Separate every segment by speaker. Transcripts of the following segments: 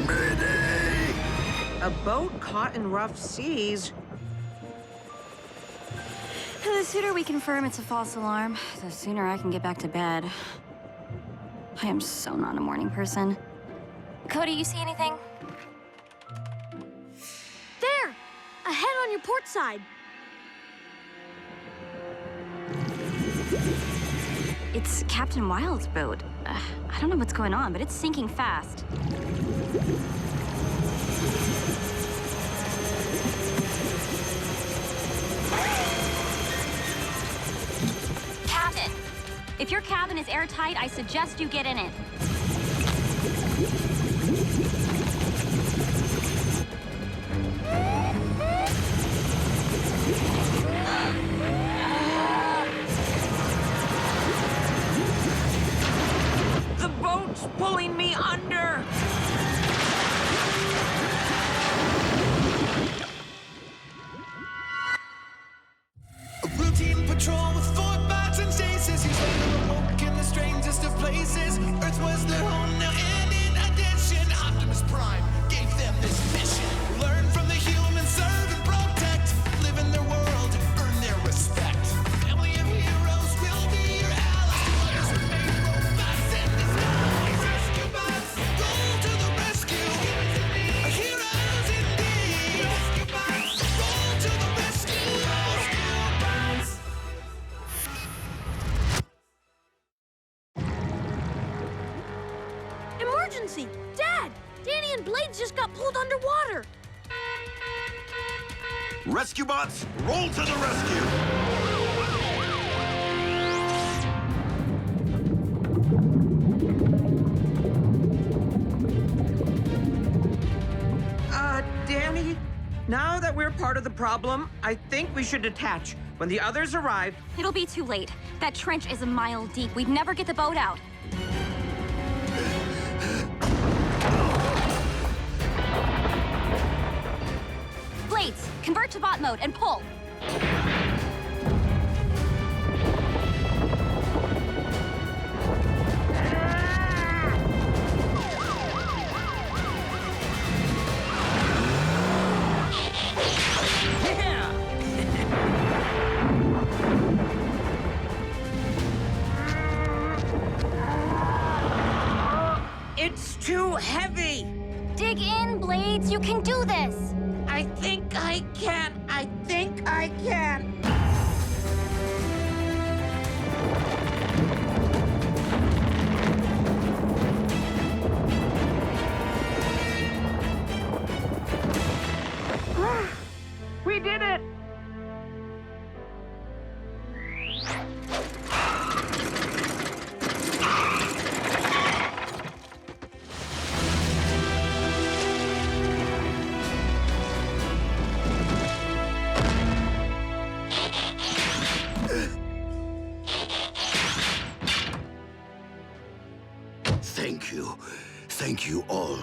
Speaker 1: Mayday!
Speaker 2: A boat caught in rough seas?
Speaker 3: The sooner we confirm it's a false alarm, the sooner I can get back to bed. I am so not a morning person. Cody, you see anything?
Speaker 4: There! Ahead on your port side.
Speaker 3: It's Captain Wild's boat. I don't know what's going on, but it's sinking fast. Captain, if your cabin is airtight, I suggest you get in it.
Speaker 2: The boat's pulling me under!
Speaker 5: A routine patrol with 4 bots and chases. He's later awoke in the strangest of places. Earth was their home now, and in addition, Optimus Prime gave them this mission. Learn from the humans, serve and protect. Live in their world, earn their respect. A family of heroes will be your allies. Remain robots in disguise. Rescue bots, roll to the rescue. Heroes indeed. Rescue bots, roll to the rescue. Rescue bots.
Speaker 4: Emergency! Dad! Danny and Blades just got pulled underwater.
Speaker 1: Rescue bots, roll to the rescue!
Speaker 2: Danny? Now that we're part of the problem, I think we should detach. When the others arrive,
Speaker 3: It'll be too late. That trench is a mile deep. We'd never get the boat out. Blades, convert to bot mode and pull.
Speaker 2: it's too heavy!
Speaker 3: Dig in, Blades. You can do this.
Speaker 2: I think I can. I think I can. We did it!
Speaker 1: Thank you. Thank you all.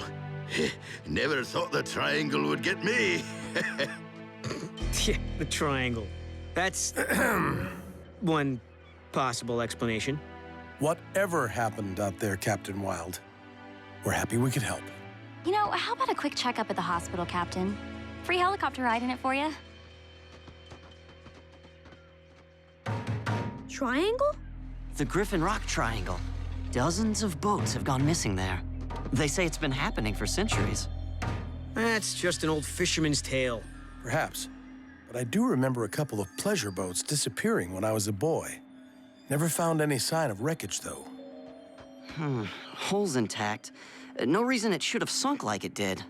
Speaker 1: Never thought the triangle would get me.
Speaker 6: Yeah, the triangle. That's one possible explanation.
Speaker 7: Whatever happened out there, Captain Wild, we're happy we could help.
Speaker 3: You know, how about a quick checkup at the hospital, Captain? Free helicopter ride in it for you?
Speaker 4: Triangle?
Speaker 8: The Griffin Rock Triangle. Dozens of boats have gone missing there. They say it's been happening for centuries.
Speaker 6: That's just an old fisherman's tale.
Speaker 7: Perhaps. But I do remember a couple of pleasure boats disappearing when I was a boy. Never found any sign of wreckage, though.
Speaker 8: Hull's intact. No reason it should have sunk like it did.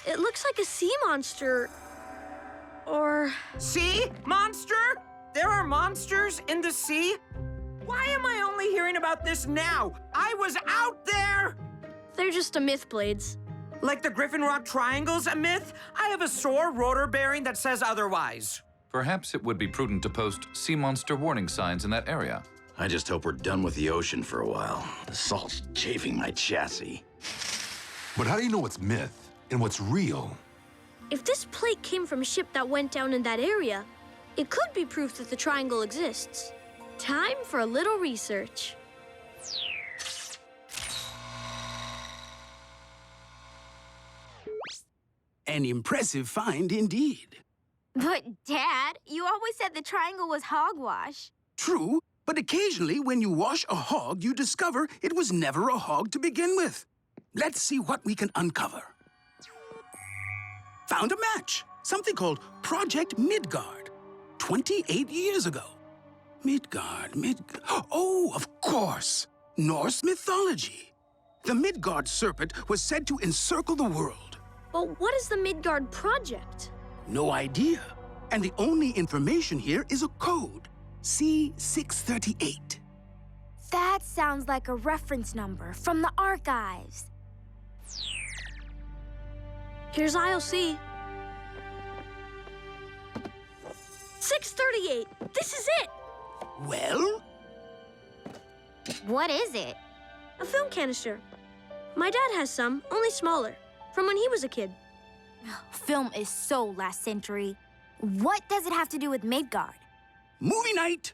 Speaker 4: It looks like a sea monster. Or...
Speaker 2: See? Monster? There are monsters in the sea? Why am I only hearing about this now? I was out there!
Speaker 4: they're just a myth, Blades.
Speaker 2: Like the Griffin Rock Triangle's a myth? I have a sore rotor bearing that says otherwise.
Speaker 9: Perhaps it would be prudent to post sea monster warning signs in that area.
Speaker 1: I just hope we're done with the ocean for a while. The salt's chafing my chassis.
Speaker 9: But how do you know what's myth and what's real?
Speaker 4: If this plate came from a ship that went down in that area, it could be proof that the triangle exists. Time for a little research.
Speaker 10: An impressive find indeed.
Speaker 11: But, Dad, you always said the triangle was hogwash.
Speaker 10: True, but occasionally when you wash a hog, you discover it was never a hog to begin with. Let's see what we can uncover. Found a match. Something called Project Midgard. 28 years ago. Midgard. Oh, of course. Norse mythology. The Midgard serpent was said to encircle the world.
Speaker 4: But what is the Midgard Project?
Speaker 10: No idea. And the only information here is a code. C638.
Speaker 11: That sounds like a reference number from the archives.
Speaker 4: Here's IOC. 638. This is it.
Speaker 10: Well?
Speaker 11: What is it?
Speaker 4: A film canister. My dad has some, only smaller, from when he was a kid.
Speaker 11: Film is so last century. What does it have to do with Midgard?
Speaker 10: Movie night!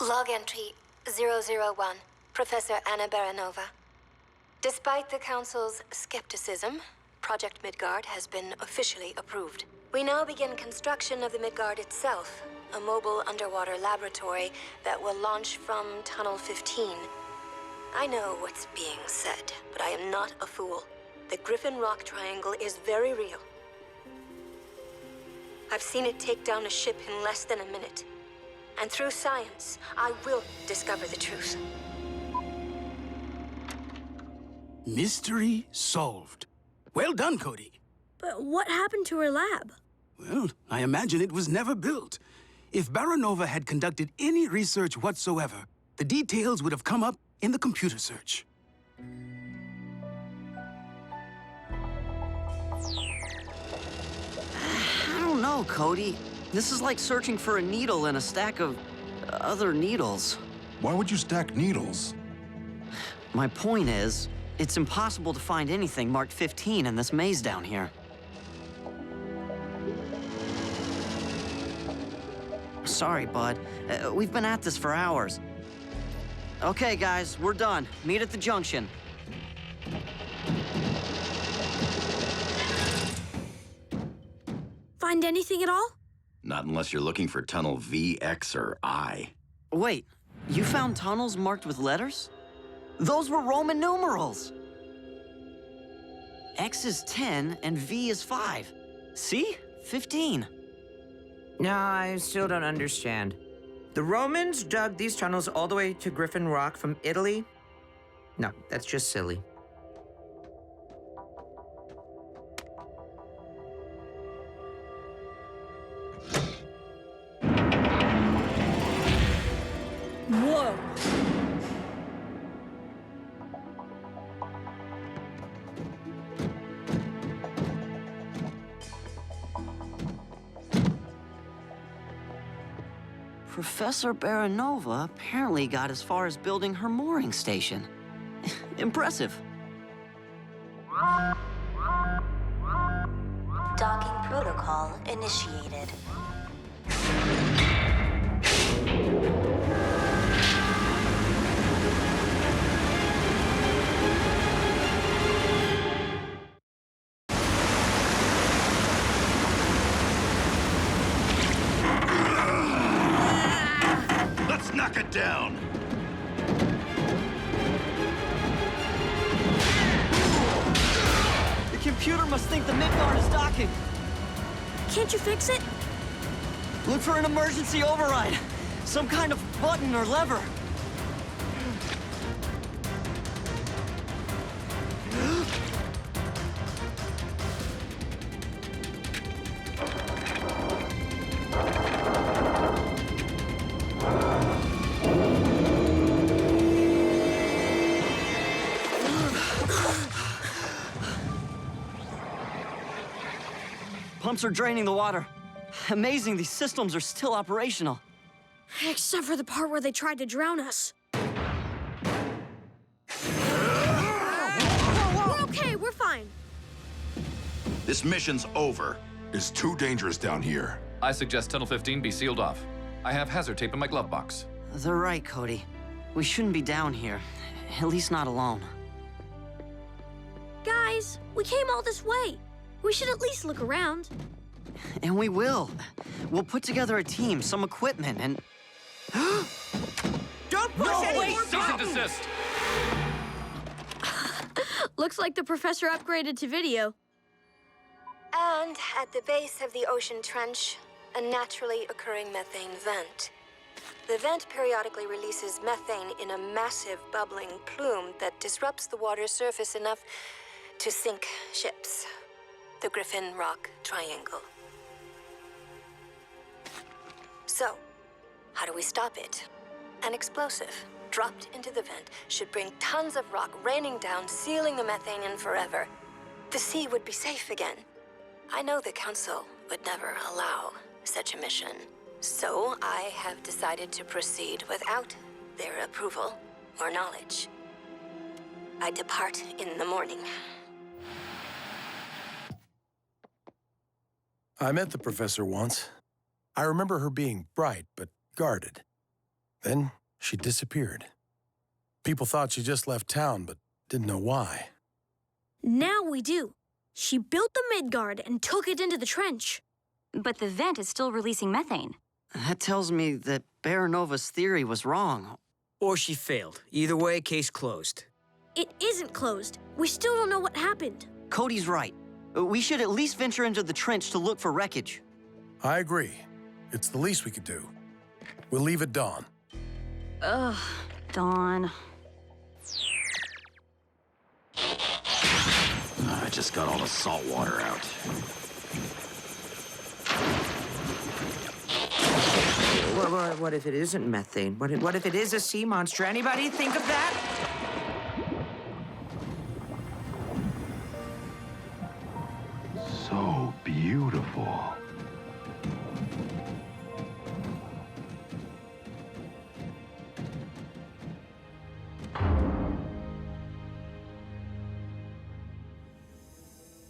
Speaker 12: Log entry 001, Professor Anna Baranova. Despite the Council's skepticism, Project Midgard has been officially approved. We now begin construction of the Midgard itself, a mobile underwater laboratory that will launch from Tunnel 15. I know what's being said, but I am not a fool. The Griffin Rock Triangle is very real. I've seen it take down a ship in less than a minute. And through science, I will discover the truth.
Speaker 10: Mystery solved. Well done, Cody.
Speaker 4: But what happened to her lab?
Speaker 10: Well, I imagine it was never built. If Baranova had conducted any research whatsoever, the details would have come up in the computer search.
Speaker 8: I don't know, Cody. This is like searching for a needle in a stack of other needles.
Speaker 9: Why would you stack needles?
Speaker 8: My point is, it's impossible to find anything marked 15 in this maze down here. Sorry, bud. We've been at this for hours. Okay, guys, we're done. Meet at the junction.
Speaker 4: Find anything at all?
Speaker 1: Not unless you're looking for tunnel V, X, or I.
Speaker 8: Wait, you found tunnels marked with letters? Those were Roman numerals! X is 10 and V is 5. See? 15.
Speaker 2: No, I still don't understand. The Romans dug these tunnels all the way to Griffin Rock from Italy? No, that's just silly.
Speaker 4: Whoa!
Speaker 8: Professor Baranova apparently got as far as building her mooring station. Impressive.
Speaker 12: Docking protocol initiated.
Speaker 1: Let's knock it down!
Speaker 8: The computer must think the Midgard is docking.
Speaker 4: Can't you fix it?
Speaker 8: Look for an emergency override. Some kind of button or lever. Pumps are draining the water. Amazing, these systems are still operational.
Speaker 4: Except for the part where they tried to drown us. We're okay, we're fine.
Speaker 1: This mission's over.
Speaker 9: It's too dangerous down here.
Speaker 13: I suggest Tunnel 15 be sealed off. I have hazard tape in my glove box.
Speaker 8: They're right, Cody. We shouldn't be down here. At least not alone.
Speaker 4: Guys, we came all this way. We should at least look around.
Speaker 8: And we will. We'll put together a team, some equipment, and...
Speaker 2: Don't push any more
Speaker 13: Cease and
Speaker 2: buttons!
Speaker 13: desist!
Speaker 4: Looks like the professor upgraded to video.
Speaker 12: And at the base of the ocean trench, a naturally occurring methane vent. The vent periodically releases methane in a massive bubbling plume that disrupts the water's surface enough to sink ships. The Griffin Rock Triangle. So, how do we stop it? An explosive dropped into the vent should bring tons of rock raining down, sealing the methane in forever. The sea would be safe again. I know the Council would never allow such a mission, so I have decided to proceed without their approval or knowledge. I depart in the morning.
Speaker 7: I met the professor once. I remember her being bright, but guarded. Then she disappeared. People thought she just left town, but didn't know why.
Speaker 4: Now we do. She built the Midgard and took it into the trench.
Speaker 3: But the vent is still releasing methane.
Speaker 8: That tells me that Baranova's theory was wrong.
Speaker 6: Or she failed. Either way, case closed.
Speaker 4: It isn't closed. We still don't know what happened.
Speaker 8: Cody's right. We should at least venture into the trench to look for wreckage.
Speaker 7: I agree. It's the least we could do. We'll leave at dawn.
Speaker 3: Ugh, Dawn.
Speaker 1: I just got all the salt water out.
Speaker 2: What if it isn't methane? What if it is a sea monster? Anybody think of that?
Speaker 9: So beautiful.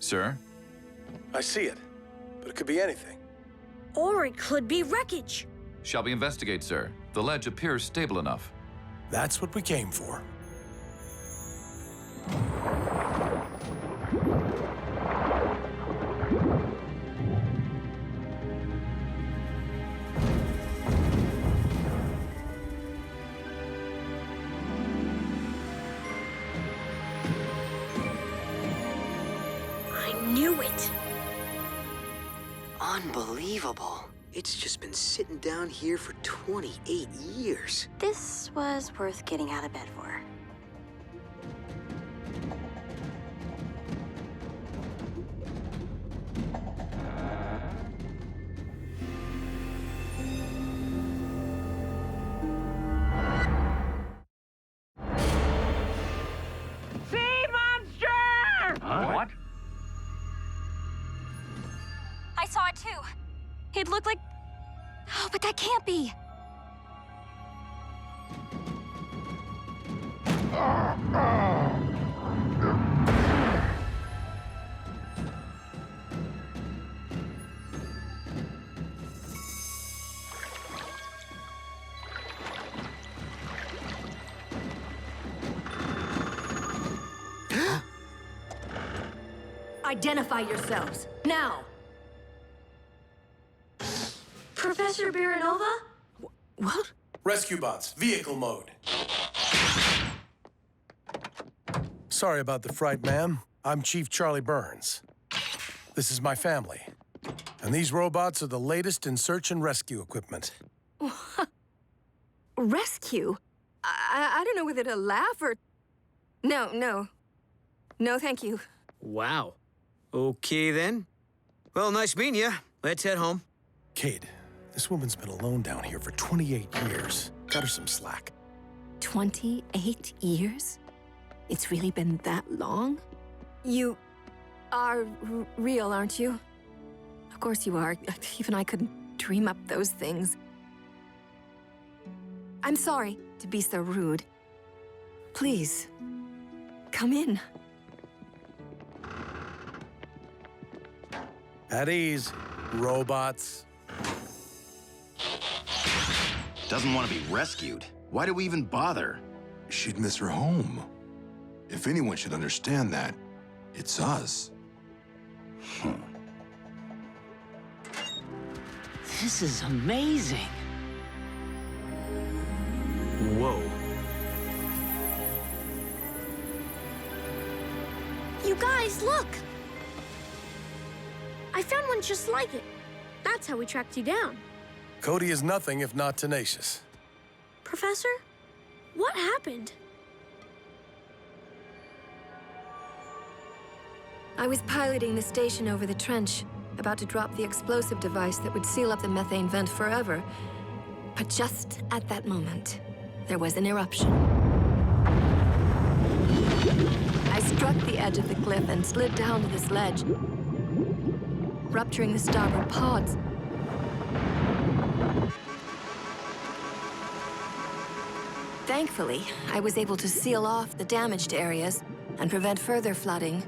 Speaker 13: Sir?
Speaker 7: I see it, but it could be anything.
Speaker 4: Or it could be wreckage.
Speaker 13: Shall we investigate, sir? The ledge appears stable enough.
Speaker 7: That's what we came for.
Speaker 4: I knew it.
Speaker 8: Unbelievable.
Speaker 6: It's just been sitting down here for 28 years.
Speaker 3: This was worth getting out of bed for.
Speaker 2: Sea monster!
Speaker 13: What?
Speaker 3: I saw it too. It looked like... Oh, but that can't be.
Speaker 12: Identify yourselves, now!
Speaker 4: Professor Baranova?
Speaker 6: What?
Speaker 7: Rescue bots, vehicle mode. Sorry about the fright, ma'am. I'm Chief Charlie Burns. This is my family. And these robots are the latest in search and rescue equipment.
Speaker 14: Rescue? I don't know whether to laugh or... No, thank you.
Speaker 6: Wow. Okay, then. Well, nice meeting you. Let's head home.
Speaker 7: Kate, this woman's been alone down here for 28 years. Cut her some slack.
Speaker 14: 28 years? It's really been that long? You are real, aren't you? Of course you are. Even I couldn't dream up those things. I'm sorry to be so rude. Please, come in.
Speaker 7: At ease, robots.
Speaker 1: Doesn't want to be rescued. Why do we even bother?
Speaker 9: She'd miss her home. If anyone should understand that, it's us.
Speaker 8: This is amazing.
Speaker 6: Whoa.
Speaker 4: You guys, look! I found one just like it. That's how we tracked you down.
Speaker 7: Cody is nothing if not tenacious.
Speaker 4: Professor, what happened?
Speaker 14: I was piloting the station over the trench, about to drop the explosive device that would seal up the methane vent forever. But just at that moment, there was an eruption. I struck the edge of the cliff and slid down to this ledge, rupturing the starboard pods. Thankfully, I was able to seal off the damaged areas and prevent further flooding,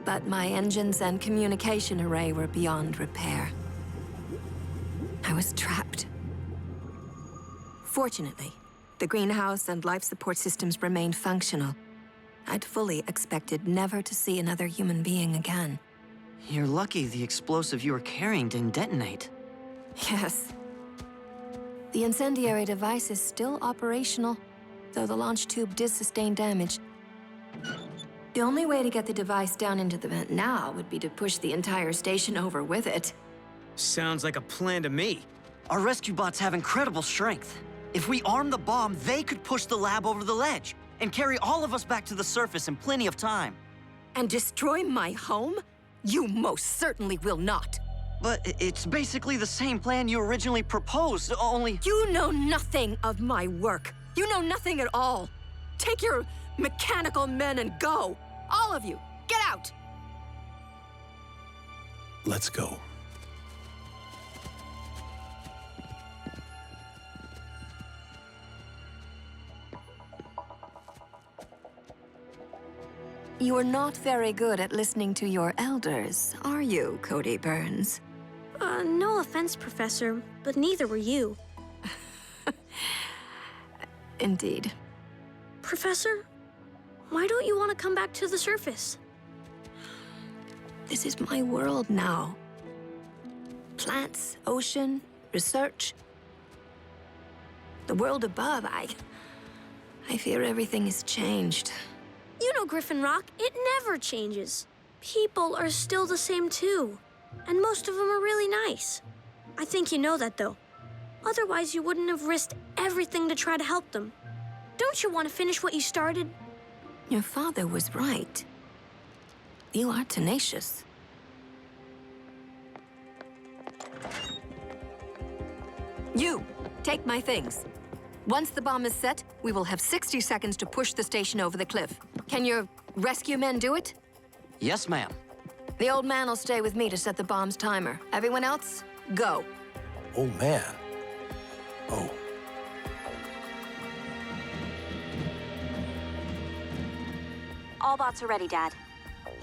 Speaker 14: but my engines and communication array were beyond repair. I was trapped. Fortunately, the greenhouse and life support systems remained functional. I'd fully expected never to see another human being again.
Speaker 8: You're lucky the explosive you were carrying didn't detonate.
Speaker 14: Yes. The incendiary device is still operational, though the launch tube did sustain damage. The only way to get the device down into the vent now would be to push the entire station over with it.
Speaker 6: Sounds like a plan to me.
Speaker 8: Our rescue bots have incredible strength. If we arm the bomb, they could push the lab over the ledge and carry all of us back to the surface in plenty of time.
Speaker 14: And destroy my home? You most certainly will not.
Speaker 8: But it's basically the same plan you originally proposed, only...
Speaker 14: You know nothing of my work. You know nothing at all. Take your mechanical men and go. All of you, get out!
Speaker 7: Let's go.
Speaker 14: You are not very good at listening to your elders, are you, Cody Burns?
Speaker 4: No offense, Professor, but neither were you.
Speaker 14: Indeed.
Speaker 4: Professor, why don't you want to come back to the surface?
Speaker 14: This is my world now. Plants, ocean, research. The world above, I fear everything has changed.
Speaker 4: You know, Griffin Rock, it never changes. People are still the same too. And most of them are really nice. I think you know that, though. Otherwise, you wouldn't have risked everything to try to help them. Don't you want to finish what you started?
Speaker 14: Your father was right. You are tenacious. You, take my things. Once the bomb is set, we will have 60 seconds to push the station over the cliff. Can your rescue men do it?
Speaker 8: Yes, ma'am.
Speaker 14: The old man will stay with me to set the bomb's timer. Everyone else, go.
Speaker 7: Oh, man. Oh.
Speaker 3: All bots are ready, Dad.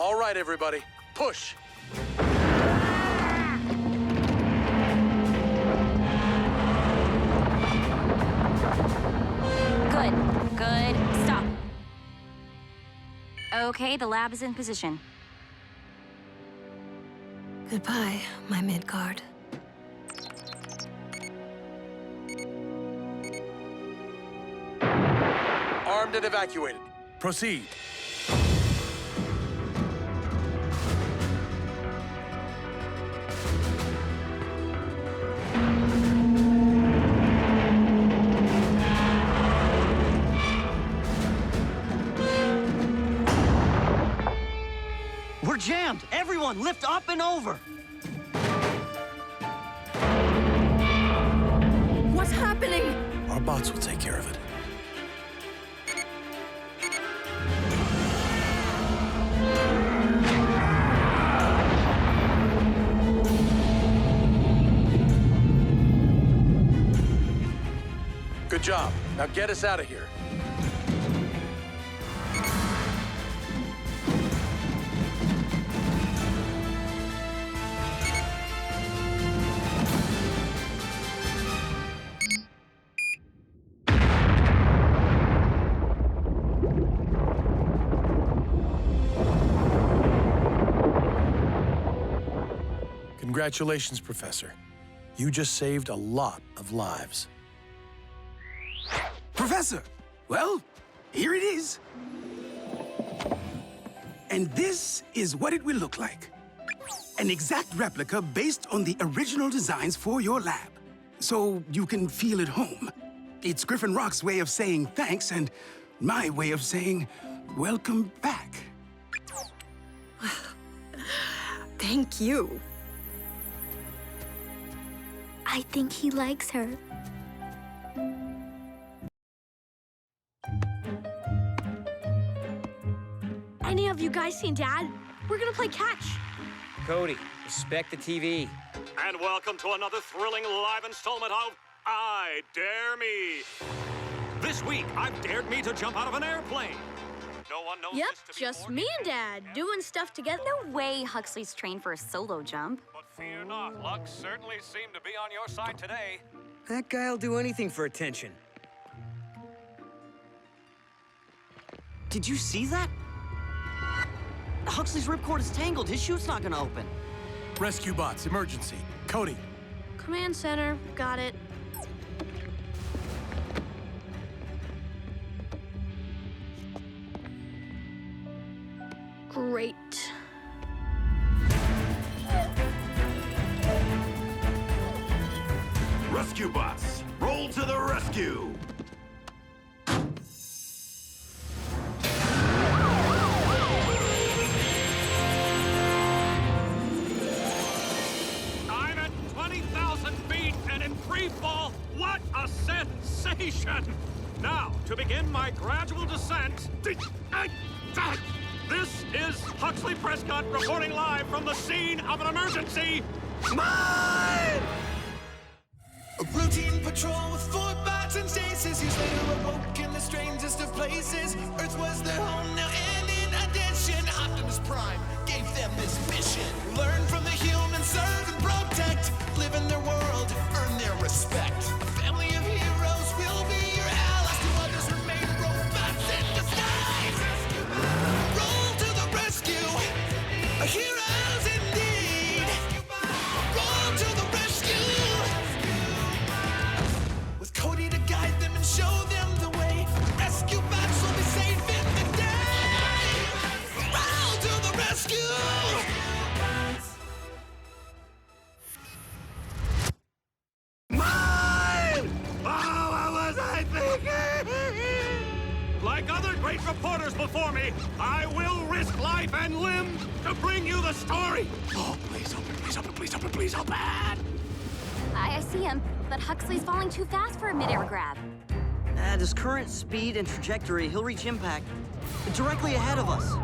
Speaker 7: All right, everybody. Push.
Speaker 3: Good. Stop. Okay, the lab is in position.
Speaker 14: Goodbye, my Midgard.
Speaker 7: Armed and evacuated. Proceed.
Speaker 8: We're jammed! Everyone, lift up and over!
Speaker 14: What's happening?
Speaker 7: Our bots will take care of it. Good job. Now get us out of here. Congratulations, Professor. You just saved a lot of lives.
Speaker 10: Professor, well, here it is. And this is what it will look like. An exact replica based on the original designs for your lab. So you can feel at home. It's Griffin Rock's way of saying thanks and my way of saying welcome back.
Speaker 15: Thank you.
Speaker 4: I think he likes her. Any of you guys seen Dad? We're gonna play catch.
Speaker 6: Cody, respect the TV.
Speaker 16: And welcome to another thrilling live installment of I Dare Me. This week, I've dared me to jump out of an airplane. No one knows
Speaker 4: Yep,
Speaker 16: this to be
Speaker 4: just
Speaker 16: more
Speaker 4: me and Dad doing stuff together.
Speaker 3: No way Huxley's trained for a solo jump.
Speaker 16: But fear not, luck certainly seemed to be on your side today.
Speaker 6: That guy'll do anything for attention.
Speaker 8: Did you see that? Huxley's ripcord is tangled. His chute's not gonna open.
Speaker 7: Rescue bots, emergency. Cody.
Speaker 4: Command center, got it. Great.
Speaker 1: Rescue bots, roll to the rescue!
Speaker 16: I'm at 20,000 feet and in free fall. What a sensation! Now, to begin my gradual descent. This is Huxley Prescott reporting live from the scene of an emergency. Mine!
Speaker 5: A routine patrol with 4 bots and stasis. He's later awoke in the strangest of places. Earth was their home now, and in addition, Optimus Prime gave them this mission. Learn from the humans, serve and protect. Live in their world, earn their respect. A family of heroes will be your allies. To others remain robots in disguise. Roll to the rescue. Heroes indeed. Roll to the rescue. With Cody to guide them and show them the way. Rescue bots will be safe in the day. Roll to the rescue.
Speaker 16: Mine! Oh, what was I thinking? Like other great reporters before me, I will risk life and limb to bring you the story. Oh, please open, please open, please open, please open.
Speaker 3: I see him, but Huxley's falling too fast for a midair grab.
Speaker 8: At his current speed and trajectory, he'll reach impact directly ahead of us.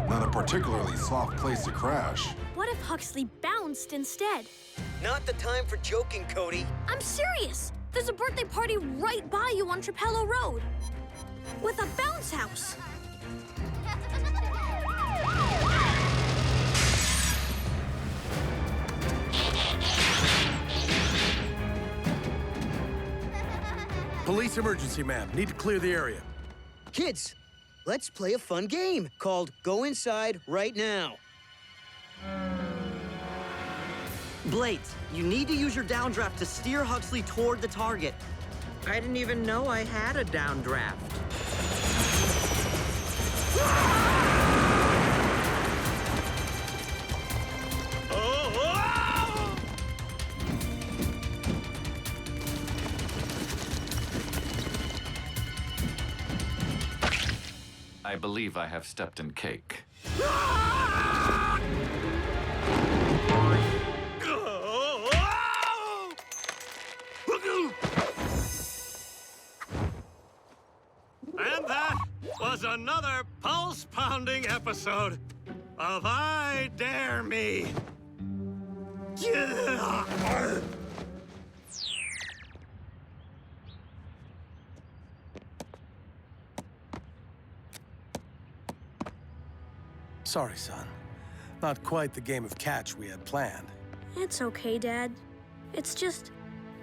Speaker 9: Not a particularly soft place to crash.
Speaker 4: What if Huxley bounced instead?
Speaker 6: Not the time for joking, Cody.
Speaker 4: I'm serious. There's a birthday party right by you on Trapello Road. With a bounce house.
Speaker 7: Police emergency, ma'am. Need to clear the area.
Speaker 6: Kids, let's play a fun game called Go Inside Right Now.
Speaker 8: Blade, you need to use your downdraft to steer Huxley toward the target.
Speaker 2: I didn't even know I had a downdraft.
Speaker 13: I believe I have stepped in cake.
Speaker 16: And that was another pulse-pounding episode of I Dare Me.
Speaker 7: Sorry, son. Not quite the game of catch we had planned.
Speaker 4: It's okay, Dad. It's just,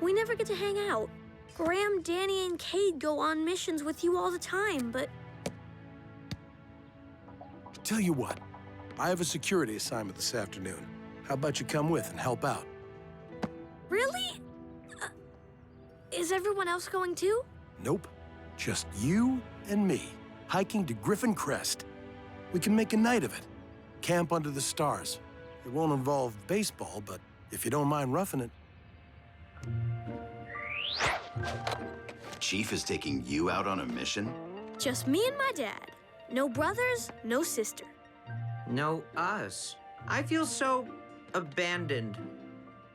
Speaker 4: we never get to hang out. Graham, Danny, and Cade go on missions with you all the time, but...
Speaker 7: Tell you what, I have a security assignment this afternoon. How about you come with and help out?
Speaker 4: Really? Is everyone else going too?
Speaker 7: Nope. Just you and me, hiking to Griffin Crest. We can make a night of it. Camp under the stars. It won't involve baseball, but if you don't mind roughing it.
Speaker 1: Chief is taking you out on a mission?
Speaker 4: Just me and my dad. No brothers, no sister.
Speaker 2: No us. I feel so abandoned.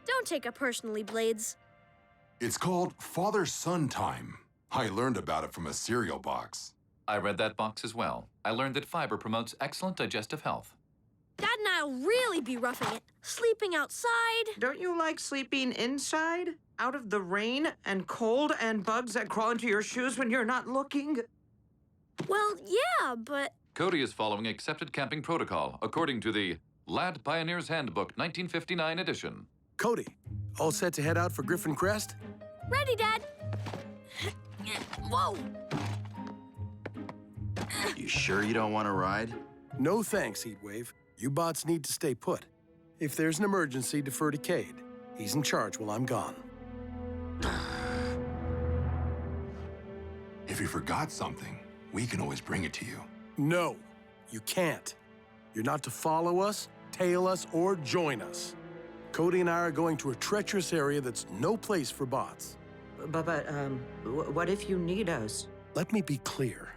Speaker 4: Don't take it personally, Blades.
Speaker 9: It's called father-son time. I learned about it from a cereal box.
Speaker 13: I read that box as well. I learned that fiber promotes excellent digestive health.
Speaker 4: Dad and I'll really be roughing it. Sleeping outside.
Speaker 2: Don't you like sleeping inside? Out of the rain and cold and bugs that crawl into your shoes when you're not looking?
Speaker 4: Well, yeah, but...
Speaker 13: Cody is following accepted camping protocol according to the Lad Pioneer's Handbook 1959 edition.
Speaker 7: Cody, all set to head out for Griffin Crest?
Speaker 4: Ready, Dad. Whoa!
Speaker 1: You sure you don't want to ride?
Speaker 7: No thanks, Heatwave. You bots need to stay put. If there's an emergency, defer to Cade. He's in charge while I'm gone.
Speaker 9: If you forgot something, we can always bring it to you.
Speaker 7: No, you can't. You're not to follow us, tail us, or join us. Cody and I are going to a treacherous area that's no place for bots.
Speaker 2: But what if you need us?
Speaker 7: Let me be clear.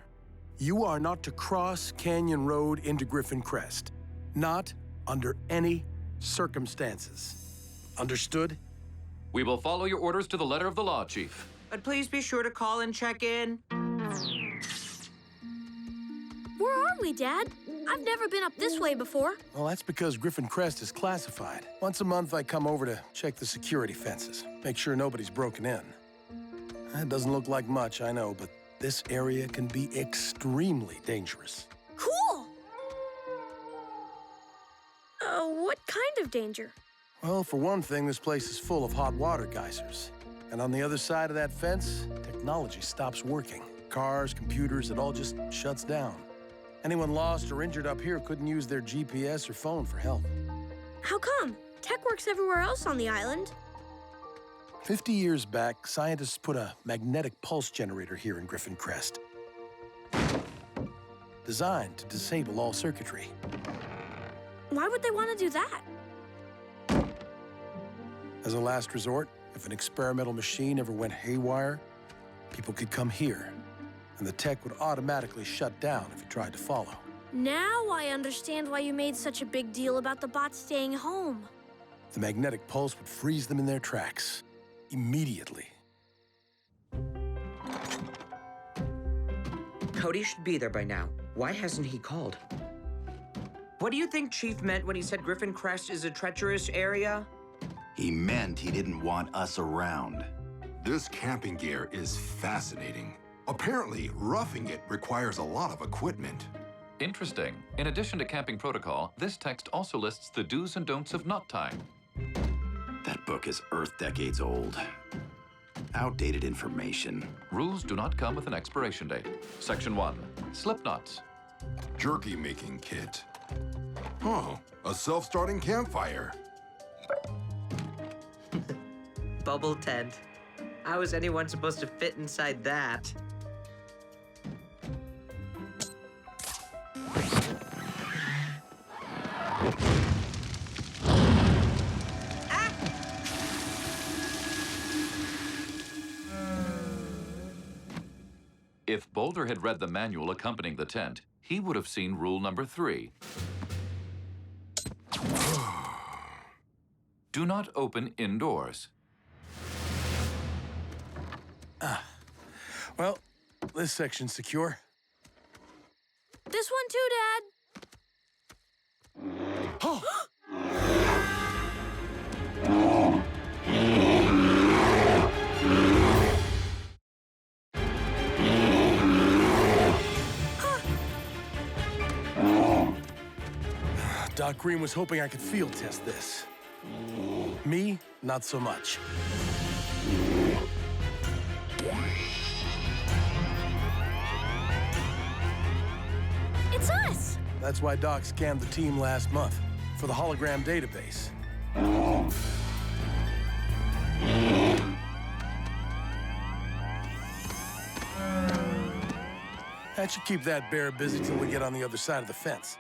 Speaker 7: You are not to cross Canyon Road into Griffin Crest. Not under any circumstances. Understood?
Speaker 13: We will follow your orders to the letter of the law, Chief.
Speaker 2: But please be sure to call and check in.
Speaker 4: Where are we, Dad? I've never been up this way before.
Speaker 7: Well, that's because Griffin Crest is classified. Once a month, I come over to check the security fences, make sure nobody's broken in. That doesn't look like much, I know, but this area can be extremely dangerous.
Speaker 4: Cool! What kind of danger?
Speaker 7: Well, for one thing, this place is full of hot water geysers. And on the other side of that fence, technology stops working. Cars, computers, it all just shuts down. Anyone lost or injured up here couldn't use their GPS or phone for help.
Speaker 4: How come? Tech works everywhere else on the island.
Speaker 7: 50 years back, scientists put a magnetic pulse generator here in Griffin Crest. Designed to disable all circuitry.
Speaker 4: Why would they want to do that?
Speaker 7: As a last resort, if an experimental machine ever went haywire, people could come here, and the tech would automatically shut down if you tried to follow.
Speaker 4: Now I understand why you made such a big deal about the bots staying home.
Speaker 7: The magnetic pulse would freeze them in their tracks, immediately.
Speaker 2: Cody should be there by now. Why hasn't he called? What do you think Chief meant when he said Griffin Crest is a treacherous area?
Speaker 1: He meant he didn't want us around.
Speaker 9: This camping gear is fascinating. Apparently, roughing it requires a lot of equipment.
Speaker 13: Interesting. In addition to camping protocol, this text also lists the do's and don'ts of knot tying.
Speaker 1: That book is Earth decades old. Outdated information.
Speaker 13: Rules do not come with an expiration date. Section 1. Slip knots.
Speaker 9: Jerky making kit. Oh, a self-starting campfire.
Speaker 2: Bubble tent. How is anyone supposed to fit inside that?
Speaker 13: If Boulder had read the manual accompanying the tent, he would have seen rule number 3. Do not open indoors.
Speaker 7: Well, this section's secure.
Speaker 4: This one too, Dad.
Speaker 7: Oh! Doc Green was hoping I could field test this. Me, not so much.
Speaker 4: It's us!
Speaker 7: That's why Doc scanned the team last month, for the hologram database. That should keep that bear busy till we get on the other side of the fence.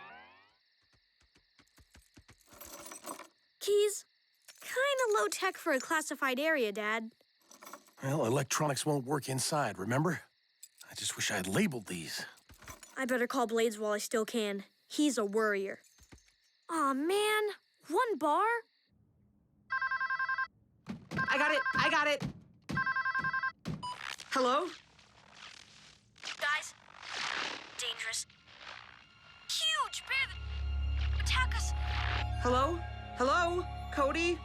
Speaker 4: Keys? Kinda low-tech for a classified area, Dad.
Speaker 7: Well, electronics won't work inside, remember? I just wish I had labeled these.
Speaker 4: I better call Blades while I still can. He's a worrier. Aw, man. 1 bar?
Speaker 2: I got it! Hello?
Speaker 4: Guys, dangerous. Huge bear that attack us.
Speaker 2: Hello? Hello? Cody?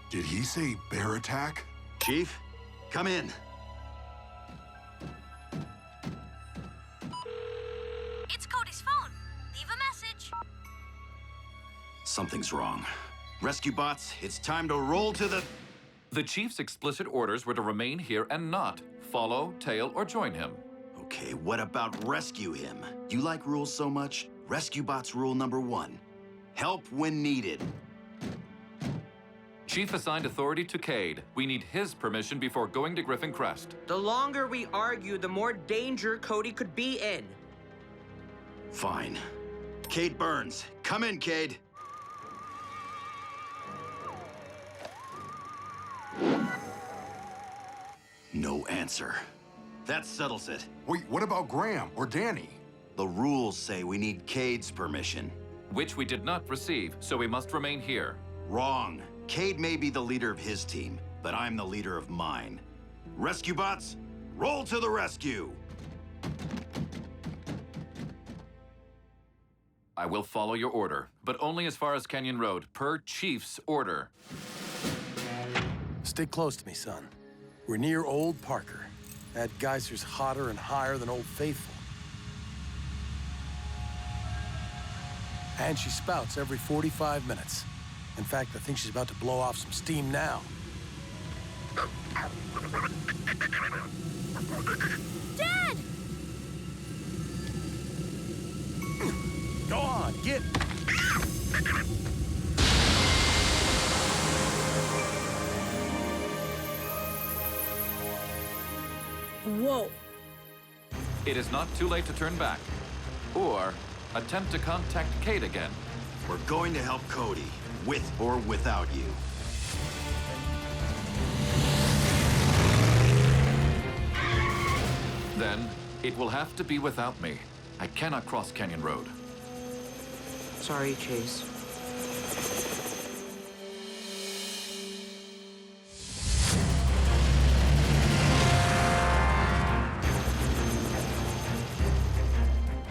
Speaker 9: Did he say bear attack?
Speaker 1: Chief, come in.
Speaker 4: It's Cody's phone. Leave a message.
Speaker 1: Something's wrong. Rescue bots, it's time to roll to the...
Speaker 13: The chief's explicit orders were to remain here and not follow, tail, or join him.
Speaker 1: Okay, what about rescue him? You like rules so much? Rescue bots rule number 1. Help when needed.
Speaker 13: Chief assigned authority to Cade. We need his permission before going to Griffin Crest.
Speaker 2: The longer we argue, the more danger Cody could be in.
Speaker 1: Fine. Cade Burns. Come in, Cade. No answer. That settles it.
Speaker 9: Wait, what about Graham or Danny?
Speaker 1: The rules say we need Cade's permission.
Speaker 13: Which we did not receive, so we must remain here.
Speaker 1: Wrong. Cade may be the leader of his team, but I'm the leader of mine. Rescue bots, roll to the rescue!
Speaker 13: I will follow your order, but only as far as Canyon Road, per Chief's order.
Speaker 7: Stick close to me, son. We're near Old Parker. That geyser's hotter and higher than Old Faithful. And she spouts every 45 minutes. In fact, I think she's about to blow off some steam now.
Speaker 4: Dad!
Speaker 7: Go on, get...
Speaker 4: Whoa.
Speaker 13: It is not too late to turn back, or attempt to contact Cade again.
Speaker 1: We're going to help Cody, with or without you.
Speaker 13: Then, it will have to be without me. I cannot cross Canyon Road.
Speaker 2: Sorry, Chase.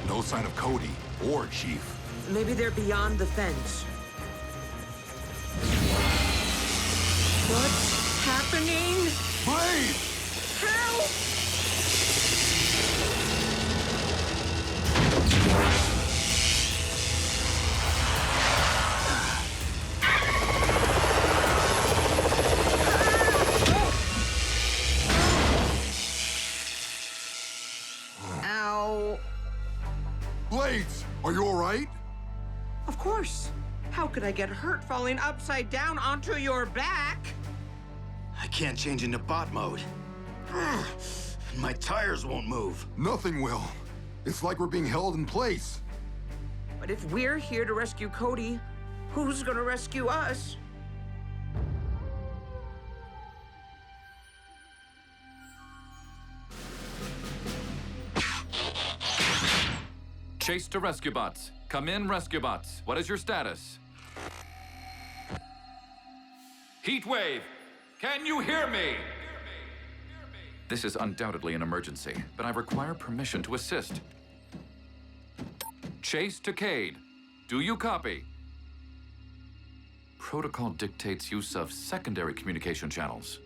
Speaker 9: No sign of Cody or Chief.
Speaker 2: Maybe they're beyond the fence. What's happening?
Speaker 9: Blade!
Speaker 2: Help! Ow.
Speaker 9: Blades, are you all right?
Speaker 2: Of course. How could I get hurt falling upside down onto your back?
Speaker 1: I can't change into bot mode. My tires won't move.
Speaker 9: Nothing will. It's like we're being held in place.
Speaker 2: But if we're here to rescue Cody, who's gonna rescue us?
Speaker 13: Chase to rescue bots. Come in, rescue bots. What is your status? Heatwave! Can you hear me? This is undoubtedly an emergency, but I require permission to assist. Chase to Cade. Do you copy? Protocol dictates use of secondary communication channels.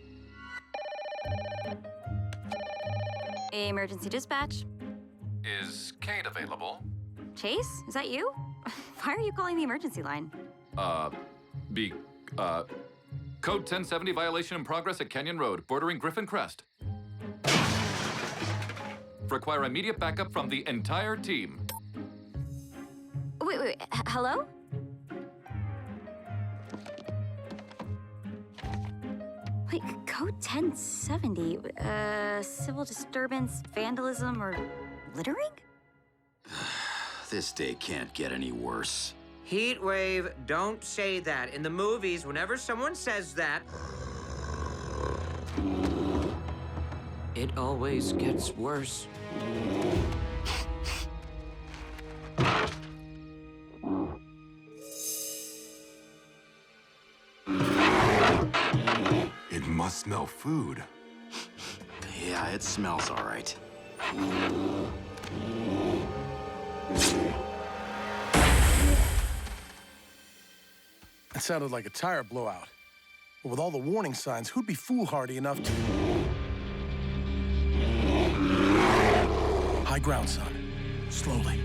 Speaker 3: Emergency dispatch.
Speaker 13: Is Cade available?
Speaker 3: Chase, is that you? Why are you calling the emergency line?
Speaker 13: Code 1070 violation in progress at Canyon Road, bordering Griffin Crest. Require immediate backup from the entire team.
Speaker 3: Wait, hello? Wait, code 1070, civil disturbance, vandalism, or littering?
Speaker 1: This day can't get any worse.
Speaker 2: Heatwave, don't say that. In the movies, whenever someone says that, it always gets worse.
Speaker 9: It must smell food.
Speaker 1: Yeah, it smells all right.
Speaker 7: It sounded like a tire blowout. But with all the warning signs, who'd be foolhardy enough to... High ground, son. Slowly.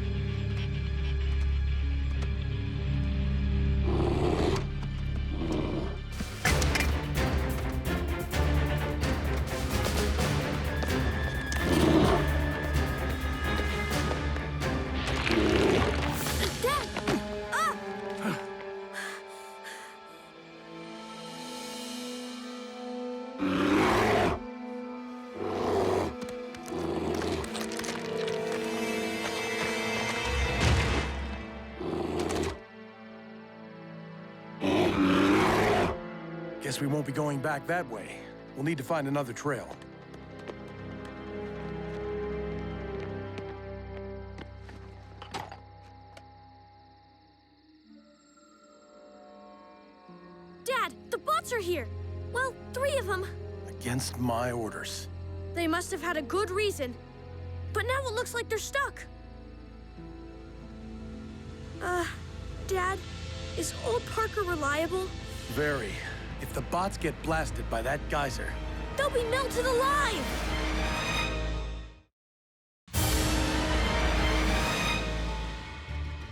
Speaker 7: Guess we won't be going back that way. We'll need to find another trail.
Speaker 4: Dad, the bots are here. Well, 3 of them.
Speaker 7: Against my orders.
Speaker 4: They must have had a good reason. But now it looks like they're stuck. Dad, is old Parker reliable?
Speaker 7: Very. If the bots get blasted by that geyser...
Speaker 4: They'll be melted alive!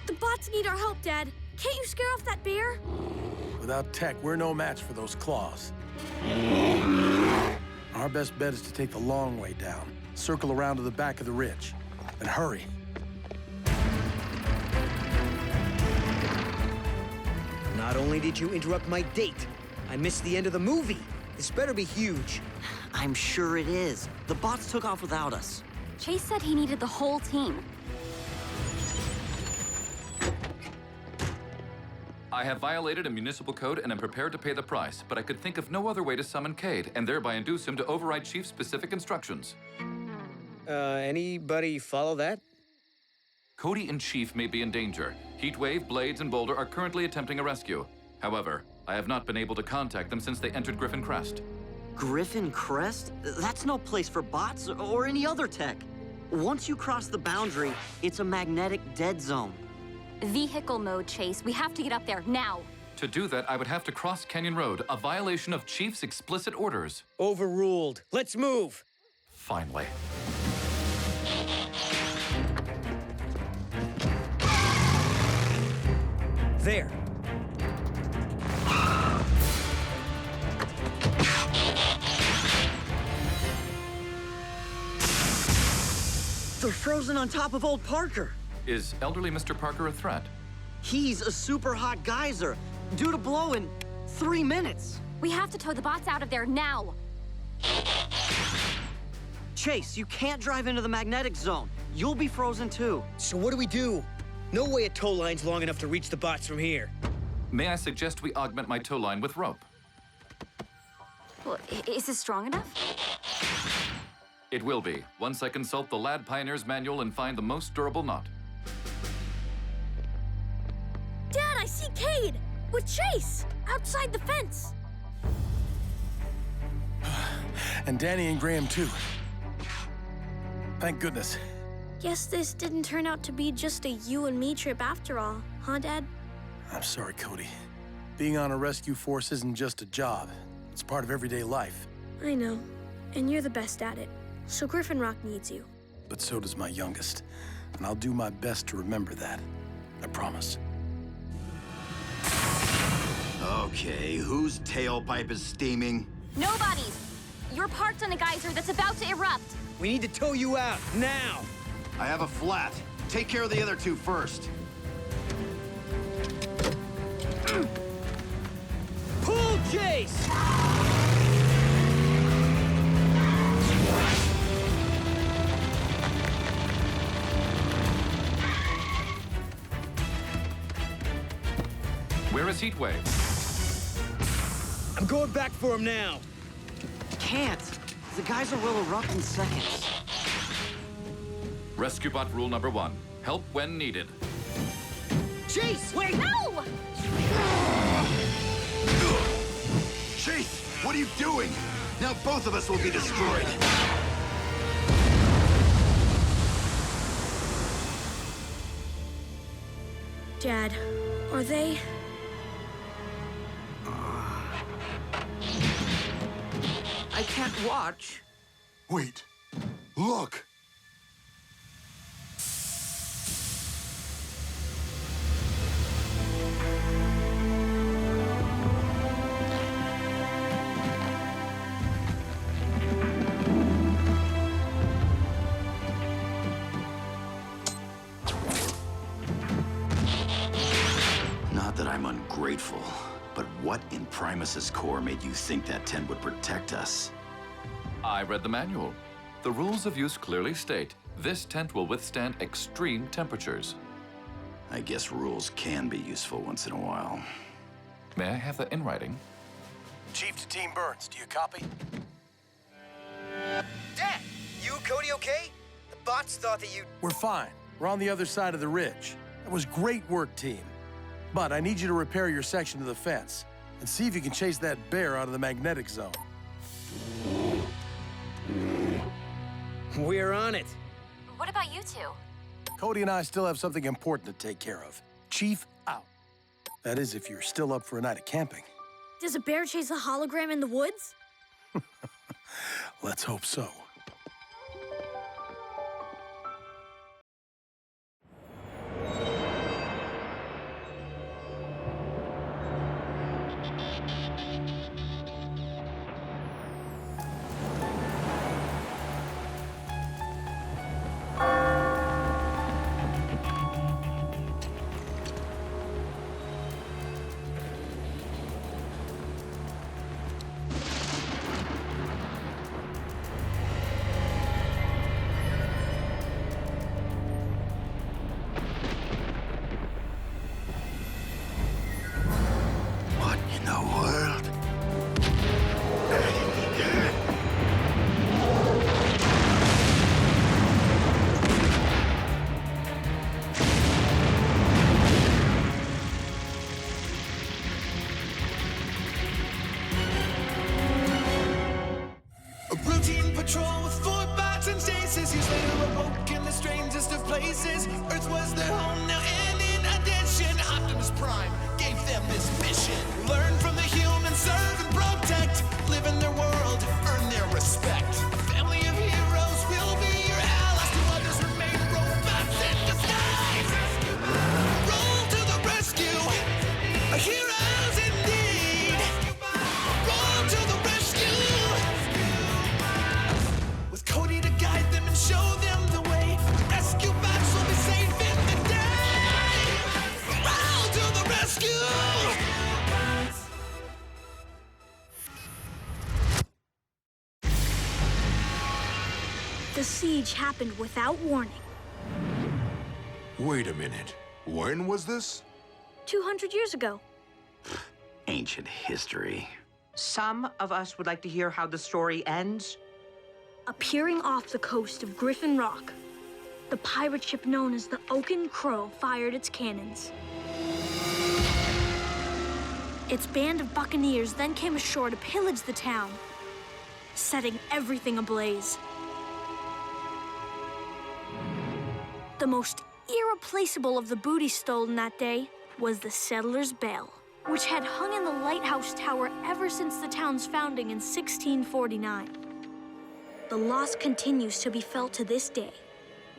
Speaker 4: The bots need our help, Dad. Can't you scare off that bear?
Speaker 7: Without tech, we're no match for those claws. Our best bet is to take the long way down, circle around to the back of the ridge, and hurry.
Speaker 6: Not only did you interrupt my date, I missed the end of the movie. This better be huge.
Speaker 8: I'm sure it is. The bots took off without us.
Speaker 3: Chase said he needed the whole team.
Speaker 13: I have violated a municipal code and am prepared to pay the price, but I could think of no other way to summon Cade and thereby induce him to override Chief's specific instructions.
Speaker 6: Anybody follow that?
Speaker 13: Cody and Chief may be in danger. Heatwave, Blades, and Boulder are currently attempting a rescue. However, I have not been able to contact them since they entered Griffin Crest.
Speaker 8: Griffin Crest? That's no place for bots or any other tech. Once you cross the boundary, it's a magnetic dead zone.
Speaker 3: Vehicle mode, Chase. We have to get up there, now.
Speaker 13: To do that, I would have to cross Canyon Road, a violation of Chief's explicit orders.
Speaker 6: Overruled. Let's move.
Speaker 13: Finally.
Speaker 6: There.
Speaker 8: They're frozen on top of old Parker.
Speaker 13: Is elderly Mr. Parker a threat?
Speaker 8: He's a super hot geyser, due to blow in 3 minutes.
Speaker 3: We have to tow the bots out of there now.
Speaker 8: Chase, you can't drive into the magnetic zone. You'll be frozen too.
Speaker 6: So what do we do? No way a tow line's long enough to reach the bots from here.
Speaker 13: May I suggest we augment my tow line with rope?
Speaker 3: Well, is this strong enough?
Speaker 13: It will be, once I consult the Lad Pioneer's manual and find the most durable knot.
Speaker 4: Dad, I see Cade! With Chase! Outside the fence!
Speaker 7: And Danny and Graham, too. Thank goodness.
Speaker 4: Guess this didn't turn out to be just a you and me trip after all, huh, Dad?
Speaker 7: I'm sorry, Cody. Being on a rescue force isn't just a job. It's part of everyday life.
Speaker 4: I know. And you're the best at it. So Griffin Rock needs you.
Speaker 7: But so does my youngest. And I'll do my best to remember that. I promise.
Speaker 1: Okay, whose tailpipe is steaming?
Speaker 3: Nobody's. You're parked on a geyser that's about to erupt.
Speaker 6: We need to tow you out, now!
Speaker 1: I have a flat. Take care of the other two first.
Speaker 6: Pull, Chase!
Speaker 13: Where is Heatwave?
Speaker 6: I'm going back for him now.
Speaker 8: Can't. The geyser will erupt in seconds.
Speaker 13: Rescue bot rule number 1. Help when needed.
Speaker 6: Chase, wait!
Speaker 3: No!
Speaker 1: Chase, what are you doing? Now both of us will be destroyed.
Speaker 4: Dad, are they...
Speaker 2: I can't watch.
Speaker 9: Wait. Look.
Speaker 1: Not that I'm ungrateful, but what in Primus's core made you think that tent would protect us?
Speaker 13: I read the manual. The rules of use clearly state this tent will withstand extreme temperatures.
Speaker 1: I guess rules can be useful once in a while.
Speaker 13: May I have that in writing?
Speaker 7: Chief to Team Burns, do you copy?
Speaker 6: Dad, you and Cody okay? The bots thought that you...
Speaker 7: We're fine. We're on the other side of the ridge. It was great work, team. But I need you to repair your section of the fence and see if you can chase that bear out of the magnetic zone.
Speaker 6: We're on it.
Speaker 3: What about you two?
Speaker 7: Cody and I still have something important to take care of. Chief, out. That is, if you're still up for a night of camping.
Speaker 4: Does a bear chase a hologram in the woods?
Speaker 7: Let's hope so.
Speaker 5: Routine patrol with 4 bots and chases. Years later, awoke in the strangest of places. Earth was their home now, and in addition, Optimus Prime gave them this mission. Learn from the humans, serve and protect. Live in their world, earn their respect. A family of heroes will be your allies. To others remain robots in disguise. Roll to the rescue, heroes indeed. Roll to the rescue. Cody to guide them and show them the way. Rescue bots will be safe in the day. Roll to the rescue!
Speaker 4: The siege happened without warning.
Speaker 9: Wait a minute. When was this?
Speaker 4: 200 years ago.
Speaker 1: Ancient history.
Speaker 2: Some of us would like to hear how the story ends.
Speaker 4: Appearing off the coast of Griffin Rock, the pirate ship known as the Oaken Crow fired its cannons. Its band of buccaneers then came ashore to pillage the town, setting everything ablaze. The most irreplaceable of the booty stolen that day was the settler's bell, which had hung in the lighthouse tower ever since the town's founding in 1649. The loss continues to be felt to this day.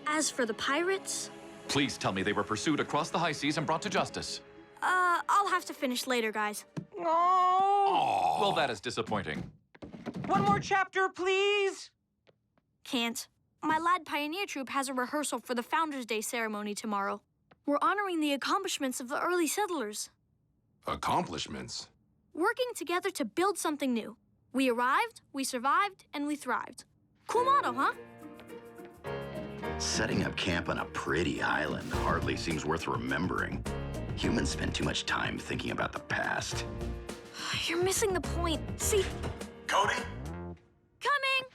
Speaker 4: As for the pirates,
Speaker 13: Please tell me they were pursued across the high seas and brought to justice.
Speaker 4: I'll have to finish later, guys.
Speaker 2: Oh!
Speaker 13: Well, that is disappointing.
Speaker 2: One more chapter, please!
Speaker 4: Can't. My lad pioneer troop has a rehearsal for the Founders' Day ceremony tomorrow. We're honoring the accomplishments of the early settlers.
Speaker 9: Accomplishments?
Speaker 4: Working together to build something new. We arrived, we survived, and we thrived. Cool motto, huh?
Speaker 1: Setting up camp on a pretty island hardly seems worth remembering. Humans spend too much time thinking about the past.
Speaker 4: You're missing the point. See?
Speaker 1: Cody?
Speaker 4: Coming!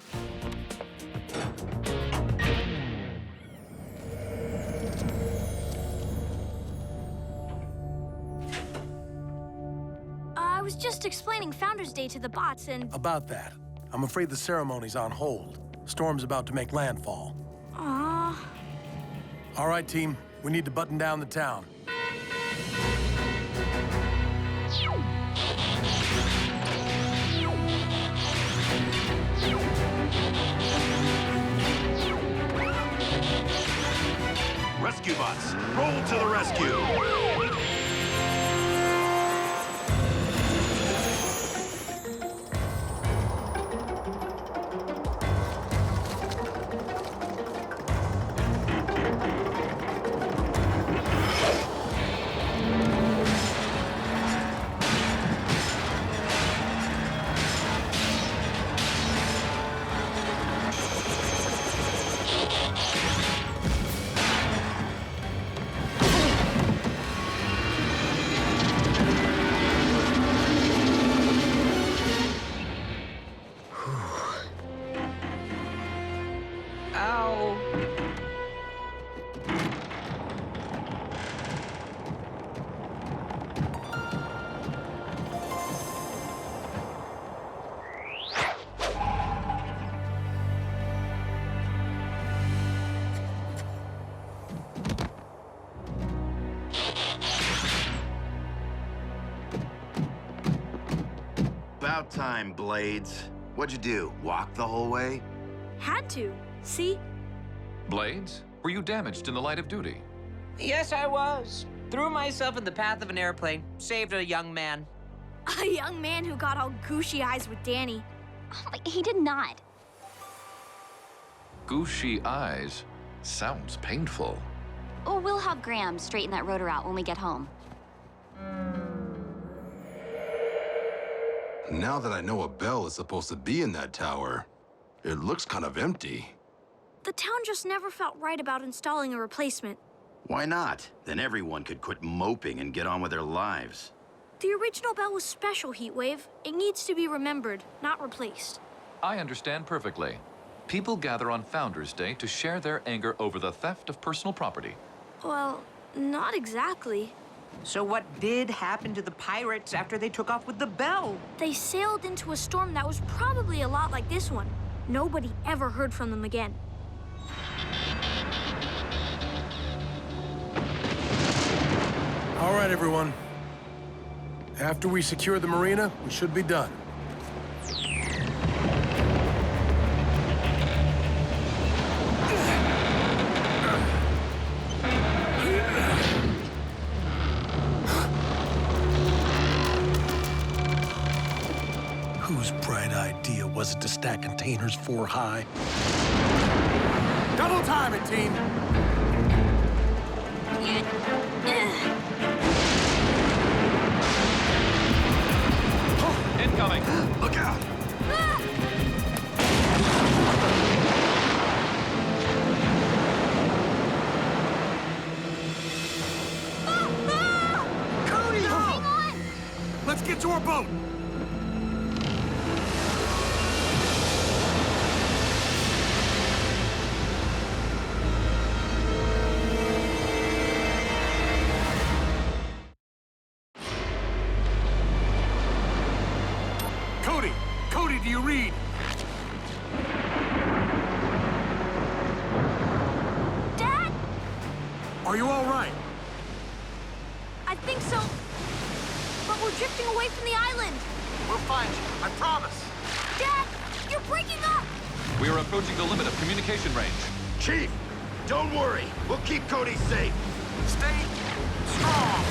Speaker 4: I was just explaining Founders' Day to the bots and...
Speaker 7: About that, I'm afraid the ceremony's on hold. Storm's about to make landfall.
Speaker 4: Aww.
Speaker 7: All right, team. We need to button down the town.
Speaker 1: Rescue bots, roll to the rescue! About time, Blades. What'd you do? Walk the whole way?
Speaker 4: Had to. See?
Speaker 13: Blades, were you damaged in the light of duty?
Speaker 2: Yes, I was. Threw myself in the path of an airplane. Saved a young man.
Speaker 4: A young man who got all gooshy eyes with Danny.
Speaker 3: He did not.
Speaker 13: Gooshy eyes? Sounds painful.
Speaker 3: Oh, we'll have Graham straighten that rotor out when we get home.
Speaker 9: Now that I know a bell is supposed to be in that tower, it looks kind of empty.
Speaker 4: The town just never felt right about installing a replacement.
Speaker 1: Why not? Then everyone could quit moping and get on with their lives.
Speaker 4: The original bell was special, Heatwave. It needs to be remembered, not replaced.
Speaker 13: I understand perfectly. People gather on Founders' Day to share their anger over the theft of personal property.
Speaker 4: Well, not exactly.
Speaker 2: So what did happen to the pirates after they took off with the bell?
Speaker 4: They sailed into a storm that was probably a lot like this one. Nobody ever heard from them again.
Speaker 7: All right, everyone. After we secure the marina, we should be done. Whose bright idea was it to stack containers 4 high? Double time it, team!
Speaker 13: Incoming!
Speaker 1: Look out!
Speaker 7: Cody! Hang on! Let's get to our boat! Cody, do you read?
Speaker 4: Dad?
Speaker 7: Are you all right?
Speaker 4: I think so. But we're drifting away from the island.
Speaker 7: We'll find you, I promise.
Speaker 4: Dad, you're breaking up!
Speaker 13: We are approaching the limit of communication range.
Speaker 1: Chief, Don't worry, we'll keep Cody safe.
Speaker 16: Stay strong.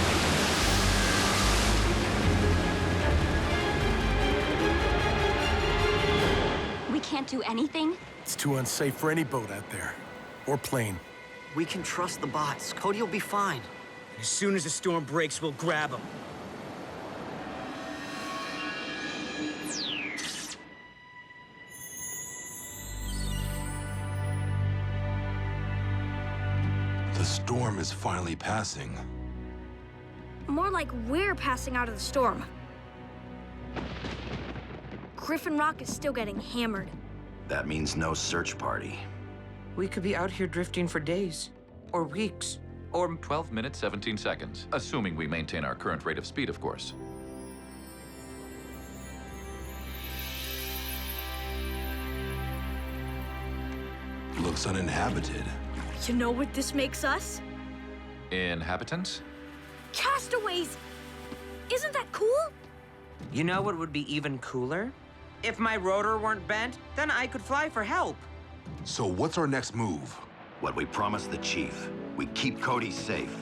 Speaker 3: We can't do anything?
Speaker 7: It's too unsafe for any boat out there. Or plane.
Speaker 8: We can trust the bots. Cody will be fine.
Speaker 6: As soon as the storm breaks, we'll grab him.
Speaker 9: The storm is finally passing.
Speaker 4: More like we're passing out of the storm. Griffin Rock is still getting hammered.
Speaker 1: That means no search party.
Speaker 2: We could be out here drifting for days, or weeks, or
Speaker 13: 12 minutes, 17 seconds, assuming we maintain our current rate of speed, of course.
Speaker 9: Looks uninhabited.
Speaker 4: You know what this makes us?
Speaker 13: Inhabitants?
Speaker 4: Castaways! Isn't that cool?
Speaker 2: You know what would be even cooler? If my rotor weren't bent, then I could fly for help.
Speaker 9: So what's our next move?
Speaker 1: What we promised the chief. We keep Cody safe.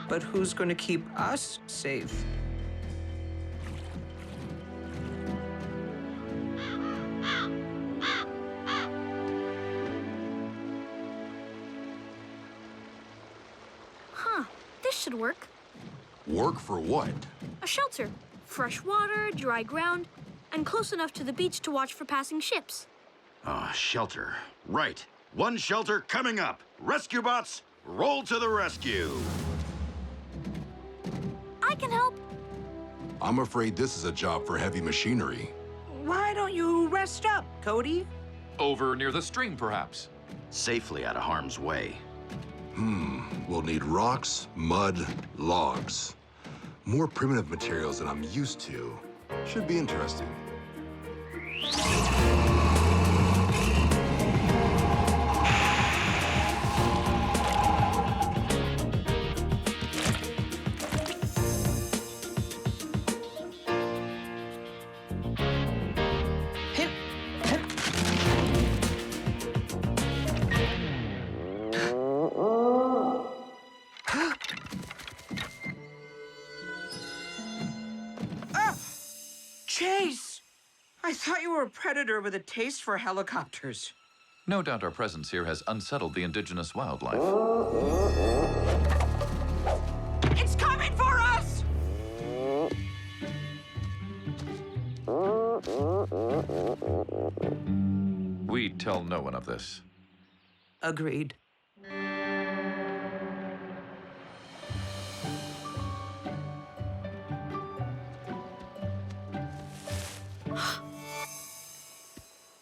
Speaker 2: But who's gonna keep us safe?
Speaker 4: Huh, this should work.
Speaker 9: Work for what?
Speaker 4: A shelter. Fresh water, dry ground, and close enough to the beach to watch for passing ships.
Speaker 1: Shelter. Right. One shelter coming up. Rescue bots, roll to the rescue.
Speaker 4: I can help.
Speaker 9: I'm afraid this is a job for heavy machinery.
Speaker 2: Why don't you rest up, Cody?
Speaker 13: Over near the stream, perhaps.
Speaker 1: Safely out of harm's way.
Speaker 9: We'll need rocks, mud, logs. More primitive materials than I'm used to. Should be interesting.
Speaker 2: Chase! I thought you were a predator with a taste for helicopters.
Speaker 13: No doubt our presence here has unsettled the indigenous wildlife.
Speaker 2: It's coming for us!
Speaker 13: We tell no one of this.
Speaker 2: Agreed.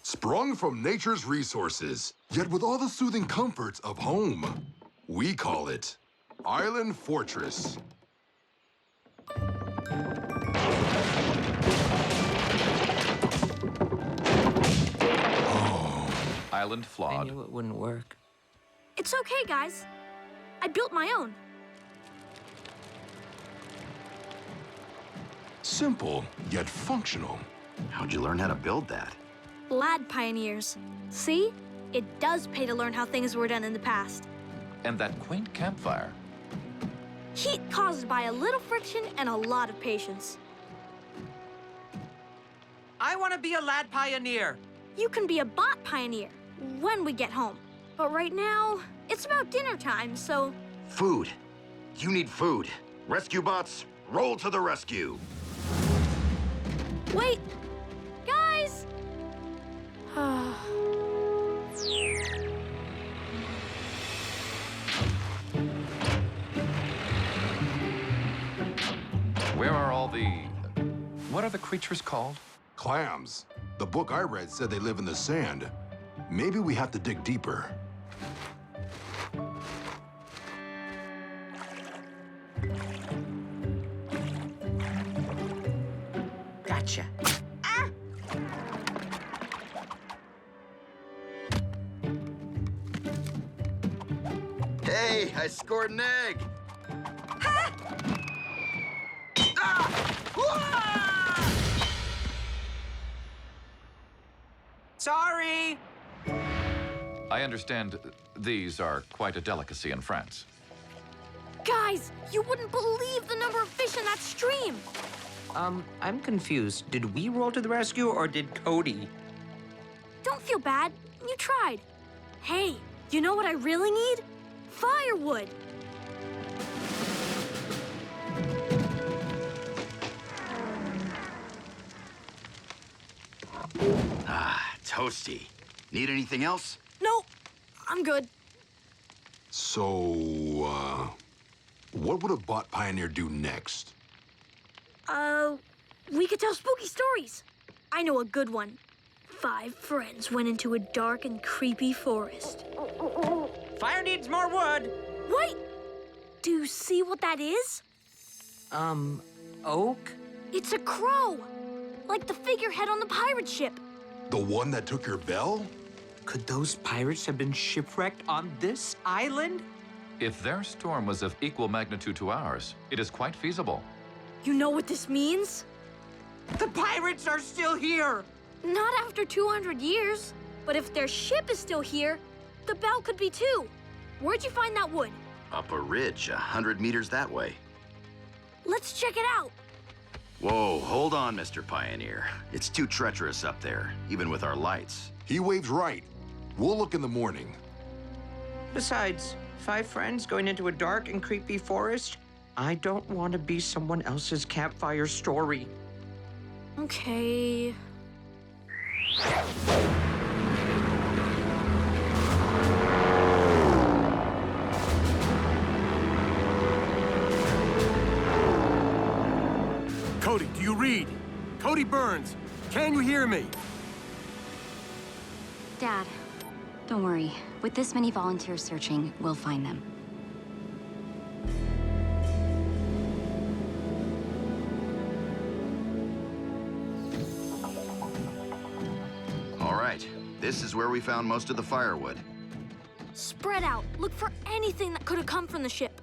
Speaker 9: Sprung from nature's resources, yet with all the soothing comforts of home. We call it Island Fortress.
Speaker 13: Island
Speaker 2: I
Speaker 13: flawed.
Speaker 2: knew it wouldn't work.
Speaker 4: It's okay, guys. I built my own.
Speaker 9: Simple, yet functional.
Speaker 1: How'd you learn how to build that?
Speaker 4: Lad pioneers. See? It does pay to learn how things were done in the past.
Speaker 13: And that quaint campfire.
Speaker 4: Heat caused by a little friction and a lot of patience.
Speaker 2: I want to be a lad pioneer.
Speaker 4: You can be a bot pioneer when we get home. But right now, it's about dinner time, so...
Speaker 1: Food. You need food. Rescue bots, roll to the rescue.
Speaker 4: Wait! Guys!
Speaker 13: Where are all the... What are the creatures called?
Speaker 9: Clams. The book I read said they live in the sand. Maybe we have to dig deeper.
Speaker 2: Gotcha. Ah!
Speaker 1: Hey, I scored an egg. Ah! Wah!
Speaker 2: Sorry!
Speaker 13: I understand these are quite a delicacy in France.
Speaker 4: Guys, you wouldn't believe the number of fish in that stream.
Speaker 2: I'm confused. Did we roll to the rescue or did Cody?
Speaker 4: Don't feel bad. You tried. Hey, you know what I really need? Firewood.
Speaker 1: Ah, toasty. Need anything else?
Speaker 4: Nope, I'm good.
Speaker 9: So, what would a bot pioneer do next?
Speaker 4: We could tell spooky stories. I know a good one. 5 friends went into a dark and creepy forest.
Speaker 2: Fire needs more wood.
Speaker 4: Wait! Do you see what that is?
Speaker 2: Oak?
Speaker 4: It's a crow! Like the figurehead on the pirate ship.
Speaker 9: The one that took your bell?
Speaker 2: Could those pirates have been shipwrecked on this island?
Speaker 13: If their storm was of equal magnitude to ours, it is quite feasible.
Speaker 4: You know what this means?
Speaker 2: The pirates are still here!
Speaker 4: Not after 200 years. But if their ship is still here, the bell could be too. Where'd you find that wood?
Speaker 1: Up a ridge, 100 meters that way.
Speaker 4: Let's check it out.
Speaker 1: Whoa, hold on, Mr. Pioneer. It's too treacherous up there, even with our lights.
Speaker 9: Heatwave's right. We'll look in the morning.
Speaker 2: Besides, 5 friends going into a dark and creepy forest? I don't want to be someone else's campfire story.
Speaker 4: Okay.
Speaker 7: Cody, do you read? Cody Burns, can you hear me?
Speaker 3: Dad, don't worry. With this many volunteers searching, we'll find them.
Speaker 1: All right, this is where we found most of the firewood.
Speaker 4: Spread out. Look for anything that could have come from the ship.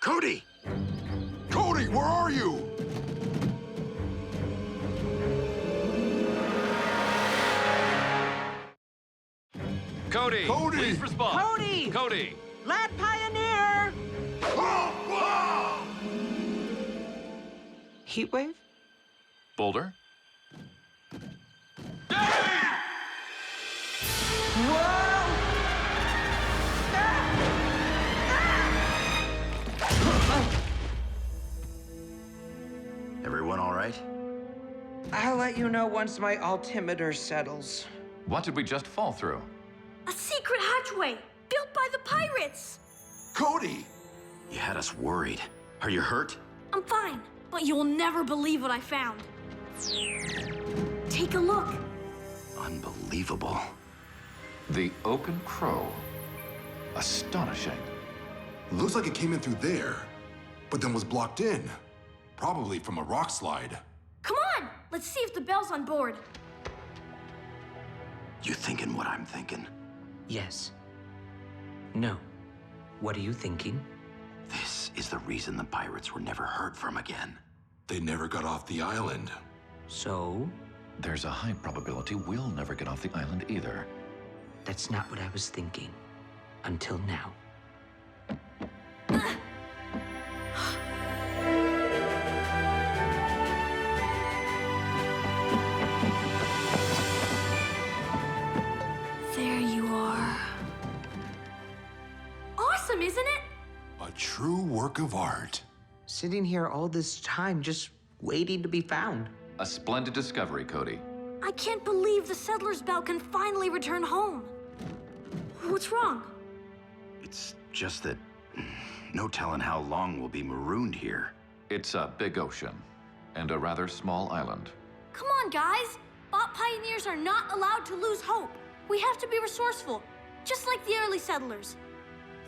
Speaker 1: Cody!
Speaker 9: Cody, where are you?
Speaker 13: Cody!
Speaker 9: Cody!
Speaker 13: Please respond!
Speaker 2: Cody!
Speaker 13: Cody!
Speaker 2: Lad Pioneer! Heatwave?
Speaker 13: Boulder?
Speaker 1: Everyone all right?
Speaker 2: I'll let you know once my altimeter settles.
Speaker 13: What did we just fall through?
Speaker 4: A secret hatchway built by the pirates.
Speaker 9: Cody!
Speaker 1: You had us worried. Are you hurt?
Speaker 4: I'm fine, but you'll never believe what I found. Take a look.
Speaker 1: Unbelievable.
Speaker 13: The Oaken Crow. Astonishing.
Speaker 9: Looks like it came in through there, but then was blocked in. Probably from a rock slide.
Speaker 4: Come on, let's see if the bell's on board.
Speaker 1: You thinking what I'm thinking?
Speaker 2: Yes. No. What are you thinking?
Speaker 1: This is the reason the pirates were never heard from again.
Speaker 9: They never got off the island.
Speaker 2: So?
Speaker 13: There's a high probability we'll never get off the island either.
Speaker 2: That's not what I was thinking. Until now.
Speaker 4: There you are. Awesome, isn't it?
Speaker 9: A true work of art.
Speaker 2: Sitting here all this time, just waiting to be found.
Speaker 13: A splendid discovery, Cody.
Speaker 4: I can't believe the settler's bell can finally return home. What's wrong?
Speaker 1: It's just that no telling how long we'll be marooned here.
Speaker 13: It's a big ocean and a rather small island.
Speaker 4: Come on, guys. Bot pioneers are not allowed to lose hope. We have to be resourceful, just like the early settlers.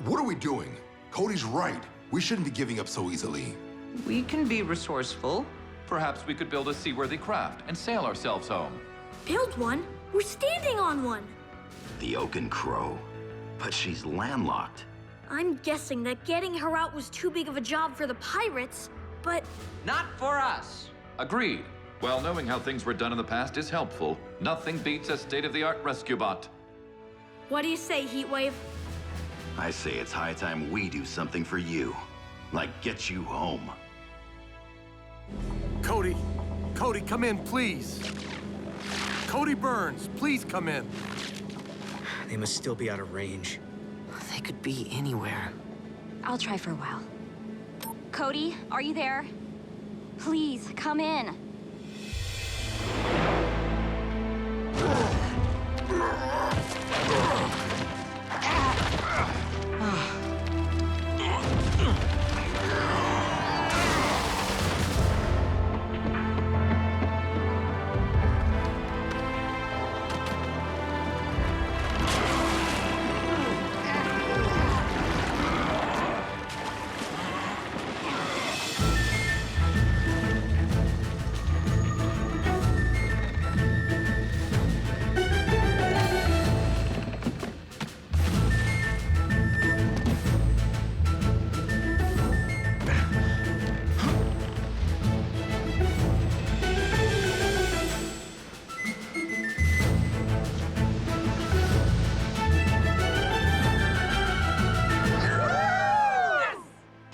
Speaker 9: What are we doing? Cody's right. We shouldn't be giving up so easily.
Speaker 2: We can be resourceful.
Speaker 13: Perhaps we could build a seaworthy craft and sail ourselves home.
Speaker 4: Build one? We're standing on one.
Speaker 1: The Oaken Crow. But she's landlocked.
Speaker 4: I'm guessing that getting her out was too big of a job for the pirates, but...
Speaker 2: Not for us.
Speaker 13: Agreed. While knowing how things were done in the past is helpful, nothing beats a state-of-the-art rescue bot.
Speaker 4: What do you say, Heatwave?
Speaker 1: I say it's high time we do something for you. Like get you home.
Speaker 7: Cody, come in, please. Cody Burns, please come in.
Speaker 6: They must still be out of range.
Speaker 8: They could be anywhere.
Speaker 3: I'll try for a while. Cody, are you there? Please, come in.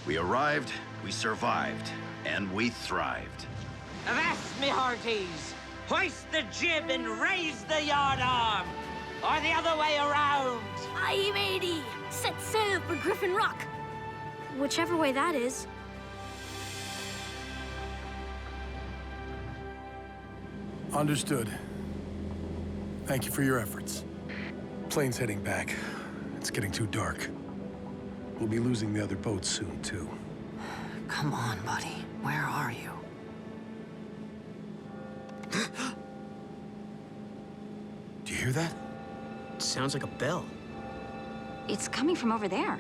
Speaker 1: We arrived, we survived, and we thrived.
Speaker 2: Avast, me hearties! Hoist the jib and raise the yard arm! Or the other way around!
Speaker 4: Aye, matey! Set sail for Griffin Rock! Whichever way that is.
Speaker 7: Understood. Thank you for your efforts. Plane's heading back. It's getting too dark. We'll be losing the other boats soon, too.
Speaker 8: Come on, buddy. Where are you?
Speaker 7: Do you hear that?
Speaker 6: It sounds like a bell.
Speaker 3: It's coming from over there.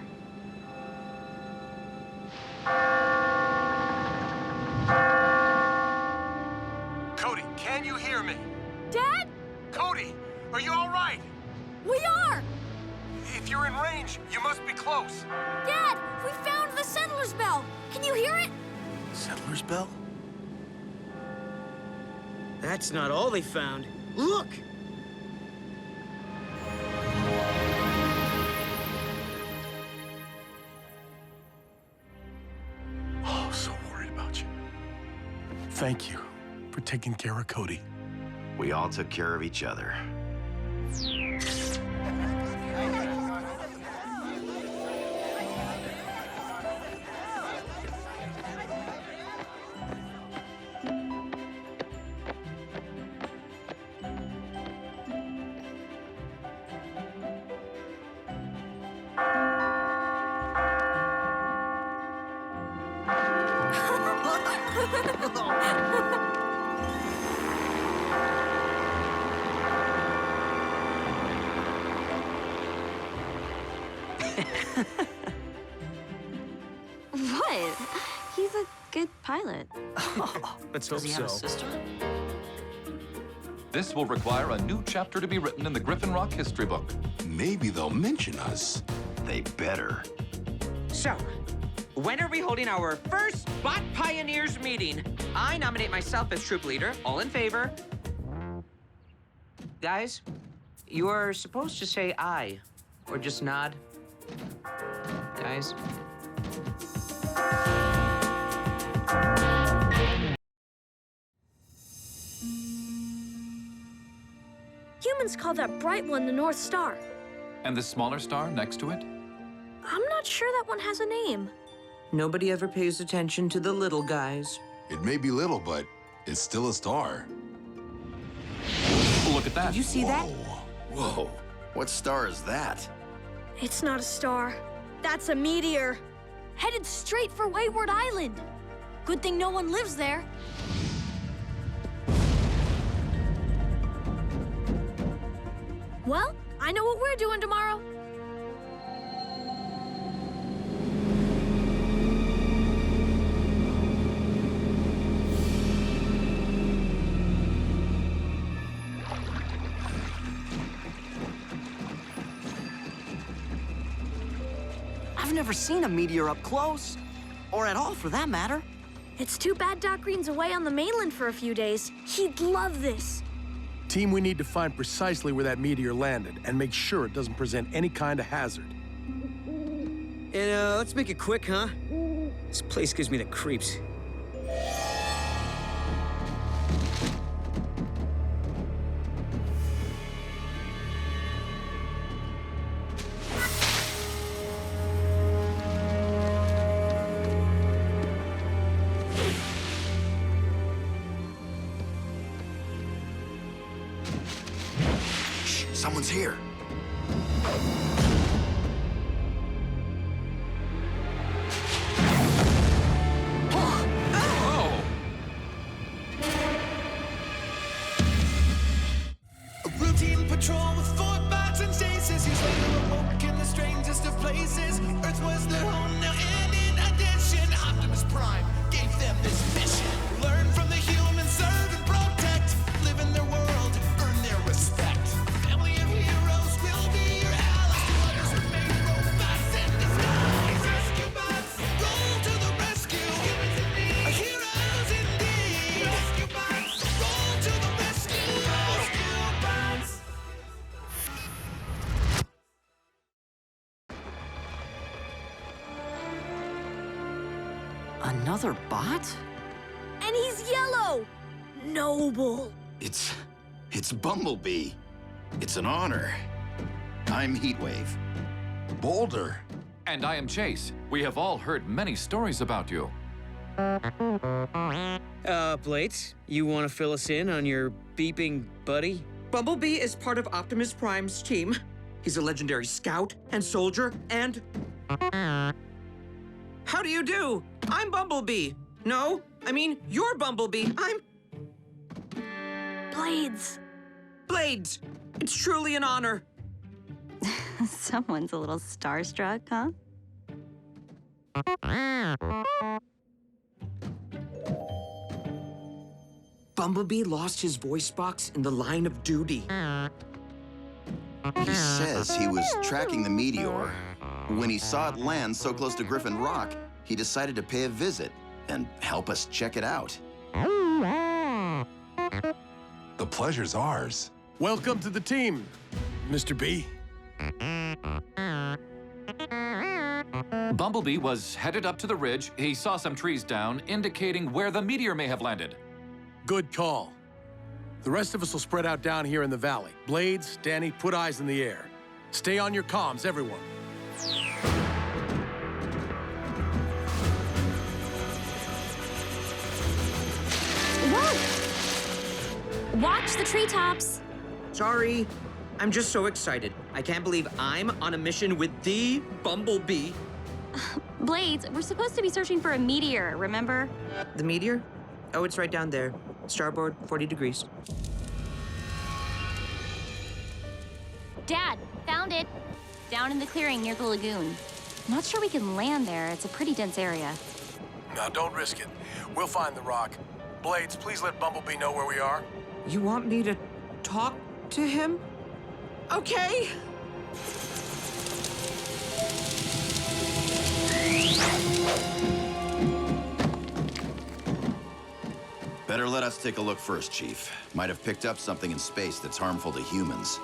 Speaker 7: Cody, can you hear me?
Speaker 4: Dad?
Speaker 7: Cody, are you all right?
Speaker 4: We are!
Speaker 7: If you're in range, you must be close.
Speaker 4: Dad, we found the settler's bell. Can you hear it?
Speaker 7: Settler's bell?
Speaker 6: That's not all they found. Look!
Speaker 7: Oh, so worried about you. Thank you for taking care of Cody.
Speaker 1: We all took care of each other.
Speaker 3: What? He's a good pilot.
Speaker 6: Let's hope
Speaker 8: Does he have a
Speaker 6: so.
Speaker 8: sister?
Speaker 13: This will require a new chapter to be written in the Griffin Rock history book.
Speaker 9: Maybe they'll mention us.
Speaker 1: They better.
Speaker 2: So, when are we holding our first Bot Pioneers meeting? I nominate myself as troop leader. All in favor? Guys, you are supposed to say aye, or just nod. Guys.
Speaker 4: Humans call that bright one the North Star.
Speaker 13: And the smaller star next to it?
Speaker 4: I'm not sure that one has a name.
Speaker 2: Nobody ever pays attention to the little guys.
Speaker 9: It may be little, but it's still a star.
Speaker 13: Look at that.
Speaker 2: Did you see that?
Speaker 1: Whoa, what star is that?
Speaker 4: It's not a star. That's a meteor. Headed straight for Wayward Island. Good thing no one lives there. Well, I know what we're doing tomorrow.
Speaker 8: I've never seen a meteor up close. Or at all, for that matter.
Speaker 4: It's too bad Doc Green's away on the mainland for a few days. He'd love this.
Speaker 7: Team, we need to find precisely where that meteor landed and make sure it doesn't present any kind of hazard.
Speaker 6: And let's make it quick, huh? This place gives me the creeps.
Speaker 1: Someone's here.
Speaker 5: A routine patrol with 4 bots and chases. He's later awoke in the strangest of places. Earth was their home now, and in addition, Optimus Prime gave them this mission. Learn from the humans, serve and protect. Live in their world, earn their respect. Family of heroes will be your allies. To others remain robots in disguise. Rescue bots, roll to the rescue. Humans in need, heroes indeed. Rescue bots, roll to the rescue. Rescue bots.
Speaker 8: Another bot?
Speaker 4: And he's yellow! Noble.
Speaker 1: It's Bumblebee. It's an honor. I'm Heatwave.
Speaker 9: Boulder.
Speaker 13: And I am Chase. We have all heard many stories about you.
Speaker 6: Blades, you want to fill us in on your beeping buddy?
Speaker 2: Bumblebee is part of Optimus Prime's team. He's a legendary scout and soldier and... How do you do? I'm Bumblebee. No, I mean, you're Bumblebee. I'm...
Speaker 4: Blades.
Speaker 2: Blades. It's truly an honor.
Speaker 3: Someone's a little starstruck, huh?
Speaker 2: Bumblebee lost his voice box in the line of duty.
Speaker 1: He says he was tracking the meteor. When he saw it land so close to Griffin Rock, he decided to pay a visit and help us check it out.
Speaker 9: The pleasure's ours.
Speaker 7: Welcome to the team, Mr. B.
Speaker 13: Bumblebee was headed up to the ridge. He saw some trees down, indicating where the meteor may have landed.
Speaker 7: Good call. The rest of us will spread out down here in the valley. Blades, Danny, put eyes in the air. Stay on your comms, everyone.
Speaker 3: Whoa! Watch the treetops.
Speaker 2: Sorry. I'm just so excited. I can't believe I'm on a mission with the Bumblebee.
Speaker 3: Blades, we're supposed to be searching for a meteor, remember?
Speaker 2: The meteor? Oh, it's right down there. Starboard, 40 degrees.
Speaker 3: Dad, found it. Down in the clearing near the lagoon. I'm not sure we can land there. It's a pretty dense area.
Speaker 7: Now, don't risk it. We'll find the rock. Blades, please let Bumblebee know where we are.
Speaker 2: You want me to talk to him? Okay.
Speaker 1: Better let us take a look first, Chief. Might have picked up something in space that's harmful to humans.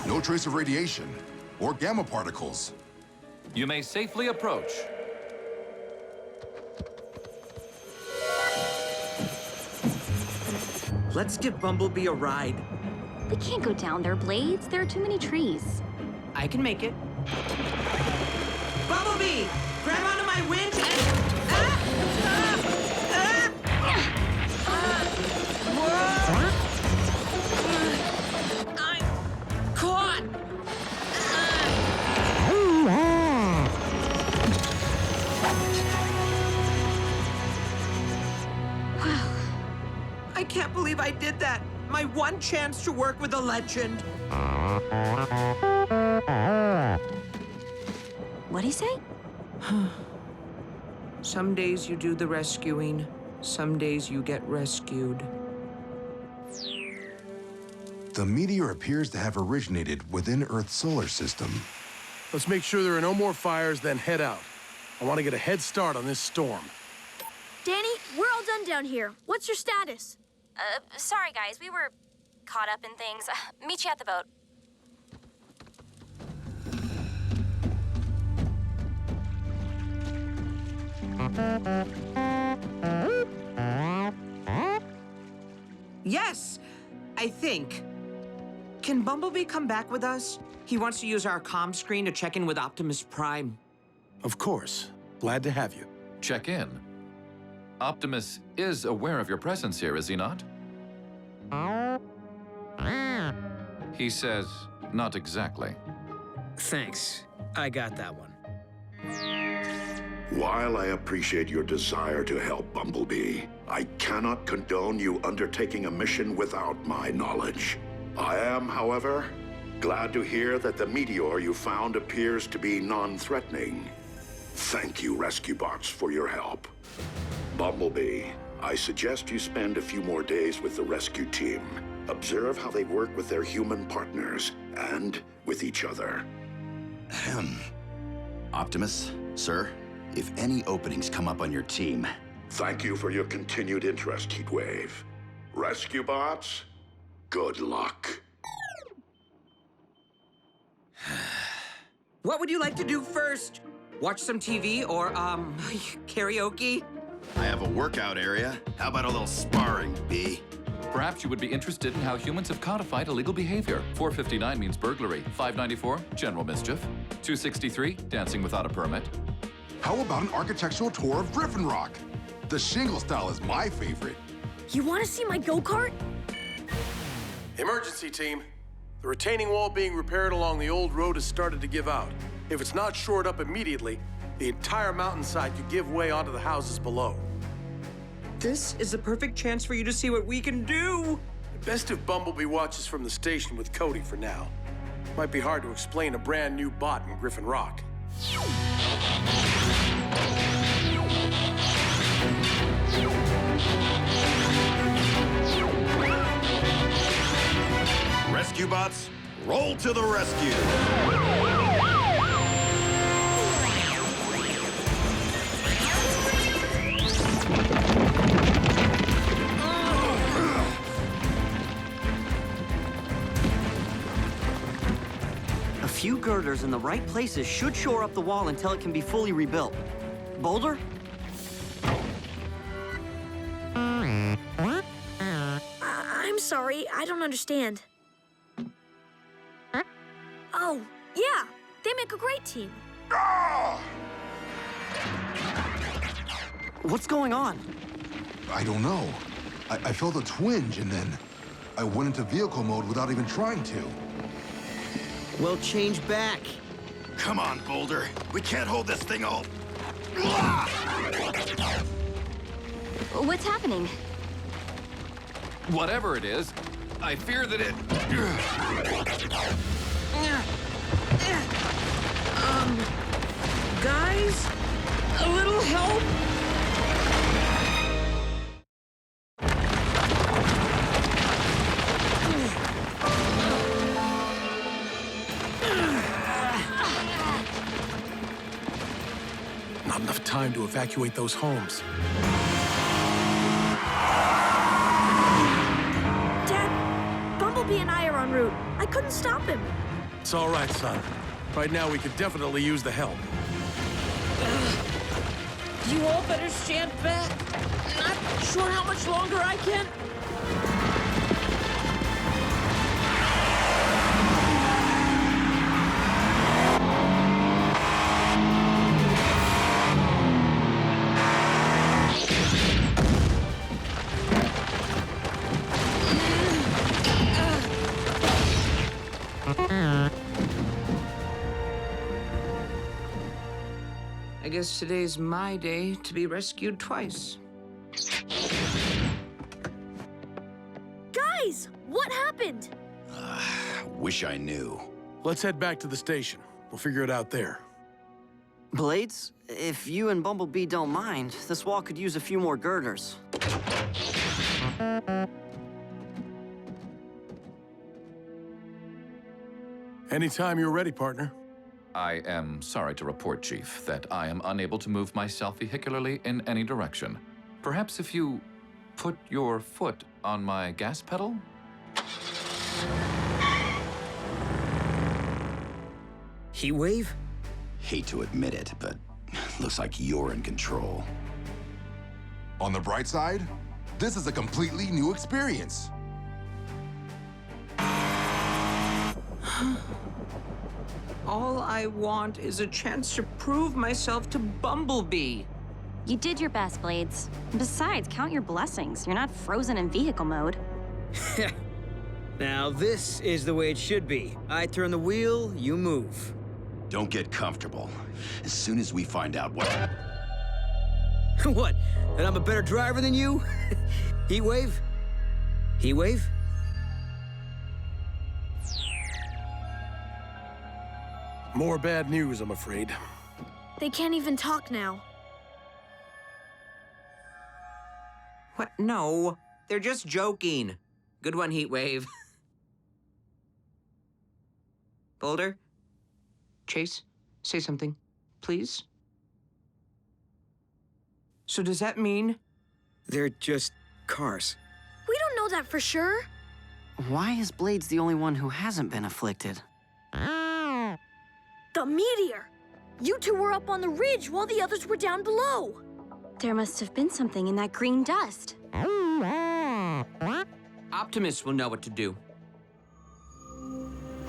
Speaker 9: No trace of radiation or gamma particles.
Speaker 13: You may safely approach.
Speaker 2: Let's give Bumblebee a ride.
Speaker 3: We can't go down there, Blades. There are too many trees.
Speaker 2: I can make it. Bumblebee! Grab onto my winch and... I'm caught! I can't believe I did that. My one chance to work with a legend.
Speaker 3: What'd he say?
Speaker 2: Some days you do the rescuing, some days you get rescued.
Speaker 9: The meteor appears to have originated within Earth's solar system.
Speaker 7: Let's make sure there are no more fires, then head out. I want to get a head start on this storm.
Speaker 4: Danny, we're all done down here. What's your status?
Speaker 3: Sorry, guys. We were caught up in things. Meet you at the boat.
Speaker 2: Yes, I think. Can Bumblebee come back with us? He wants to use our comm screen to check in with Optimus Prime.
Speaker 7: Of course. Glad to have you.
Speaker 13: Check in. Optimus is aware of your presence here, is he not? He says, not exactly.
Speaker 6: Thanks. I got that one.
Speaker 17: While I appreciate your desire to help Bumblebee, I cannot condone you undertaking a mission without my knowledge. I am, however, glad to hear that the meteor you found appears to be non-threatening. Thank you, Rescue Bots, for your help. Bumblebee, I suggest you spend a few more days with the rescue team. Observe how they work with their human partners and with each other.
Speaker 1: Optimus, sir, if any openings come up on your team...
Speaker 17: Thank you for your continued interest, Heatwave. Rescue Bots, good luck.
Speaker 2: What would you like to do first? Watch some TV or, karaoke?
Speaker 1: I have a workout area. How about a little sparring, B?
Speaker 13: Perhaps you would be interested in how humans have codified illegal behavior. 459 means burglary. 594, general mischief. 263, dancing without a permit.
Speaker 9: How about an architectural tour of Griffin Rock? The shingle style is my favorite.
Speaker 4: You want to see my go-kart?
Speaker 7: Emergency team. The retaining wall being repaired along the old road has started to give out. If it's not shored up immediately, the entire mountainside could give way onto the houses below.
Speaker 2: This is the perfect chance for you to see what we can do.
Speaker 7: Best if Bumblebee watches from the station with Cody for now. Might be hard to explain a brand new bot in Griffin Rock.
Speaker 1: Rescue Bots, roll to the rescue!
Speaker 8: A few girders in the right places should shore up the wall until it can be fully rebuilt. Boulder?
Speaker 4: I'm sorry, I don't understand. Oh, yeah, they make a great team.
Speaker 8: What's going on?
Speaker 9: I don't know. I felt a twinge and then I went into vehicle mode without even trying to.
Speaker 6: We'll change back.
Speaker 1: Come on, Boulder. We can't hold this thing all...
Speaker 3: What's happening?
Speaker 13: Whatever it is, I fear that it...
Speaker 2: Guys? A little help?
Speaker 7: Not enough time to evacuate those homes.
Speaker 4: Dad, Bumblebee and I are en route. I couldn't stop him.
Speaker 7: It's all right, son. Right now, we could definitely use the help.
Speaker 2: You all better stand back. Not sure how much longer I can. I guess today's my day to be rescued twice.
Speaker 4: Guys, what happened?
Speaker 1: Wish I knew.
Speaker 7: Let's head back to the station. We'll figure it out there.
Speaker 8: Blades, if you and Bumblebee don't mind, this wall could use a few more girders.
Speaker 7: Anytime you're ready, partner.
Speaker 13: I am sorry to report, Chief, that I am unable to move myself vehicularly in any direction. Perhaps if you put your foot on my gas pedal?
Speaker 6: Heatwave?
Speaker 1: Hate to admit it, but looks like you're in control.
Speaker 9: On the bright side, this is a completely new experience.
Speaker 2: All I want is a chance to prove myself to Bumblebee.
Speaker 3: You did your best, Blades. Besides, count your blessings. You're not frozen in vehicle mode.
Speaker 6: Now this is the way it should be. I turn the wheel, you move.
Speaker 1: Don't get comfortable. As soon as we find out what...
Speaker 6: What? That I'm a better driver than you? Heatwave? Heatwave?
Speaker 7: More bad news, I'm afraid.
Speaker 4: They can't even talk now.
Speaker 2: What? No, they're just joking. Good one, Heatwave. Boulder? Chase, say something, please. So does that mean?
Speaker 6: They're just cars.
Speaker 4: We don't know that for sure.
Speaker 8: Why is Blades the only one who hasn't been afflicted?
Speaker 4: The meteor! You two were up on the ridge while the others were down below.
Speaker 3: There must have been something in that green dust.
Speaker 2: Optimus will know what to do.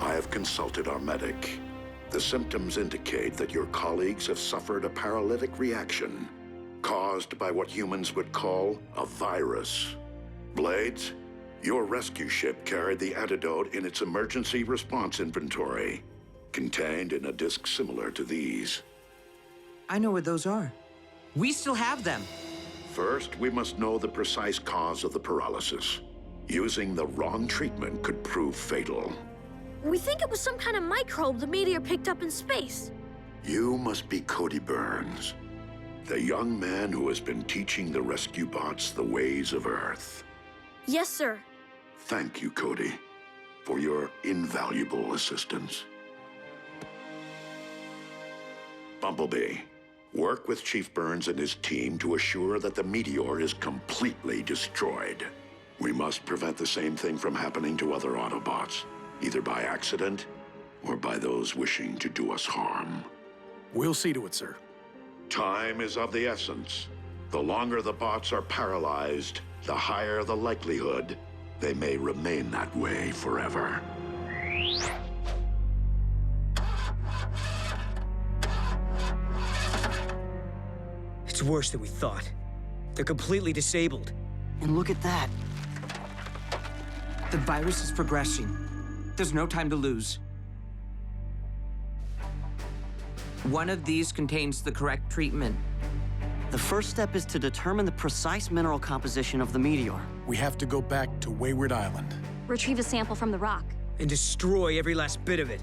Speaker 17: I have consulted our medic. The symptoms indicate that your colleagues have suffered a paralytic reaction caused by what humans would call a virus. Blades, your rescue ship carried the antidote in its emergency response inventory, contained in a disc similar to these.
Speaker 2: I know where those are. We still have them.
Speaker 17: First, we must know the precise cause of the paralysis. Using the wrong treatment could prove fatal.
Speaker 4: We think it was some kind of microbe the meteor picked up in space.
Speaker 17: You must be Cody Burns, the young man who has been teaching the rescue bots the ways of Earth.
Speaker 4: Yes, sir.
Speaker 17: Thank you, Cody, for your invaluable assistance. Bumblebee, work with Chief Burns and his team to assure that the Meteor is completely destroyed. We must prevent the same thing from happening to other Autobots, either by accident or by those wishing to do us harm.
Speaker 7: We'll see to it, sir.
Speaker 17: Time is of the essence. The longer the bots are paralyzed, the higher the likelihood they may remain that way forever.
Speaker 6: It's worse than we thought. They're completely disabled.
Speaker 8: And look at that.
Speaker 2: The virus is progressing. There's no time to lose. One of these contains the correct treatment.
Speaker 8: The first step is to determine the precise mineral composition of the meteor.
Speaker 7: We have to go back to Wayward Island.
Speaker 3: Retrieve a sample from the rock.
Speaker 6: And destroy every last bit of it.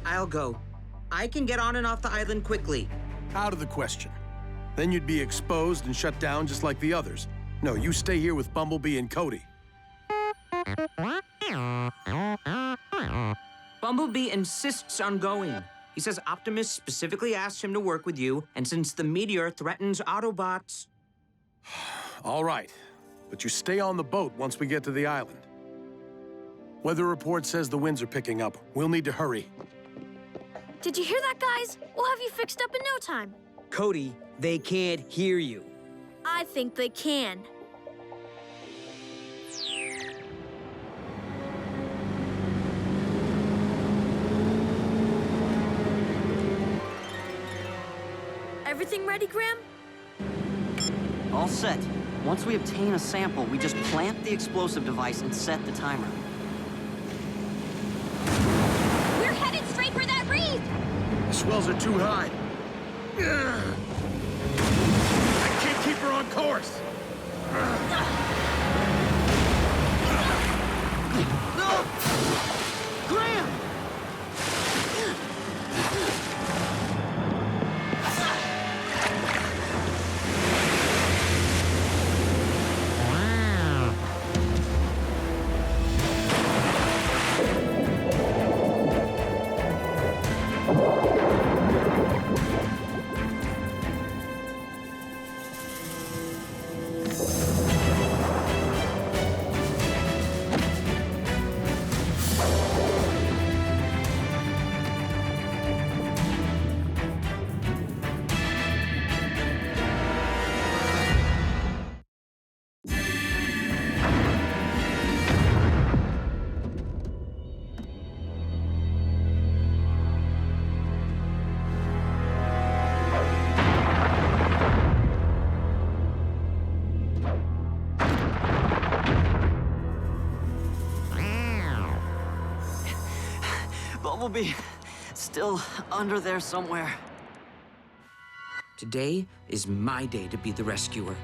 Speaker 2: I'll go. I can get on and off the island quickly.
Speaker 7: Out of the question. Then you'd be exposed and shut down just like the others. No, you stay here with Bumblebee and Cody.
Speaker 2: Bumblebee insists on going. He says Optimus specifically asked him to work with you, and since the meteor threatens Autobots...
Speaker 7: All right, but you stay on the boat once we get to the island. Weather report says the winds are picking up. We'll need to hurry.
Speaker 4: Did you hear that, guys? We'll have you fixed up in no time.
Speaker 6: Cody, they can't hear you.
Speaker 4: I think they can. Everything ready, Graham?
Speaker 8: All set. Once we obtain a sample, we just plant the explosive device and set the timer.
Speaker 11: We're headed straight for that reef!
Speaker 7: The swells are too high. I can't keep her on course.
Speaker 8: No! Graham! Bumblebee still under there somewhere.
Speaker 2: Today is my day to be the rescuer.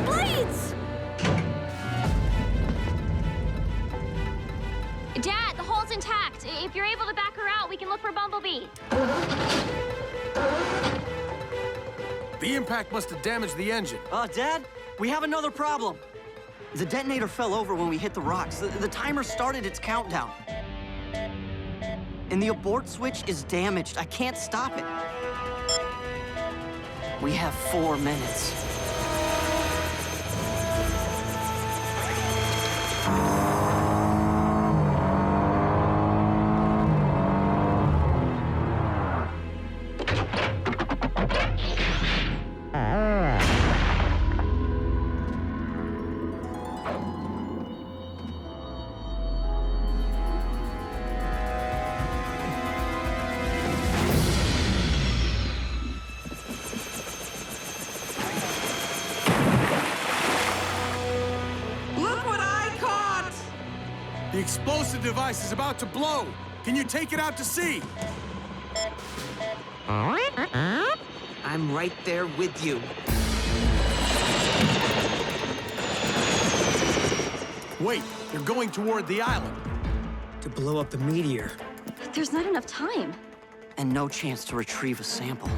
Speaker 4: Blades!
Speaker 3: Dad, the hole's intact. If you're able to back her out, we can look for Bumblebee.
Speaker 7: The impact must have damaged the engine.
Speaker 8: Dad, we have another problem. The detonator fell over when we hit the rocks. The timer started its countdown. And the abort switch is damaged. I can't stop it. We have 4 minutes.
Speaker 7: The explosive device is about to blow. Can you take it out to sea?
Speaker 2: I'm right there with you.
Speaker 7: Wait, they're going toward the island.
Speaker 6: To blow up the meteor.
Speaker 3: There's not enough time.
Speaker 8: And no chance to retrieve a sample.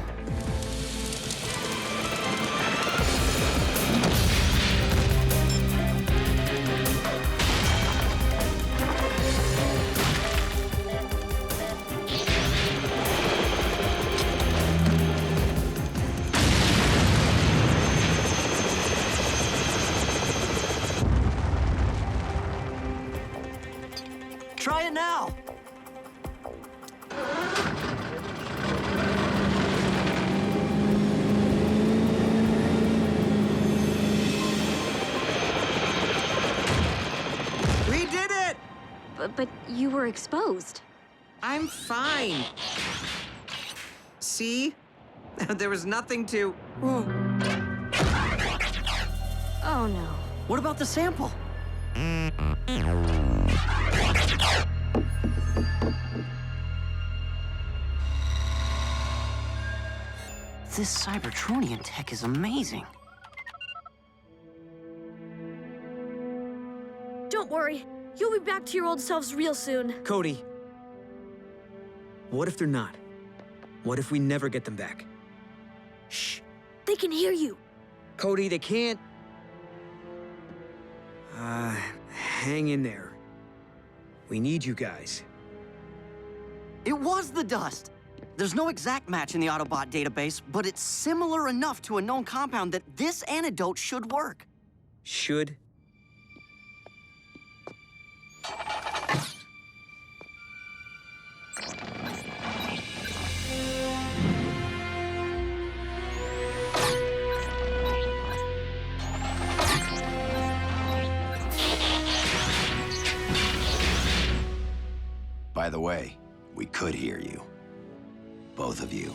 Speaker 8: Try it now!
Speaker 2: We did it!
Speaker 3: But you were exposed.
Speaker 2: I'm fine. See? There was nothing to...
Speaker 3: Oh, no.
Speaker 8: What about the sample? This Cybertronian tech is amazing.
Speaker 4: Don't worry. You'll be back to your old selves real soon.
Speaker 6: Cody, what if they're not? What if we never get them back?
Speaker 4: Shh. They can hear you.
Speaker 6: Cody, they can't... hang in there. We need you guys.
Speaker 8: It was the dust. There's no exact match in the Autobot database, but it's similar enough to a known compound that this antidote should work.
Speaker 6: Should?
Speaker 1: By the way, we could hear you. Both of you.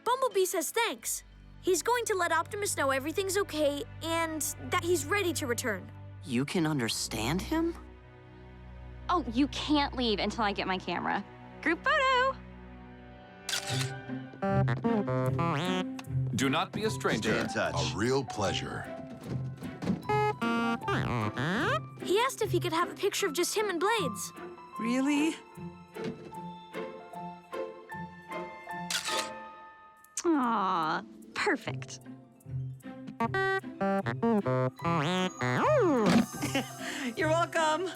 Speaker 4: Bumblebee says thanks. He's going to let Optimus know everything's okay and that he's ready to return.
Speaker 8: You can understand him?
Speaker 3: Oh, you can't leave until I get my camera. Group photo!
Speaker 13: Do not be a stranger.
Speaker 1: Stay in touch.
Speaker 9: A real pleasure.
Speaker 4: He asked if he could have a picture of just him and Blades.
Speaker 2: Really?
Speaker 3: Aw, perfect.
Speaker 2: You're welcome.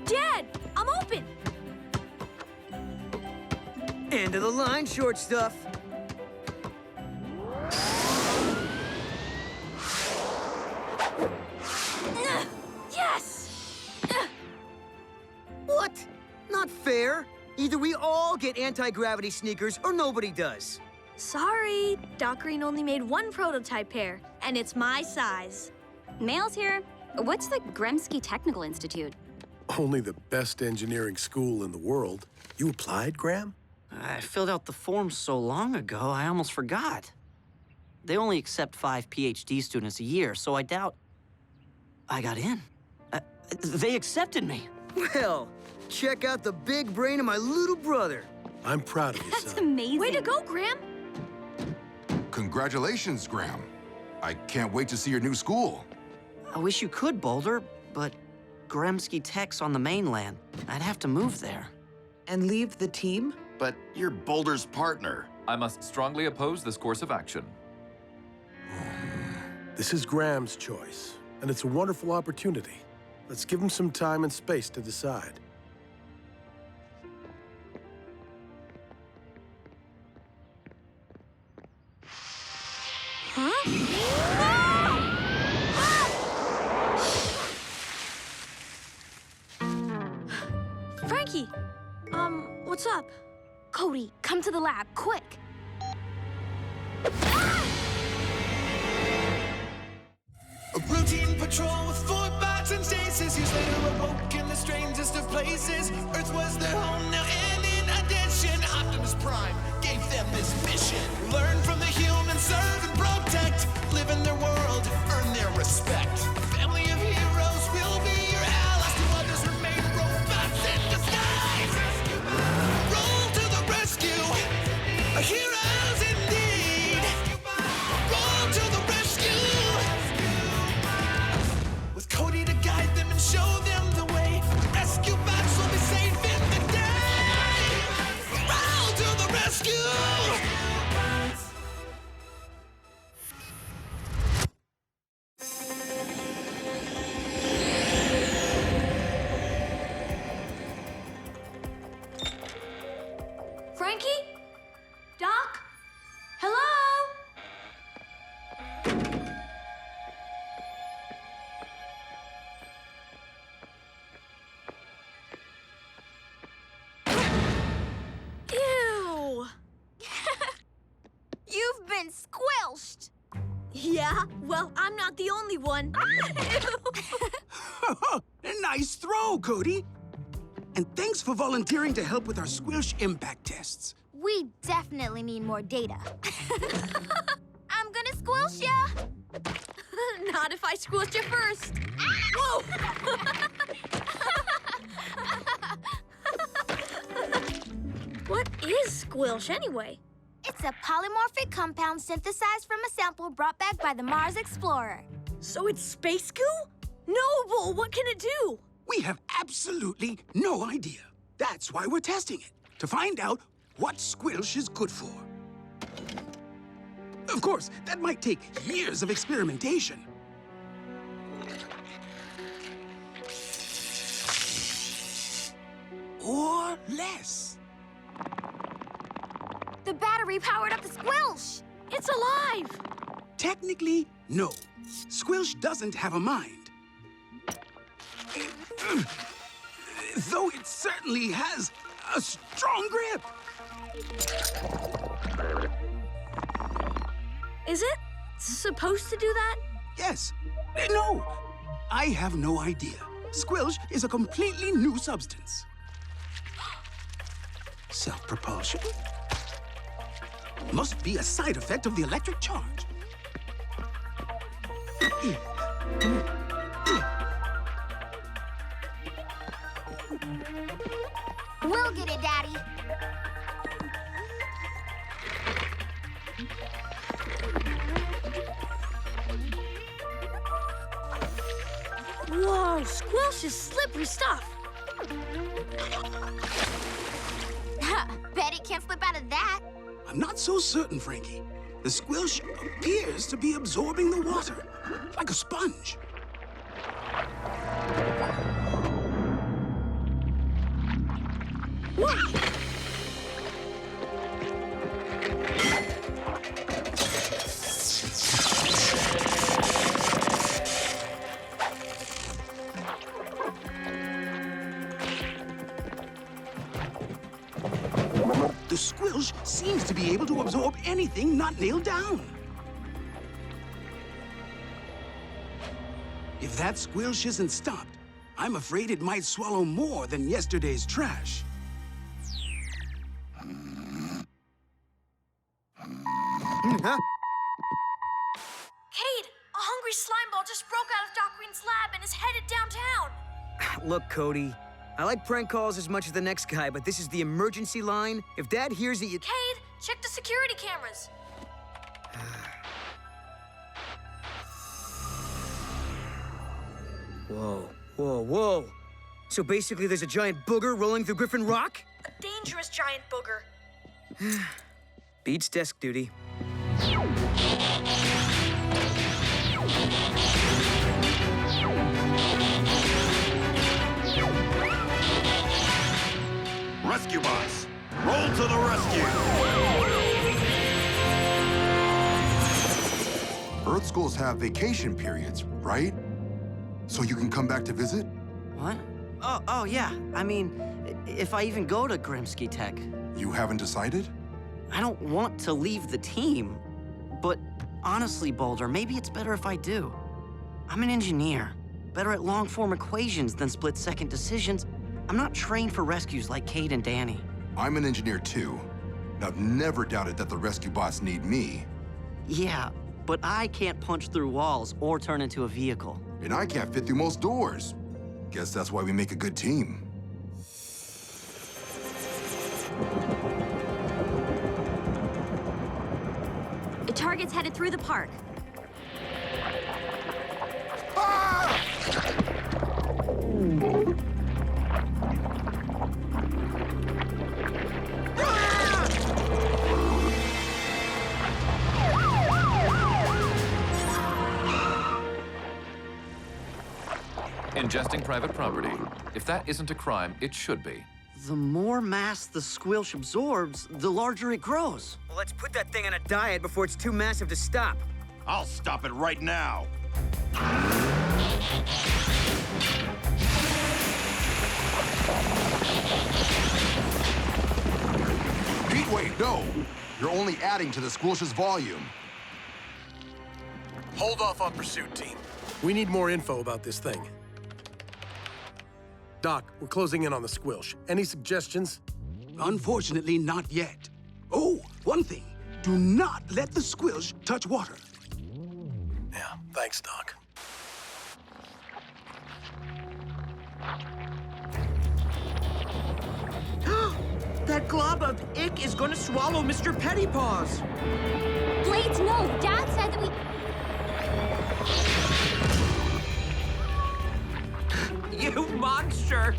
Speaker 4: Dad, I'm open.
Speaker 6: End of the line, short stuff. What? Not fair. Either we all get anti-gravity sneakers or nobody does.
Speaker 4: Sorry, Doc Green only made one prototype pair, and it's my size.
Speaker 3: Mail's here. What's the Gremsky Technical Institute?
Speaker 7: Only the best engineering school in the world. You applied, Graham?
Speaker 8: I filled out the form so long ago, I almost forgot. They only accept 5 PhD students a year, so I doubt I got in. They accepted me.
Speaker 6: Well, check out the big brain of my little brother.
Speaker 7: I'm proud of you,
Speaker 3: That's
Speaker 7: son.
Speaker 3: amazing.
Speaker 4: Way to go, Graham.
Speaker 9: Congratulations, Graham. I can't wait to see your new school.
Speaker 8: I wish you could, Boulder, but Gremsky Tech's on the mainland. I'd have to move there.
Speaker 2: And leave the team?
Speaker 1: But you're Boulder's partner.
Speaker 13: I must strongly oppose this course of action.
Speaker 7: This is Graham's choice, and it's a wonderful opportunity. Let's give him some time and space to decide.
Speaker 4: Frankie, what's up?
Speaker 11: Cody, come to the lab, quick.
Speaker 5: A routine patrol with 4 bots and stasis. Years later awoke in the strangest of places. Earth was their home now, and in addition, Optimus Prime gave them this mission. Learn from the humans, serve and protect. Live in their world, earn their respect. A family of heroes will be your allies. To others remain robots in disguise. Roll to the rescue, heroes indeed. Roll to the rescue. With Cody to guide them and show them the way. Rescue bots will be safe in the day. Roll to the rescue.
Speaker 4: Frankie? Doc? Hello? Ew!
Speaker 11: You've been squilched.
Speaker 4: Yeah, well, I'm not the only one.
Speaker 10: Nice throw, Cody. And thanks for volunteering to help with our squilsh impact tests.
Speaker 11: We definitely need more data. I'm gonna squilch ya.
Speaker 4: Not if I squished you first. Whoa! What is squilsh anyway?
Speaker 11: It's a polymorphic compound synthesized from a sample brought back by the Mars Explorer.
Speaker 4: So it's space goo? Noble, what can it do?
Speaker 10: We have absolutely no idea. That's why we're testing it, to find out what squilsh is good for. Of course, that might take years of experimentation. Or less.
Speaker 11: The battery powered up the squilsh.
Speaker 4: It's alive.
Speaker 10: Technically, no. Squilsh doesn't have a mind. Though it certainly has a strong grip.
Speaker 4: Is it supposed to do that?
Speaker 10: Yes. No. I have no idea. Squilsh is a completely new substance. Self-propulsion? Must be a side effect of the electric charge.
Speaker 11: We'll get it, Daddy.
Speaker 4: Whoa, squilsh is slippery stuff.
Speaker 11: Bet it can't slip out of that.
Speaker 10: I'm not so certain, Frankie. The squilsh appears to be absorbing the water, like a sponge. The squilsh seems to be able to absorb anything not nailed down. If that squilsh isn't stopped, I'm afraid it might swallow more than yesterday's trash.
Speaker 4: Cade, a hungry slime ball just broke out of Doc Green's lab and is headed downtown.
Speaker 6: Look, Cody, I like prank calls as much as the next guy, but this is the emergency line. If Dad hears that you...
Speaker 4: Cade, check the security cameras.
Speaker 6: Whoa, whoa, whoa. So basically there's a giant booger rolling through Griffin Rock?
Speaker 4: A dangerous giant booger.
Speaker 6: Beats desk duty.
Speaker 1: Rescue bots, roll to the rescue!
Speaker 9: Earth schools have vacation periods, right? So you can come back to visit?
Speaker 8: What? Oh, yeah. I mean, if I even go to Grimsky Tech.
Speaker 9: You haven't decided?
Speaker 8: I don't want to leave the team. But honestly, Boulder, maybe it's better if I do. I'm an engineer, better at long-form equations than split-second decisions. I'm not trained for rescues like Cade and Danny.
Speaker 9: I'm an engineer too, and I've never doubted that the rescue bots need me.
Speaker 8: Yeah, but I can't punch through walls or turn into a vehicle.
Speaker 9: And I can't fit through most doors. Guess that's why we make a good team.
Speaker 3: The target's headed through the park.
Speaker 13: Ingesting private property. If that isn't a crime, it should be.
Speaker 8: The more mass the squilsh absorbs, the larger it grows.
Speaker 6: Well, let's put that thing on a diet before it's too massive to stop.
Speaker 1: I'll stop it right now.
Speaker 9: Heatwave, no! You're only adding to the squilsh's volume.
Speaker 7: Hold off on pursuit, team. We need more info about this thing. Doc, we're closing in on the squilsh. Any suggestions?
Speaker 10: Unfortunately, not yet. Oh, one thing. Do not let the squilsh touch water.
Speaker 7: Yeah, thanks, Doc.
Speaker 2: That glob of ick is gonna swallow Mr. Pettypaws.
Speaker 3: Blades, no! Dad said that we...
Speaker 2: You monster!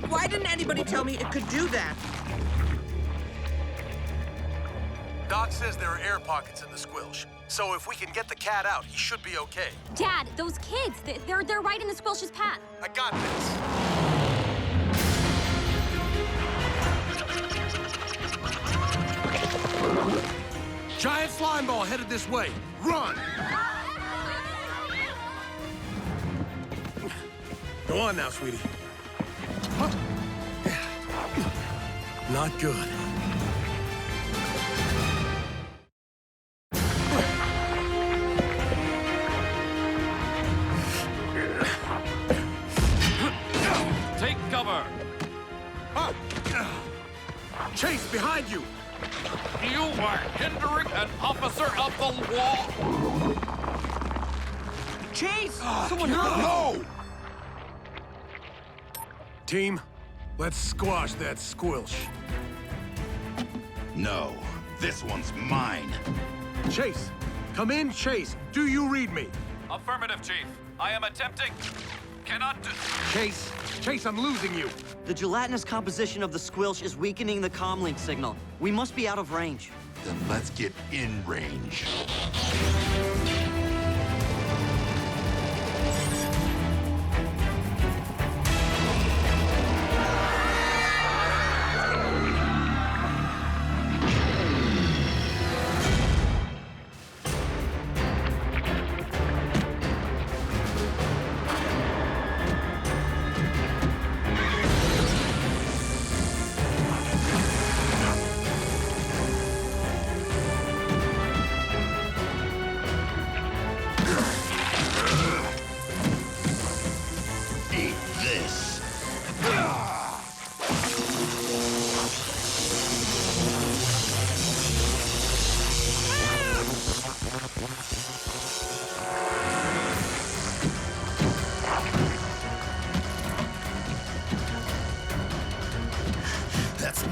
Speaker 2: Why didn't anybody tell me it could do that?
Speaker 7: Doc says there are air pockets in the squilsh. So if we can get the cat out, he should be okay.
Speaker 3: Dad, those kids, they're right in the squilsh's path.
Speaker 7: I got this. Giant slime ball headed this way. Run! Go on now, sweetie. Not good.
Speaker 16: Take cover.
Speaker 7: Chase, behind you!
Speaker 16: You are hindering an officer of the law.
Speaker 8: Chase! Someone help!
Speaker 9: No!
Speaker 7: Team, let's squash that squilsh.
Speaker 1: No, this one's mine.
Speaker 7: Chase, come in, Chase. Do you read me?
Speaker 16: Affirmative, Chief. I am attempting. Cannot do...
Speaker 7: Chase, I'm losing you.
Speaker 8: The gelatinous composition of the squilsh is weakening the comlink signal. We must be out of range.
Speaker 9: Then let's get in range.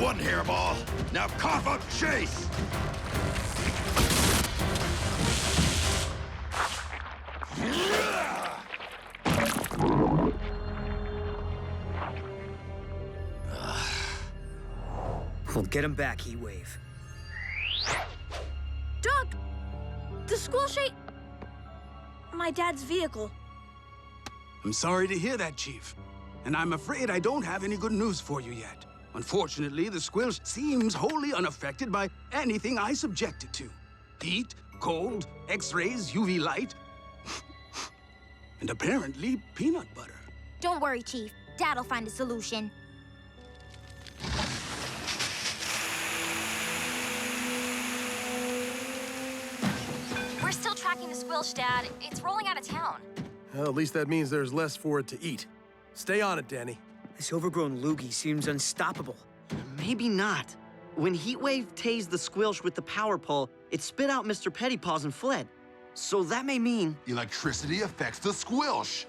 Speaker 1: one, Hairball. Now cough up Chase!
Speaker 6: We'll get him back, Heatwave.
Speaker 4: Doc! The squilsh ate my dad's vehicle.
Speaker 10: I'm sorry to hear that, Chief. And I'm afraid I don't have any good news for you yet. Unfortunately, the squilsh seems wholly unaffected by anything I subject it to. Heat, cold, X-rays, UV light, and apparently peanut butter.
Speaker 11: Don't worry, Chief. Dad'll find a solution.
Speaker 3: We're still tracking the squilsh, Dad. It's rolling out of town.
Speaker 7: Well, at least that means there's less for it to eat. Stay on it, Danny.
Speaker 6: This overgrown loogie seems unstoppable.
Speaker 8: Maybe not. When Heatwave tased the squilsh with the power pole, it spit out Mr. Pettypaws and fled. So that may mean...
Speaker 9: Electricity affects the squilsh.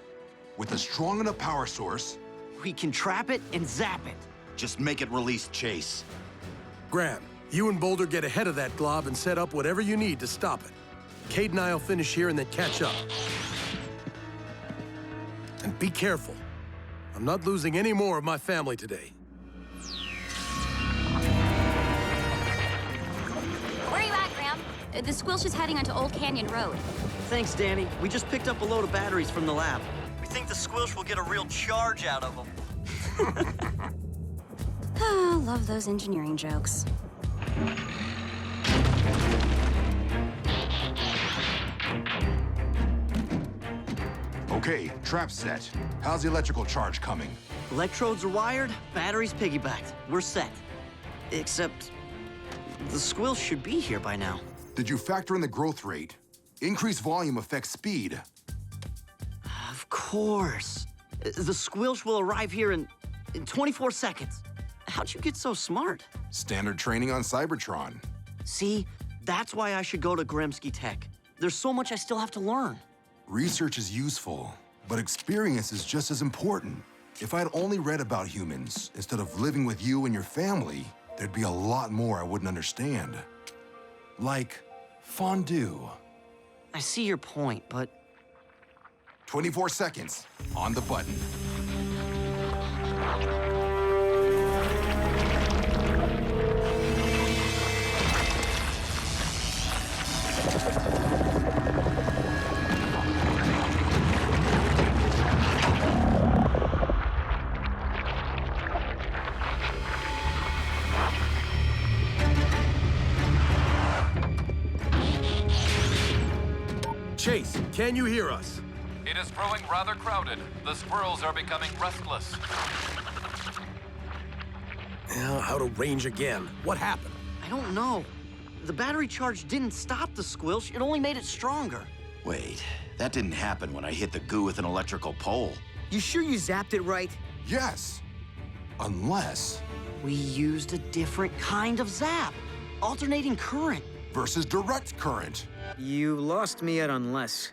Speaker 9: With a strong enough power source...
Speaker 8: we can trap it and zap it.
Speaker 1: Just make it release Chase.
Speaker 7: Graham, you and Boulder get ahead of that glob and set up whatever you need to stop it. Cade and I'll finish here and then catch up. And be careful. I'm not losing any more of my family today.
Speaker 3: Where are you at, Graham? The squilsh is heading onto Old Canyon Road.
Speaker 8: Thanks, Danny. We just picked up a load of batteries from the lab. We think the squilsh will get a real charge out of them.
Speaker 3: Oh, love those engineering jokes.
Speaker 9: Okay, trap set. How's the electrical charge coming?
Speaker 8: Electrodes are wired, batteries piggybacked. We're set. Except, the squilsh should be here by now.
Speaker 9: Did you factor in the growth rate? Increased volume affects speed.
Speaker 8: Of course. The squilsh will arrive here in 24 seconds. How'd you get so smart?
Speaker 9: Standard training on Cybertron.
Speaker 8: See, that's why I should go to Gremsky Tech. There's so much I still have to learn.
Speaker 9: Research is useful, but experience is just as important. If I'd only read about humans instead of living with you and your family, there'd be a lot more I wouldn't understand. Like fondue.
Speaker 8: I see your point, but...
Speaker 9: 24 seconds on the button.
Speaker 7: Chase, can you hear us?
Speaker 13: It is growing rather crowded. The squirrels are becoming restless.
Speaker 7: Out of range again. What happened?
Speaker 8: I don't know. The battery charge didn't stop the squilsh, it only made it stronger.
Speaker 1: Wait, that didn't happen when I hit the goo with an electrical pole.
Speaker 6: You sure you zapped it right?
Speaker 9: Yes. Unless...
Speaker 8: we used a different kind of zap. Alternating current.
Speaker 9: Versus direct current.
Speaker 6: You lost me at unless.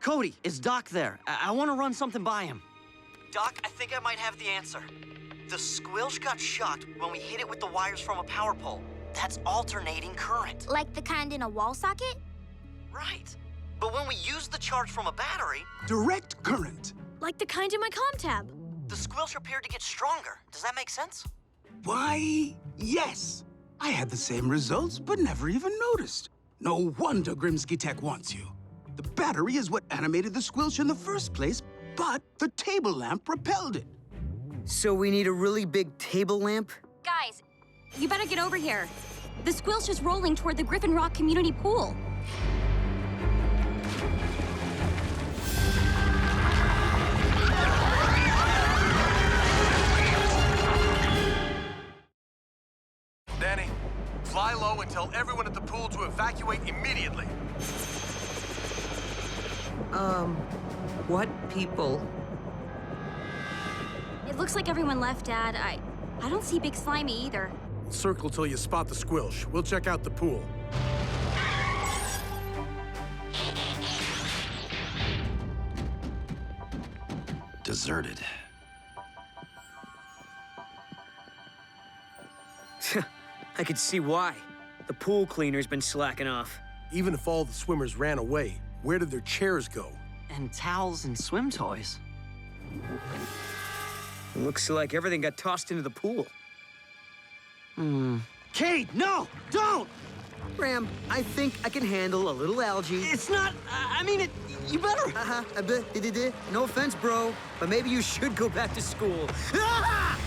Speaker 8: Cody, is Doc there? I want to run something by him. Doc, I think I might have the answer. The squilsh got shocked when we hit it with the wires from a power pole. That's alternating current.
Speaker 11: Like the kind in a wall socket?
Speaker 8: Right. But when we use the charge from a battery...
Speaker 10: direct current.
Speaker 4: Like the kind in my comm tab.
Speaker 8: The squilsh appeared to get stronger. Does that make sense?
Speaker 10: Why, yes. I had the same results, but never even noticed. No wonder Grimsky Tech wants you. The battery is what animated the squilsh in the first place, but the table lamp repelled it.
Speaker 6: So we need a really big table lamp?
Speaker 3: Guys, you better get over here. The squilsh is rolling toward the Griffin Rock community pool.
Speaker 7: Danny, fly low and tell everyone at the pool to evacuate immediately.
Speaker 2: What people?
Speaker 3: It looks like everyone left, Dad. I don't see Big Slimy either.
Speaker 7: Circle till you spot the squilsh. We'll check out the pool.
Speaker 1: Deserted.
Speaker 6: I could see why. The pool cleaner's been slacking off.
Speaker 7: Even if all the swimmers ran away, where did their chairs go?
Speaker 8: And towels and swim toys.
Speaker 6: Looks like everything got tossed into the pool.
Speaker 8: Cade, no! Don't!
Speaker 6: Graham, I think I can handle a little algae.
Speaker 8: It's not... I mean, you better...
Speaker 6: No offense, bro, but maybe you should go back to school. Ah!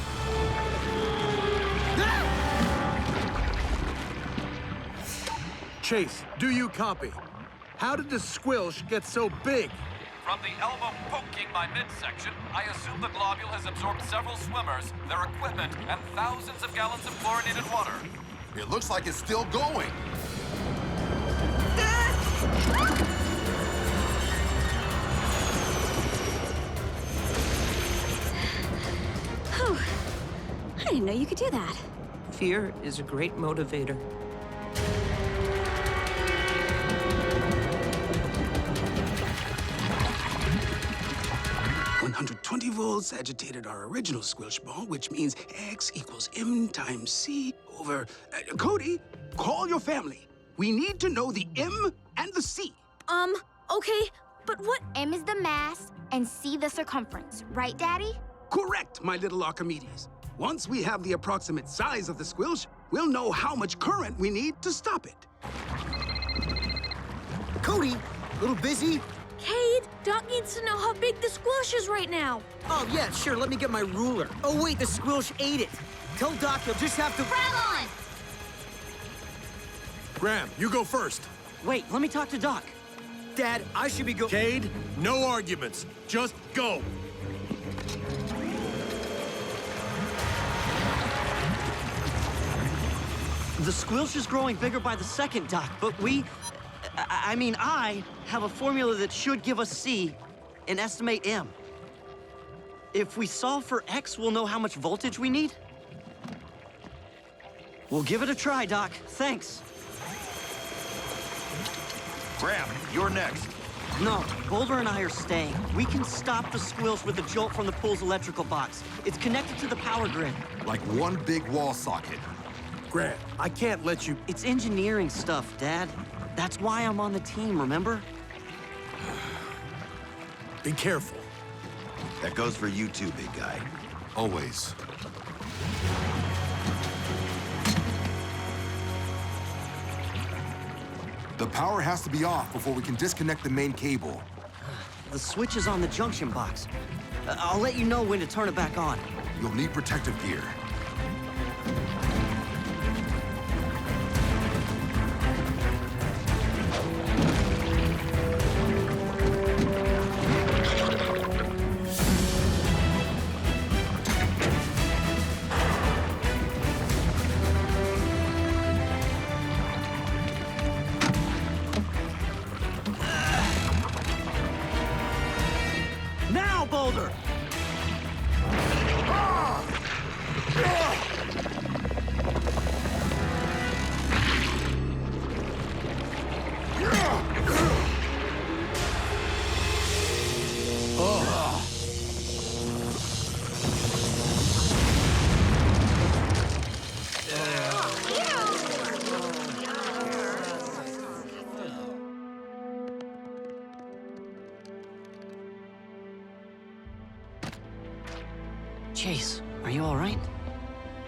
Speaker 7: Chase, do you copy? How did the squilsh get so big?
Speaker 13: From the elbow poking my midsection, I assume the globule has absorbed several swimmers, their equipment, and thousands of gallons of fluoridated water.
Speaker 9: It looks like it's still going.
Speaker 3: Whew. I didn't know you could do that.
Speaker 2: Fear is a great motivator.
Speaker 10: 120 volts agitated our original squilch ball, which means X equals M times C over... Cody, call your family. We need to know the M and the C.
Speaker 4: Okay, but what...
Speaker 11: M is the mass and C the circumference, right, Daddy?
Speaker 10: Correct, my little Archimedes. Once we have the approximate size of the squilch, we'll know how much current we need to stop it.
Speaker 6: Cody, a little busy?
Speaker 4: Cade, Doc needs to know how big the squilch is right now.
Speaker 6: Oh, yeah, sure, let me get my ruler. Oh, wait, the squilch ate it. Tell Doc he'll just have to...
Speaker 11: Grab on!
Speaker 7: Graham, you go first.
Speaker 8: Wait, let me talk to Doc.
Speaker 6: Dad, I should be go...
Speaker 7: Cade, no arguments. Just go.
Speaker 8: The squilch is growing bigger by the second, Doc, but I have a formula that should give us C and estimate M. If we solve for X, we'll know how much voltage we need. We'll give it a try, Doc. Thanks.
Speaker 1: Graham, you're next.
Speaker 8: No, Boulder and I are staying. We can stop the squilch with a jolt from the pool's electrical box. It's connected to the power grid.
Speaker 9: Like one big wall socket.
Speaker 7: Graham, I can't let you...
Speaker 8: It's engineering stuff, Dad. That's why I'm on the team, remember?
Speaker 7: Be careful.
Speaker 1: That goes for you too, big guy.
Speaker 9: Always. The power has to be off before we can disconnect the main cable.
Speaker 8: The switch is on the junction box. I'll let you know when to turn it back on.
Speaker 9: You'll need protective gear.
Speaker 8: Now, Boulder! Chase, are you all right?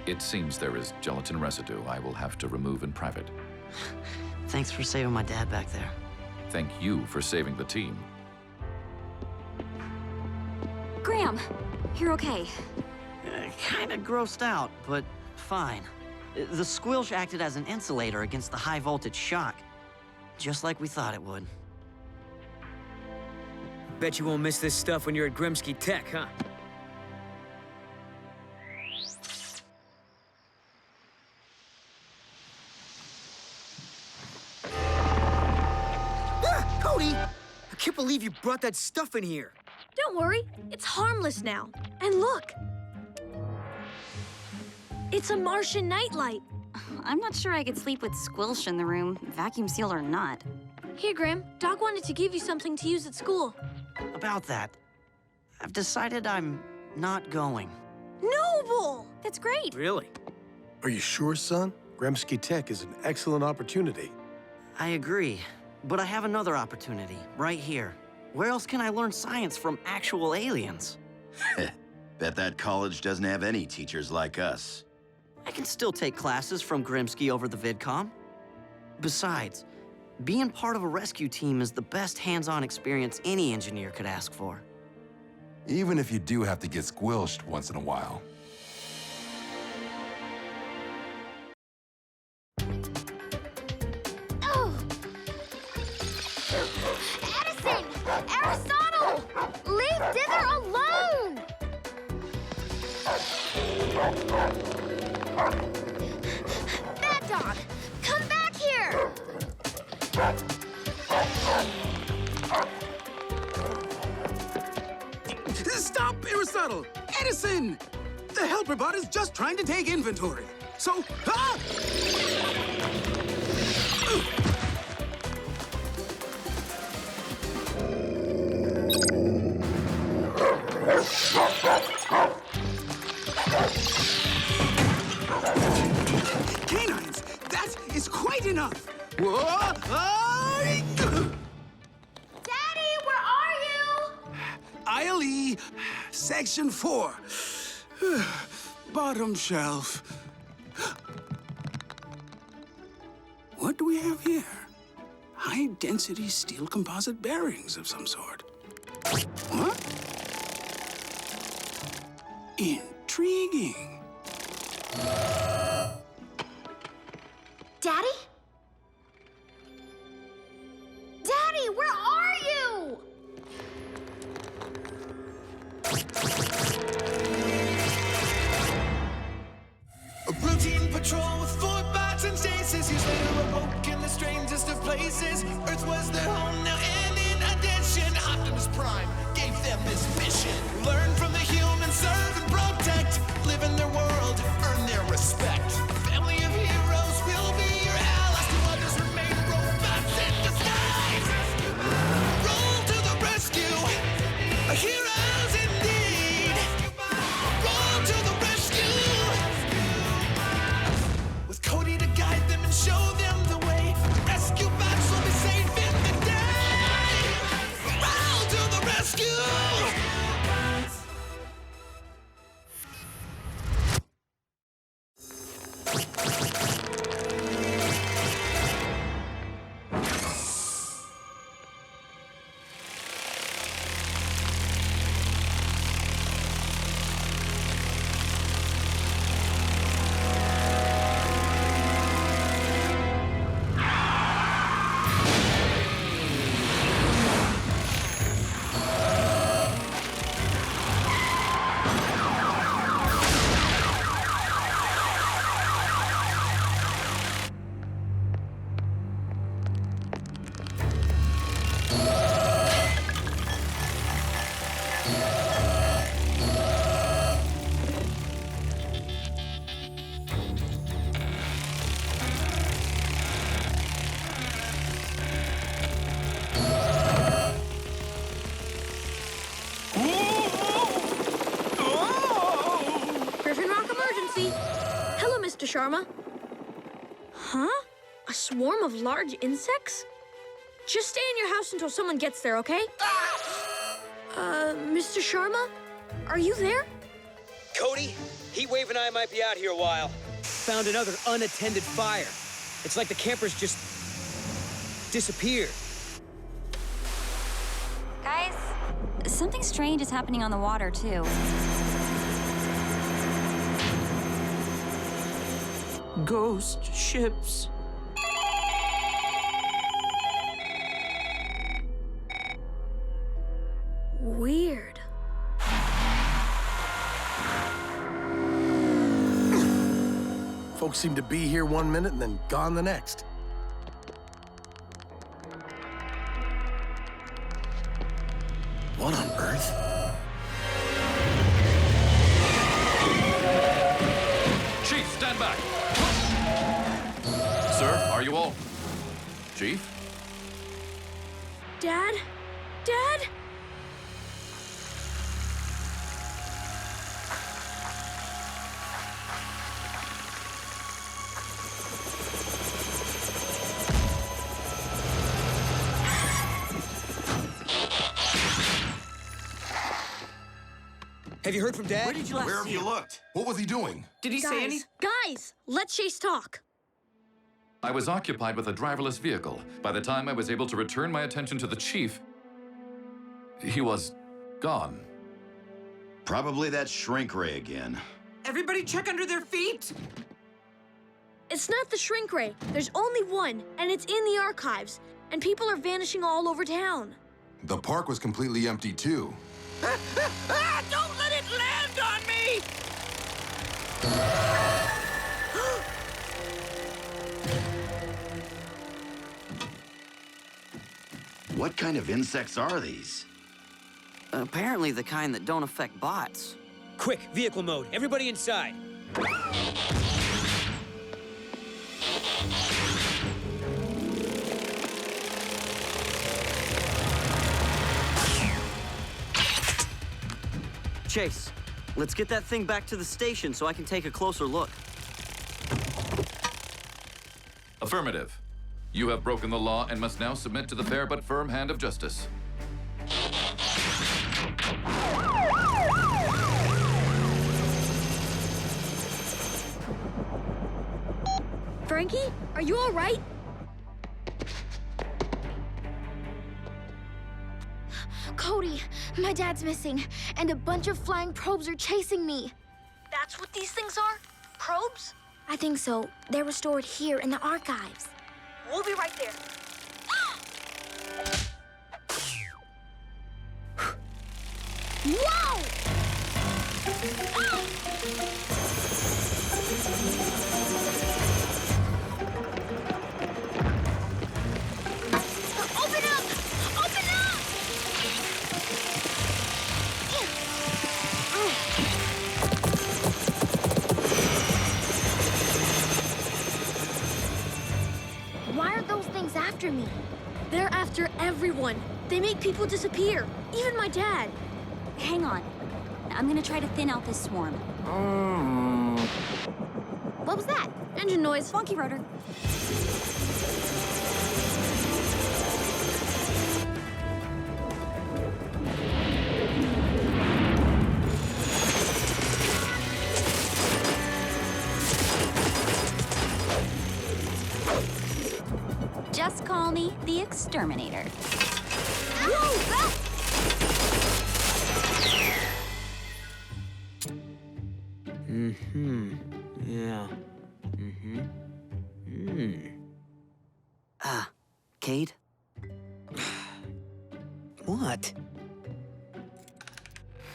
Speaker 13: It seems there is gelatin residue I will have to remove in private.
Speaker 8: Thanks for saving my dad back there.
Speaker 13: Thank you for saving the team.
Speaker 3: Graham, you're okay.
Speaker 8: Kinda grossed out, but fine. The squilch acted as an insulator against the high voltage shock, just like we thought it would.
Speaker 6: Bet you won't miss this stuff when you're at Grimsky Tech, huh? Cody! I can't believe you brought that stuff in here.
Speaker 4: Don't worry, it's harmless now. And look! It's a Martian nightlight.
Speaker 3: I'm not sure I could sleep with squilch in the room, vacuum sealed or not.
Speaker 4: Here, Graham, Doc wanted to give you something to use at school.
Speaker 8: About that, I've decided I'm not going.
Speaker 4: Noble!
Speaker 3: That's great.
Speaker 6: Really?
Speaker 7: Are you sure, son? Gremsky Tech is an excellent opportunity.
Speaker 8: I agree, but I have another opportunity right here. Where else can I learn science from actual aliens?
Speaker 1: Bet that college doesn't have any teachers like us.
Speaker 8: I can still take classes from Grimsky over the VidCom. Besides, being part of a rescue team is the best hands-on experience any engineer could ask for.
Speaker 9: Even if you do have to get squilshed once in a while.
Speaker 11: Oh! Edison! Aristotle! Leave Dither alone! Bad dog! Come back here!
Speaker 10: Stop, Aristotle! Edison! The helper bot is just trying to take inventory. So, Canines, that is quite enough.
Speaker 11: Daddy, where are you?
Speaker 10: Aisle E, Section 4. Bottom shelf. What do we have here? High-density steel composite bearings of some sort. What? Intriguing.
Speaker 11: Daddy? Daddy, where are you?
Speaker 5: A routine patrol with 4 bots and stasis. Years later, awoke in the strangest of places. Earth was their home now, and in addition, Optimus Prime gave them this mission. Learn from the humans, serve and protect. Live in their world, earn their respect. A family of heroes will be your allies. To others remain robots in disguise. Roll to the rescue, heroes indeed. Roll to the rescue. With Cody to guide them and show them the way. Rescue bots will be safe in the day. Roll to the rescue.
Speaker 4: Griffin Rock emergency. Hello, Mr. Sharma. Huh? A swarm of large insects? Just stay in your house until someone gets there, okay? Mr. Sharma? Are you there?
Speaker 6: Cody, Heatwave and I might be out here a while. Found another unattended fire. It's like the campers just disappeared.
Speaker 3: Guys, something strange is happening on the water, too.
Speaker 2: Ghost ships.
Speaker 4: Weird.
Speaker 7: Folks seem to be here one minute and then gone the next. What on earth?
Speaker 13: Chief, stand back. Sir, are you all... Chief?
Speaker 4: Dad? Dad?
Speaker 6: Have you heard from Dad?
Speaker 8: Where did you last
Speaker 9: Where have
Speaker 8: see
Speaker 9: you
Speaker 8: him?
Speaker 9: looked? What was he doing?
Speaker 2: Did he say any?
Speaker 4: Guys, let Chase talk.
Speaker 13: I was occupied with a driverless vehicle. By the time I was able to return my attention to the chief, he was gone.
Speaker 1: Probably that shrink ray again.
Speaker 2: Everybody check under their feet!
Speaker 4: It's not the shrink ray. There's only one, and it's in the archives. And people are vanishing all over town.
Speaker 9: The park was completely empty, too.
Speaker 2: Don't let it land on me!
Speaker 1: What kind of insects are these?
Speaker 8: Apparently the kind that don't affect bots.
Speaker 6: Quick, vehicle mode. Everybody inside.
Speaker 8: Chase, let's get that thing back to the station so I can take a closer look.
Speaker 13: Affirmative. You have broken the law and must now submit to the fair but firm hand of justice.
Speaker 4: Frankie, are you all right?
Speaker 11: Cody, my dad's missing, and a bunch of flying probes are chasing me.
Speaker 4: That's what these things are? Probes?
Speaker 11: I think so. They're restored here in the archives.
Speaker 4: We'll be right there.
Speaker 11: Whoa!
Speaker 4: Open up! Open up!
Speaker 11: Why are those things after me?
Speaker 4: They're after everyone. They make people disappear. Even my dad.
Speaker 3: Hang on. I'm gonna try to thin out this swarm.
Speaker 11: What was that?
Speaker 4: Engine noise.
Speaker 3: Funky rotor. Just call me the Exterminator.
Speaker 8: Yeah. Cade?
Speaker 6: What?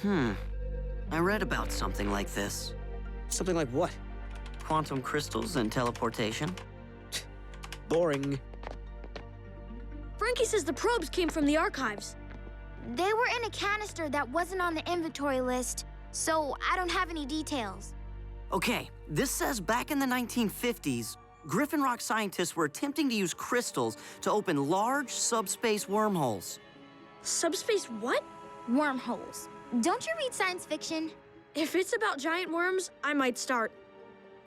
Speaker 8: I read about something like this.
Speaker 6: Something like what?
Speaker 8: Quantum crystals and teleportation.
Speaker 6: Boring.
Speaker 4: Frankie says the probes came from the archives.
Speaker 11: They were in a canister that wasn't on the inventory list, so I don't have any details.
Speaker 8: Okay, this says back in the 1950s, Griffin Rock scientists were attempting to use crystals to open large subspace wormholes.
Speaker 4: Subspace what?
Speaker 11: Wormholes. Don't you read science fiction?
Speaker 4: If it's about giant worms, I might start.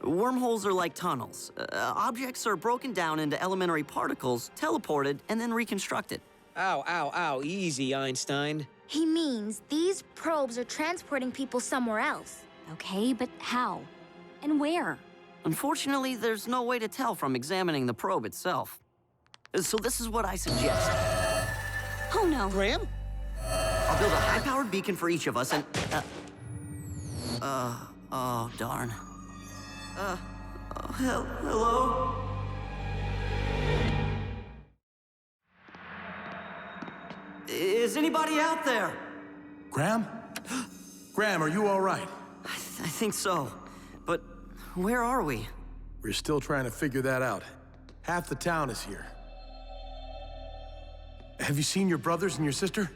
Speaker 8: Wormholes are like tunnels. Objects are broken down into elementary particles, teleported, and then reconstructed.
Speaker 6: Ow, ow, ow. Easy, Einstein.
Speaker 11: He means these probes are transporting people somewhere else.
Speaker 3: Okay, but how? And where?
Speaker 8: Unfortunately, there's no way to tell from examining the probe itself. So this is what I suggest.
Speaker 3: Oh no.
Speaker 6: Graham?
Speaker 8: I'll build a high-powered beacon for each of us and... oh, darn. Hello? Is anybody out there?
Speaker 7: Graham? Graham, are you all right?
Speaker 8: I think so. But where are we?
Speaker 7: We're still trying to figure that out. Half the town is here. Have you seen your brothers and your sister?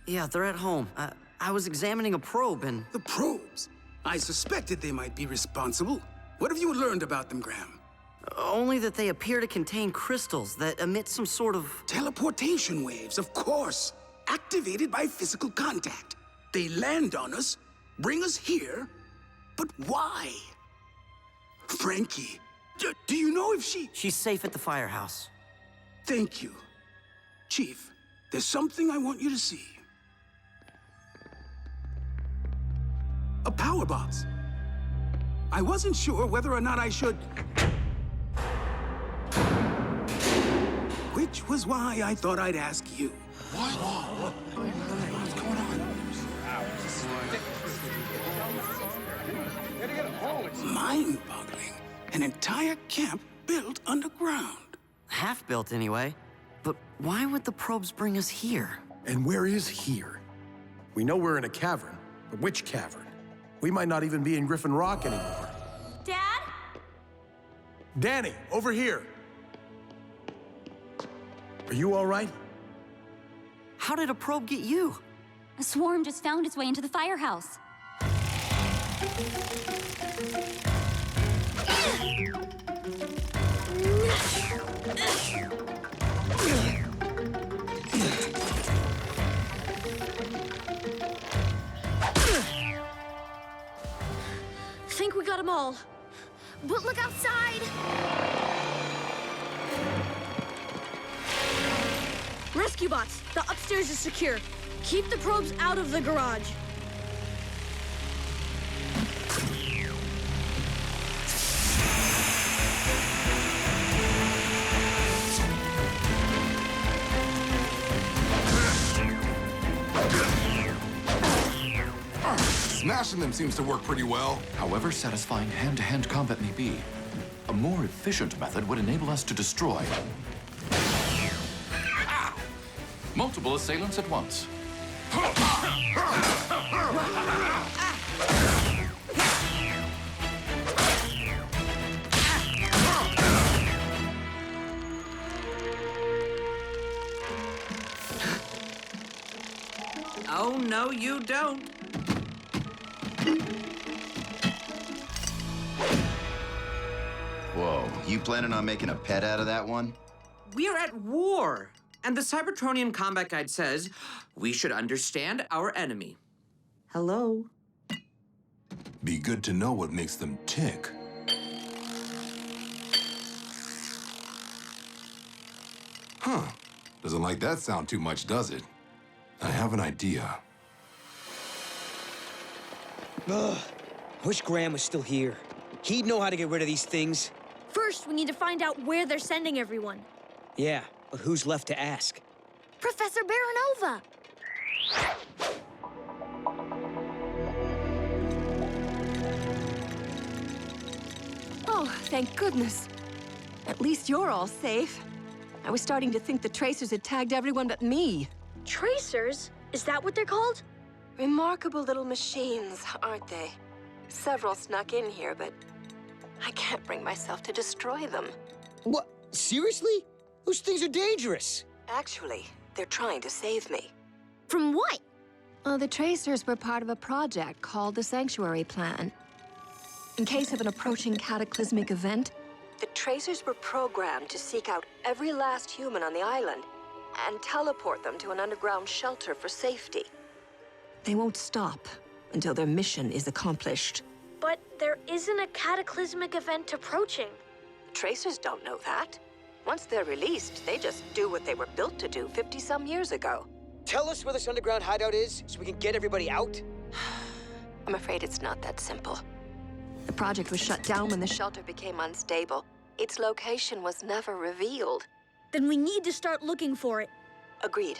Speaker 8: Yeah, they're at home. I was examining a probe and...
Speaker 10: The probes? I suspected they might be responsible. What have you learned about them, Graham?
Speaker 8: Only that they appear to contain crystals that emit some sort of...
Speaker 10: Teleportation waves, of course. Activated by physical contact. They land on us, bring us here, but why? Frankie, do you know if she...
Speaker 8: She's safe at the firehouse.
Speaker 10: Thank you. Chief, there's something I want you to see. power bots. I wasn't sure whether or not I should... Which was why I thought I'd ask you.
Speaker 9: What? What's going on?
Speaker 10: Mind-boggling. An entire camp built underground.
Speaker 8: Half built anyway. But why would the probes bring us here?
Speaker 7: And where is here? We know we're in a cavern, but which cavern? We might not even be in Griffin Rock anymore.
Speaker 3: Dad?
Speaker 7: Danny, over here. Are you all right?
Speaker 8: How did a probe get you?
Speaker 3: A swarm just found its way into the firehouse.
Speaker 4: Think we got them all.
Speaker 11: But look outside!
Speaker 4: Rescue bots, the upstairs is secure. Keep the probes out of the garage.
Speaker 9: Smashing them seems to work pretty well.
Speaker 13: However satisfying hand-to-hand combat may be, a more efficient method would enable us to destroy multiple assailants at once.
Speaker 2: Oh, no, you don't.
Speaker 1: Whoa, you planning on making a pet out of that one?
Speaker 2: We're at war. And the Cybertronian Combat Guide says we should understand our enemy. Hello?
Speaker 9: Be good to know what makes them tick. Huh. Doesn't like that sound too much, does it? I have an idea.
Speaker 6: Ugh. I wish Graham was still here. He'd know how to get rid of these things.
Speaker 4: First, we need to find out where they're sending everyone.
Speaker 6: Yeah, but who's left to ask?
Speaker 11: Professor Baranova!
Speaker 14: Oh, thank goodness. At least you're all safe. I was starting to think the tracers had tagged everyone but me.
Speaker 4: Tracers? Is that what they're called?
Speaker 14: Remarkable little machines, aren't they? Several snuck in here, but I can't bring myself to destroy them.
Speaker 6: What? Seriously? Those things are dangerous.
Speaker 14: Actually, they're trying to save me.
Speaker 11: From what?
Speaker 14: The tracers were part of a project called the Sanctuary Plan. In case of an approaching cataclysmic event, the tracers were programmed to seek out every last human on the island and teleport them to an underground shelter for safety. They won't stop until their mission is accomplished.
Speaker 4: But there isn't a cataclysmic event approaching.
Speaker 14: The tracers don't know that. Once they're released, they just do what they were built to do 50-some years ago.
Speaker 6: Tell us where this underground hideout is so we can get everybody out.
Speaker 14: I'm afraid it's not that simple. The project was shut down when the shelter became unstable. Its location was never revealed.
Speaker 4: Then we need to start looking for it.
Speaker 14: Agreed.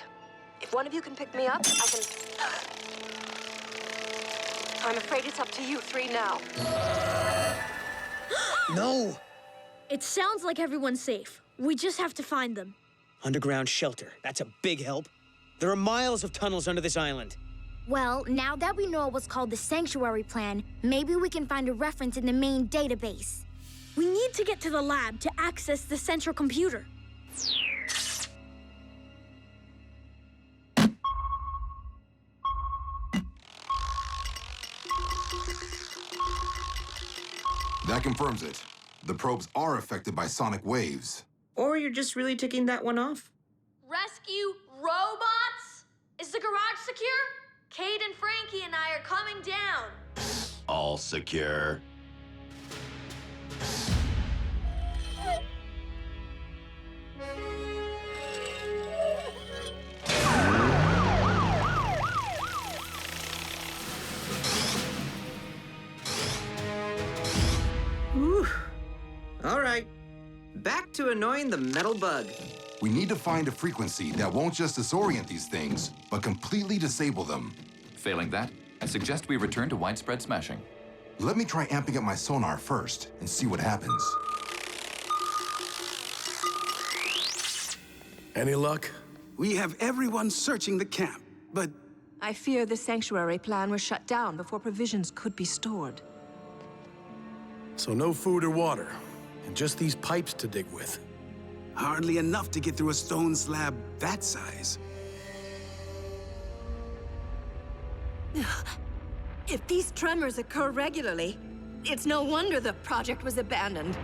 Speaker 14: If one of you can pick me up, I can... I'm afraid it's up to you three now.
Speaker 6: No!
Speaker 4: It sounds like everyone's safe. We just have to find them.
Speaker 6: Underground shelter. That's a big help. There are miles of tunnels under this island.
Speaker 11: Well, now that we know what's called the Sanctuary Plan, maybe we can find a reference in the main database.
Speaker 4: We need to get to the lab to access the central computer.
Speaker 9: That confirms it. The probes are affected by sonic waves.
Speaker 2: Or you're just really ticking that one off.
Speaker 4: Rescue robots? Is the garage secure? Kate and Frankie and I are coming down.
Speaker 1: All secure.
Speaker 2: to annoying the metal bug.
Speaker 9: We need to find a frequency that won't just disorient these things, but completely disable them.
Speaker 13: Failing that, I suggest we return to widespread smashing.
Speaker 9: Let me try amping up my sonar first and see what happens.
Speaker 7: Any luck?
Speaker 10: We have everyone searching the camp, but...
Speaker 14: I fear the sanctuary plan was shut down before provisions could be stored.
Speaker 7: So no food or water, and just these pipes to dig with.
Speaker 10: Hardly enough to get through a stone slab that size.
Speaker 14: If these tremors occur regularly, it's no wonder the project was abandoned.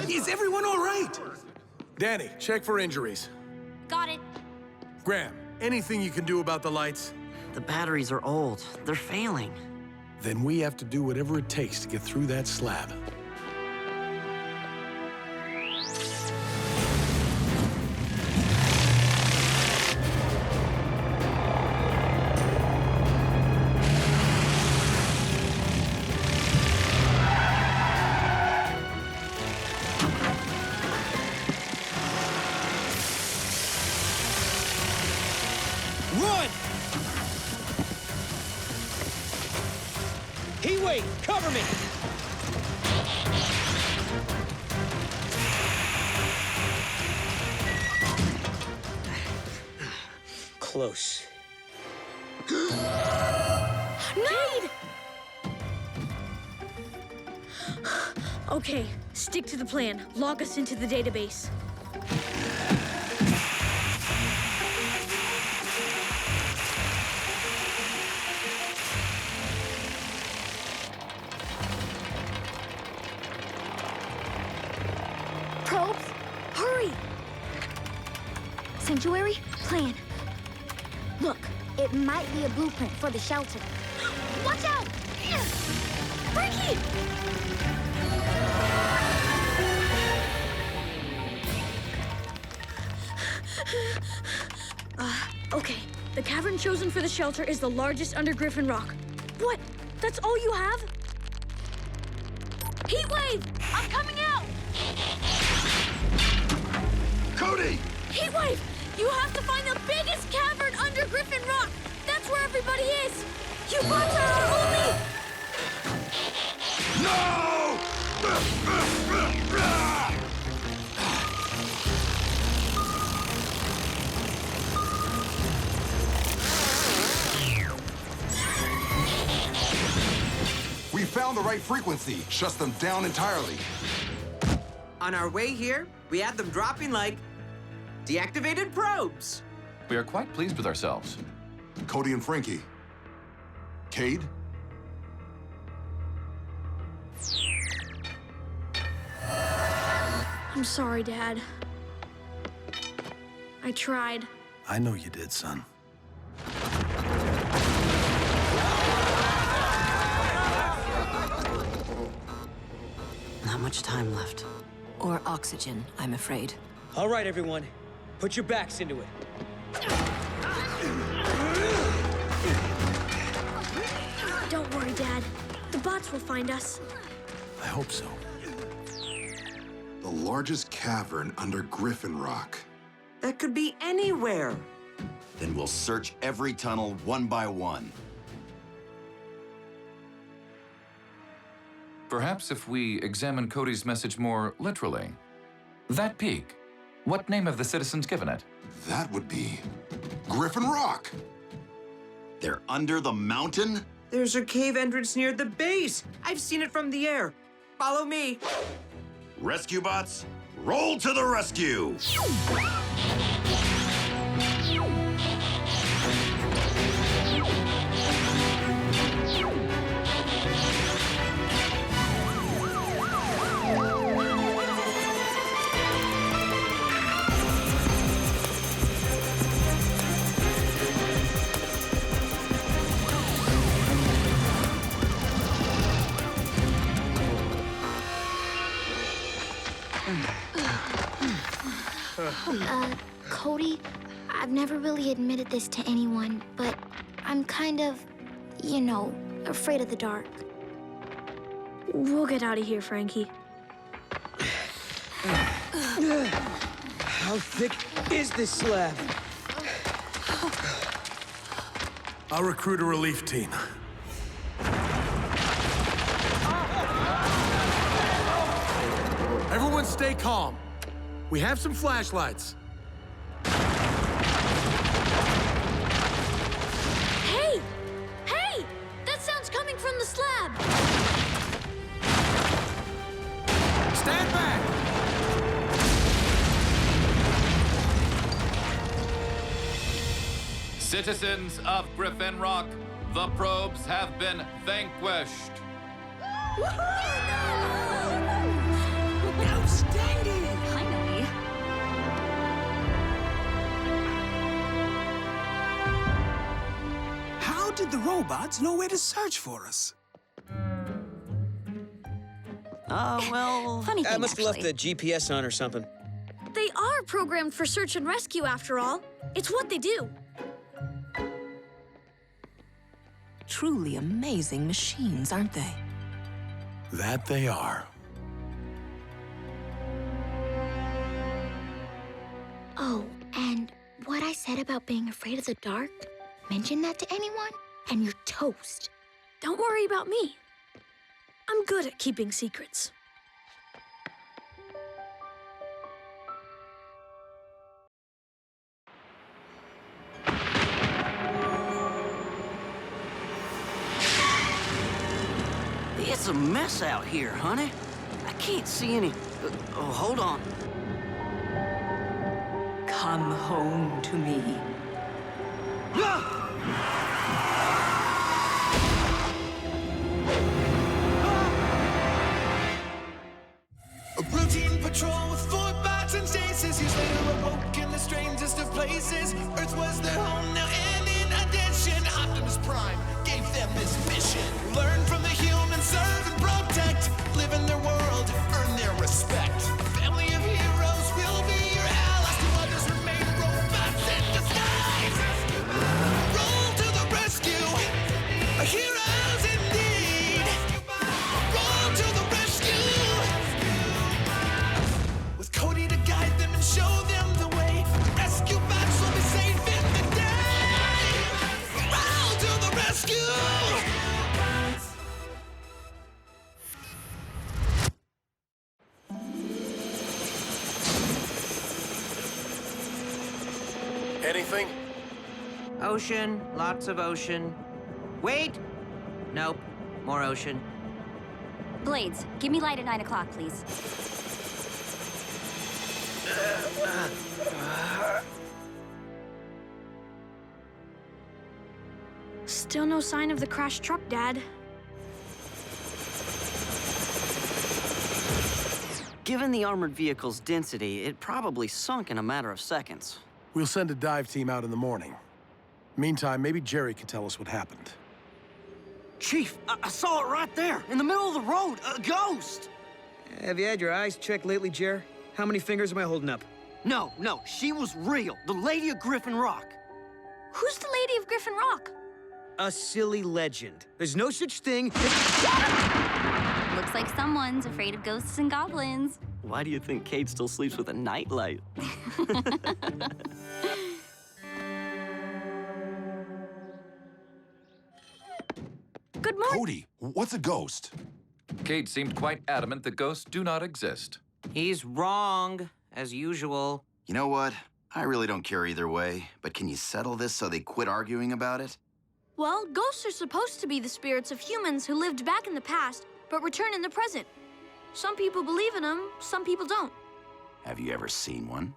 Speaker 10: Is everyone all right?
Speaker 7: Danny, check for injuries.
Speaker 4: Got it.
Speaker 7: Graham, anything you can do about the lights?
Speaker 8: The batteries are old. They're failing.
Speaker 7: Then we have to do whatever it takes to get through that slab.
Speaker 6: Run! Heatwave, cover me! Close.
Speaker 4: Cade! Okay, stick to the plan. Log us into the database.
Speaker 11: Probes?
Speaker 4: Hurry!
Speaker 11: Sanctuary? Plan. Look, it might be a blueprint for the shelter. Watch out!
Speaker 4: Frankie! Okay. The cavern chosen for the shelter is the largest under Griffin Rock. What? That's all you have? Heatwave! I'm coming out!
Speaker 17: Cody!
Speaker 4: Heatwave! You have to find the biggest cavern under Griffin Rock! That's where everybody is! You bots are our only...
Speaker 17: No!
Speaker 9: We found the right frequency. Shuts them down entirely.
Speaker 2: On our way here, we had them dropping like deactivated probes.
Speaker 13: We are quite pleased with ourselves.
Speaker 9: Cody and Frankie. Cade?
Speaker 4: I'm sorry, Dad. I tried.
Speaker 7: I know you did, son.
Speaker 8: Not much time left.
Speaker 14: Or oxygen, I'm afraid.
Speaker 6: All right, everyone. Put your backs into it.
Speaker 4: Don't worry, Dad. The bots will find us.
Speaker 7: I hope so.
Speaker 9: The largest cavern under Griffin Rock.
Speaker 2: That could be anywhere.
Speaker 1: Then we'll search every tunnel one by one.
Speaker 13: Perhaps if we examine Cody's message more literally. That peak, what name have the citizens given it?
Speaker 9: That would be Griffin Rock.
Speaker 1: They're under the mountain?
Speaker 2: There's a cave entrance near the base. I've seen it from the air. Follow me.
Speaker 1: Rescue bots, roll to the rescue!
Speaker 11: Cody, I've never really admitted this to anyone, but I'm kind of, you know, afraid of the dark.
Speaker 4: We'll get out of here, Frankie.
Speaker 6: How thick is this slab?
Speaker 7: I'll recruit a relief team. Everyone stay calm. We have some flashlights.
Speaker 4: Hey! Hey! That sound's coming from the slab!
Speaker 7: Stand back!
Speaker 13: Citizens of Griffin Rock, the probes have been vanquished.
Speaker 11: Outstanding!
Speaker 3: Finally.
Speaker 10: How did the robots know where to search for us?
Speaker 8: Well...
Speaker 3: Funny thing,
Speaker 6: I must have left
Speaker 3: actually.
Speaker 6: the GPS on or something.
Speaker 4: They are programmed for search and rescue, after all. It's what they do.
Speaker 14: Truly amazing machines, aren't they?
Speaker 7: That they are.
Speaker 11: Oh, and what I said about being afraid of the dark, mention that to anyone, and you're toast.
Speaker 4: Don't worry about me. I'm good at keeping secrets.
Speaker 8: It's a mess out here, honey. I can't see any... oh, hold on.
Speaker 15: Come home to me.
Speaker 5: A routine patrol with 4 bots and stasis. Years later awoke in the strangest of places. Earth was their home now, and in addition, Optimus Prime gave them this mission. Learn from the humans, serve and protect. Live in their world, earn their respect. A family of heroes will be your allies. To others remain robots in disguise. Roll to the rescue, heroes indeed. Roll to the rescue, with Cody to guide them and show them the way. Rescue bots will be safe in the day. Roll to the rescue.
Speaker 7: Anything?
Speaker 2: Ocean, lots of ocean. Wait! Nope, more ocean.
Speaker 3: Blades, give me light at 9 o'clock, please.
Speaker 4: Still no sign of the crashed truck, Dad.
Speaker 8: Given the armored vehicle's density, it probably sunk in a matter of seconds.
Speaker 7: We'll send a dive team out in the morning. Meantime, maybe Jerry can tell us what happened.
Speaker 8: Chief, I saw it right there, in the middle of the road, a ghost!
Speaker 6: Have you had your eyes checked lately, Jer? How many fingers am I holding up?
Speaker 8: No, she was real. The Lady of Griffin Rock.
Speaker 4: Who's the Lady of Griffin Rock?
Speaker 6: A silly legend. There's no such thing.
Speaker 3: Looks like someone's afraid of ghosts and goblins.
Speaker 8: Why do you think Kate still sleeps with a nightlight?
Speaker 4: Good morning.
Speaker 9: Cody, what's a ghost?
Speaker 13: Kate seemed quite adamant that ghosts do not exist.
Speaker 2: He's wrong, as usual.
Speaker 1: You know what? I really don't care either way, but can you settle this so they quit arguing about it?
Speaker 4: Well, ghosts are supposed to be the spirits of humans who lived back in the past, but return in the present. Some people believe in them, some people don't.
Speaker 1: Have you ever seen one?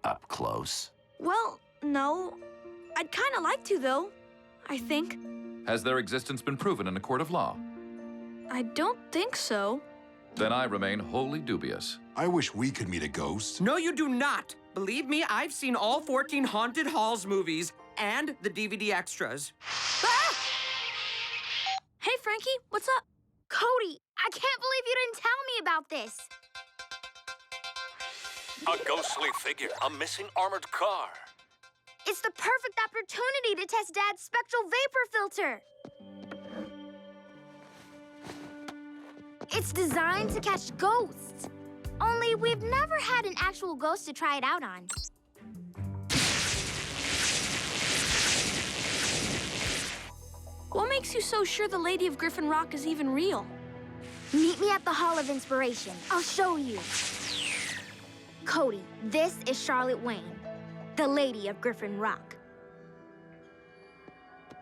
Speaker 1: Up close?
Speaker 4: Well, no. I'd kind of like to, though. I think.
Speaker 13: Has their existence been proven in a court of law?
Speaker 4: I don't think so.
Speaker 13: Then I remain wholly dubious.
Speaker 9: I wish we could meet a ghost.
Speaker 2: No, you do not. Believe me, I've seen all 14 Haunted Halls movies and the DVD extras.
Speaker 4: Ah! Hey, Frankie, what's up?
Speaker 11: Cody, I can't believe you didn't tell me about this.
Speaker 16: A ghostly figure, a missing armored car.
Speaker 11: It's the perfect opportunity to test Dad's spectral vapor filter. It's designed to catch ghosts. Only we've never had an actual ghost to try it out on.
Speaker 4: What makes you so sure the Lady of Griffin Rock is even real?
Speaker 11: Meet me at the Hall of Inspiration. I'll show you. Cody, this is Charlotte Wayne, the Lady of Griffin Rock.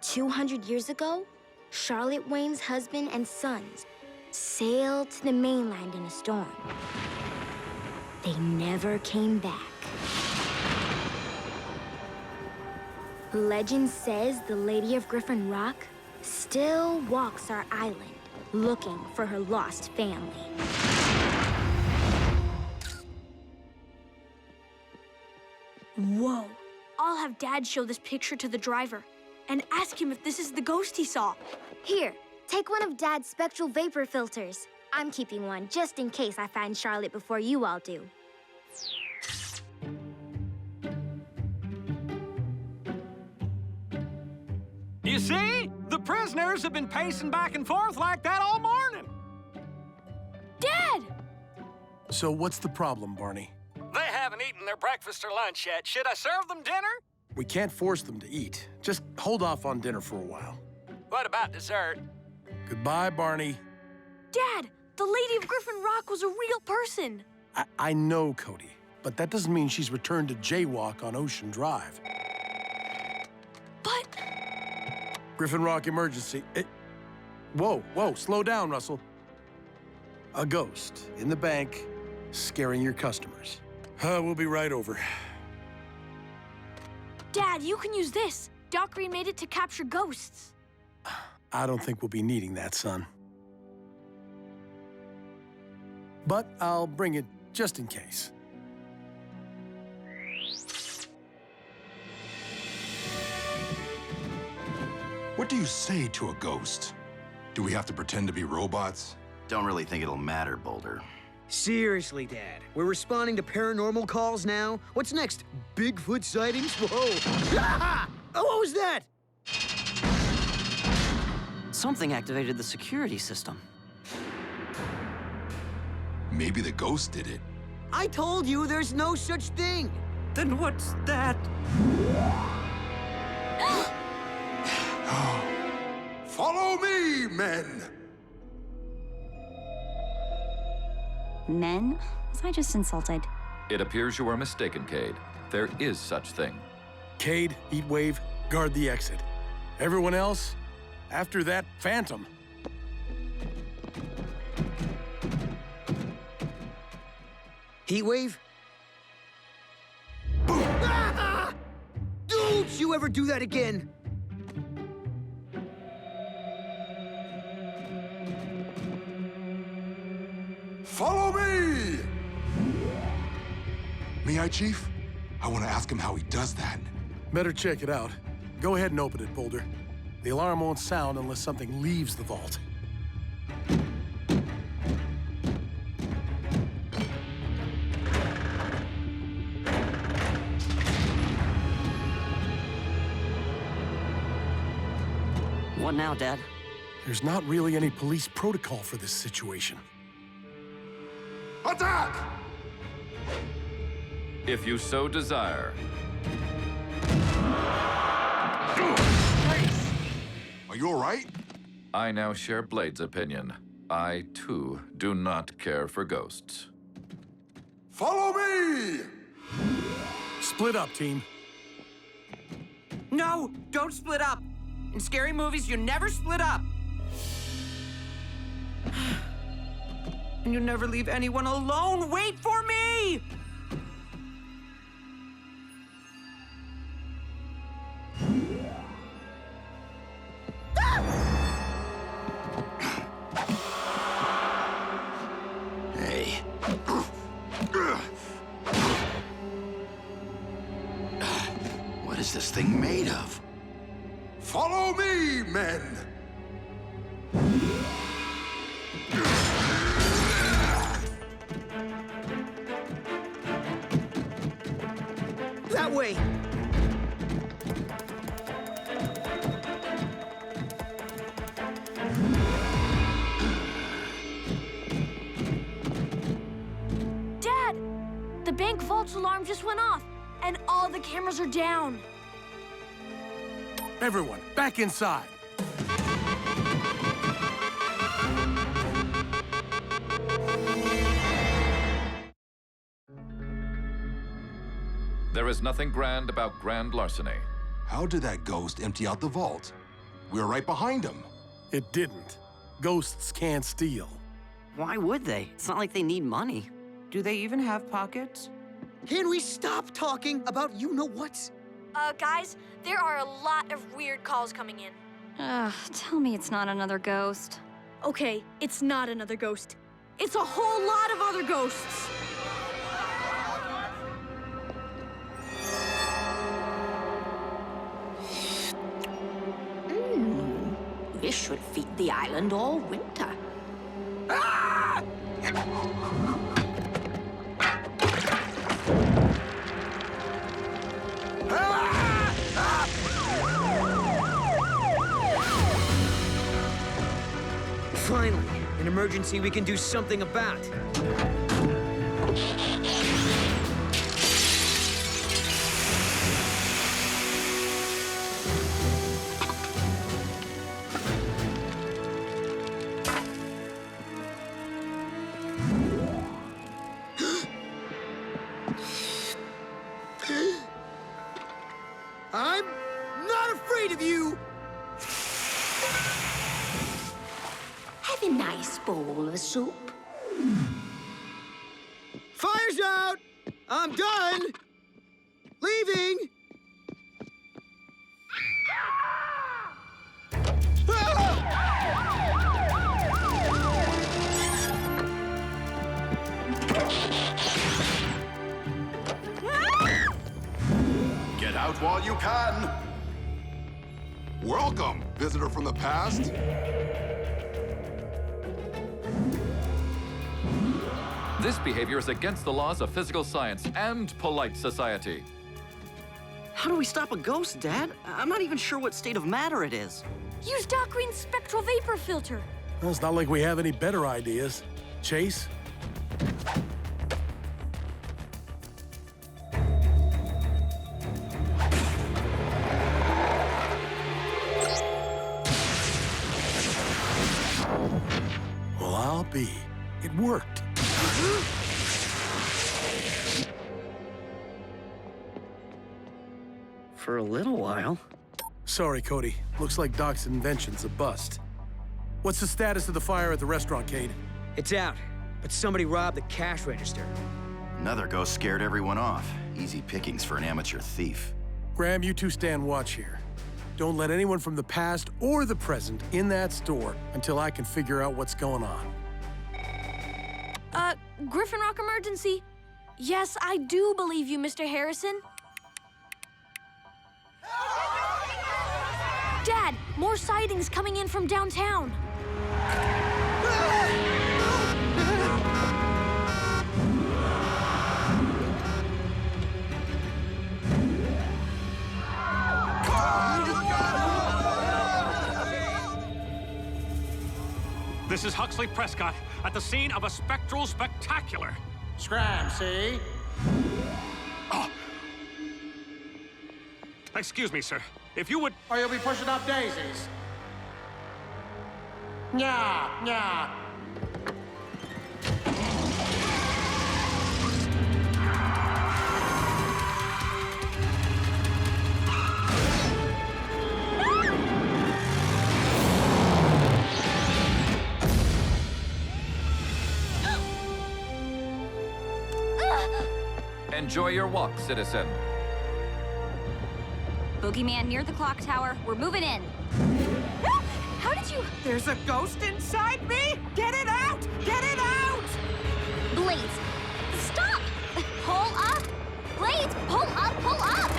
Speaker 11: 200 years ago, Charlotte Wayne's husband and sons sailed to the mainland in a storm. They never came back. Legend says the Lady of Griffin Rock still walks our island, looking for her lost family.
Speaker 4: Whoa. I'll have Dad show this picture to the driver and ask him if this is the ghost he saw.
Speaker 11: Here, take one of Dad's spectral vapor filters. I'm keeping one just in case I find Charlotte before you all do.
Speaker 18: You see? The prisoners have been pacing back and forth like that all morning.
Speaker 4: Dad!
Speaker 7: So what's the problem, Barney?
Speaker 18: They haven't eaten their breakfast or lunch yet. Should I serve them dinner?
Speaker 7: We can't force them to eat. Just hold off on dinner for a while.
Speaker 18: What about dessert?
Speaker 7: Goodbye, Barney.
Speaker 4: Dad, the Lady of Griffin Rock was a real person.
Speaker 7: I know, Cody, but that doesn't mean she's returned to jaywalk on Ocean Drive.
Speaker 4: But...
Speaker 7: Griffin Rock emergency. Whoa, slow down, Russell. A ghost in the bank scaring your customers. We'll be right over.
Speaker 4: Dad, you can use this. Doc Green made it to capture ghosts.
Speaker 7: I don't think we'll be needing that, son. But I'll bring it just in case.
Speaker 9: What do you say to a ghost? Do we have to pretend to be robots?
Speaker 1: Don't really think it'll matter, Boulder.
Speaker 6: Seriously, Dad. We're responding to paranormal calls now? What's next? Bigfoot sightings? Whoa! Ah! Oh, what was that?
Speaker 8: Something activated the security system.
Speaker 9: Maybe the ghost did it.
Speaker 6: I told you there's no such thing.
Speaker 2: Then what's that?
Speaker 9: Follow me, men!
Speaker 3: Men? Was I just insulted?
Speaker 13: It appears you are mistaken, Cade. There is such thing.
Speaker 7: Cade, Heatwave, guard the exit. Everyone else, after that phantom.
Speaker 6: Heatwave? Ah! Don't you ever do that again!
Speaker 9: Follow me! May I, Chief? I want to ask him how he does that.
Speaker 7: Better check it out. Go ahead and open it, Boulder. The alarm won't sound unless something leaves the vault.
Speaker 8: What now, Dad?
Speaker 7: There's not really any police protocol for this situation.
Speaker 9: Attack!
Speaker 13: If you so desire.
Speaker 9: Are you all right?
Speaker 13: I now share Blade's opinion. I, too, do not care for ghosts.
Speaker 9: Follow me!
Speaker 7: Split up, team.
Speaker 2: No, don't split up. In scary movies, you never split up. And you never leave anyone alone. Wait for me!
Speaker 1: Hey. What is this thing made of?
Speaker 9: Follow me, men!
Speaker 6: way!
Speaker 4: Dad! The bank vault's alarm just went off, and all the cameras are down.
Speaker 7: Everyone, back inside.
Speaker 13: There is nothing grand about grand larceny.
Speaker 9: How did that ghost empty out the vault? We were right behind him.
Speaker 7: It didn't. Ghosts can't steal.
Speaker 8: Why would they? It's not like they need money.
Speaker 2: Do they even have pockets?
Speaker 6: Can we stop talking about you-know-what?
Speaker 4: Guys, there are a lot of weird calls coming in.
Speaker 3: Tell me it's not another ghost.
Speaker 4: Okay, it's not another ghost. It's a whole lot of other ghosts.
Speaker 15: This should feed the island all winter.
Speaker 6: Finally, an emergency we can do something about. I'm not afraid of you!
Speaker 15: Have a nice bowl of soup.
Speaker 6: Fire's out! I'm done! Leaving!
Speaker 1: Get out while you can!
Speaker 9: Welcome, visitor from the past.
Speaker 13: This behavior is against the laws of physical science and polite society.
Speaker 8: How do we stop a ghost, Dad? I'm not even sure what state of matter it is.
Speaker 4: Use Doc Green's spectral vapor filter.
Speaker 7: Well, it's not like we have any better ideas. Chase? Well, I'll be. It worked.
Speaker 8: For a little while.
Speaker 7: Sorry, Cody. Looks like Doc's invention's a bust. What's the status of the fire at the restaurant, Cade?
Speaker 6: It's out, but somebody robbed the cash register.
Speaker 1: Another ghost scared everyone off. Easy pickings for an amateur thief.
Speaker 7: Graham, you two stand watch here. Don't let anyone from the past or the present in that store until I can figure out what's going on.
Speaker 4: Griffin Rock emergency. Yes, I do believe you, Mr. Harrison. Dad, more sightings coming in from downtown.
Speaker 16: This is Huxley Prescott at the scene of a spectral spectacular.
Speaker 10: Scram, see?
Speaker 16: Oh. Excuse me, sir. If you would...
Speaker 10: Or you'll be pushing up daisies. Nya, nya.
Speaker 13: Enjoy your walk, citizen.
Speaker 3: Boogeyman near the clock tower. We're moving in. How did you...
Speaker 2: There's a ghost inside me? Get it out! Get it out!
Speaker 3: Blades, stop! Pull up! Blades, pull up, pull up!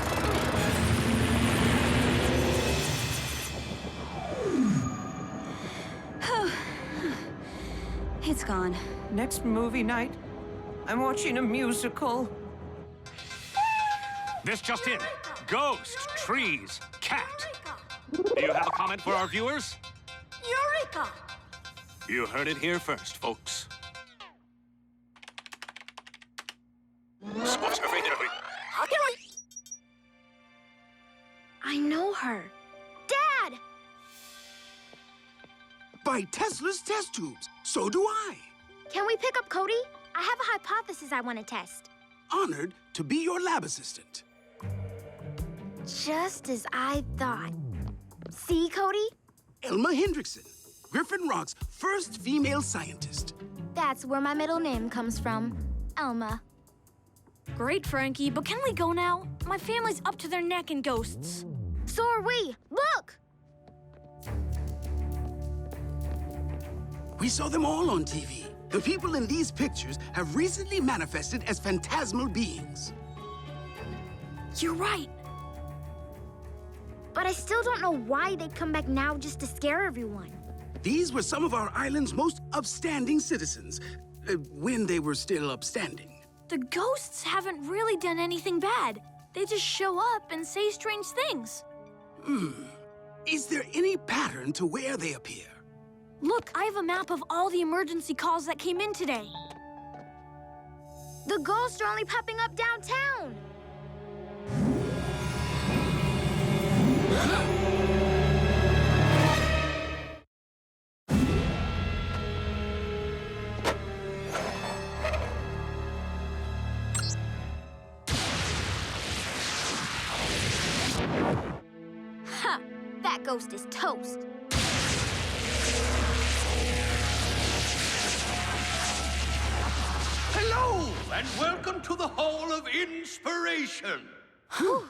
Speaker 3: It's gone.
Speaker 2: Next movie night, I'm watching a musical.
Speaker 16: This just in. Ghost, trees, cat. Do you have a comment for our viewers?
Speaker 4: Eureka!
Speaker 16: You heard it here first, folks.
Speaker 11: I know her. Dad!
Speaker 10: By Tesla's test tubes. So do I.
Speaker 11: Can we pick up Cody? I have a hypothesis I want to test.
Speaker 10: Honored to be your lab assistant.
Speaker 11: Just as I thought. See, Cody?
Speaker 10: Elma Hendrickson, Griffin Rock's first female scientist.
Speaker 11: That's where my middle name comes from. Elma.
Speaker 4: Great, Frankie, but can we go now? My family's up to their neck in ghosts.
Speaker 11: So are we. Look!
Speaker 10: We saw them all on TV. The people in these pictures have recently manifested as phantasmal beings.
Speaker 4: You're right.
Speaker 11: But I still don't know why they'd come back now just to scare everyone.
Speaker 10: These were some of our island's most upstanding citizens, when they were still upstanding.
Speaker 4: The ghosts haven't really done anything bad. They just show up and say strange things.
Speaker 10: Is there any pattern to where they appear?
Speaker 4: Look, I have a map of all the emergency calls that came in today.
Speaker 11: The ghosts are only popping up downtown. Ha! That ghost is toast.
Speaker 19: Hello, and welcome to the Hall of Inspiration.
Speaker 4: Whew.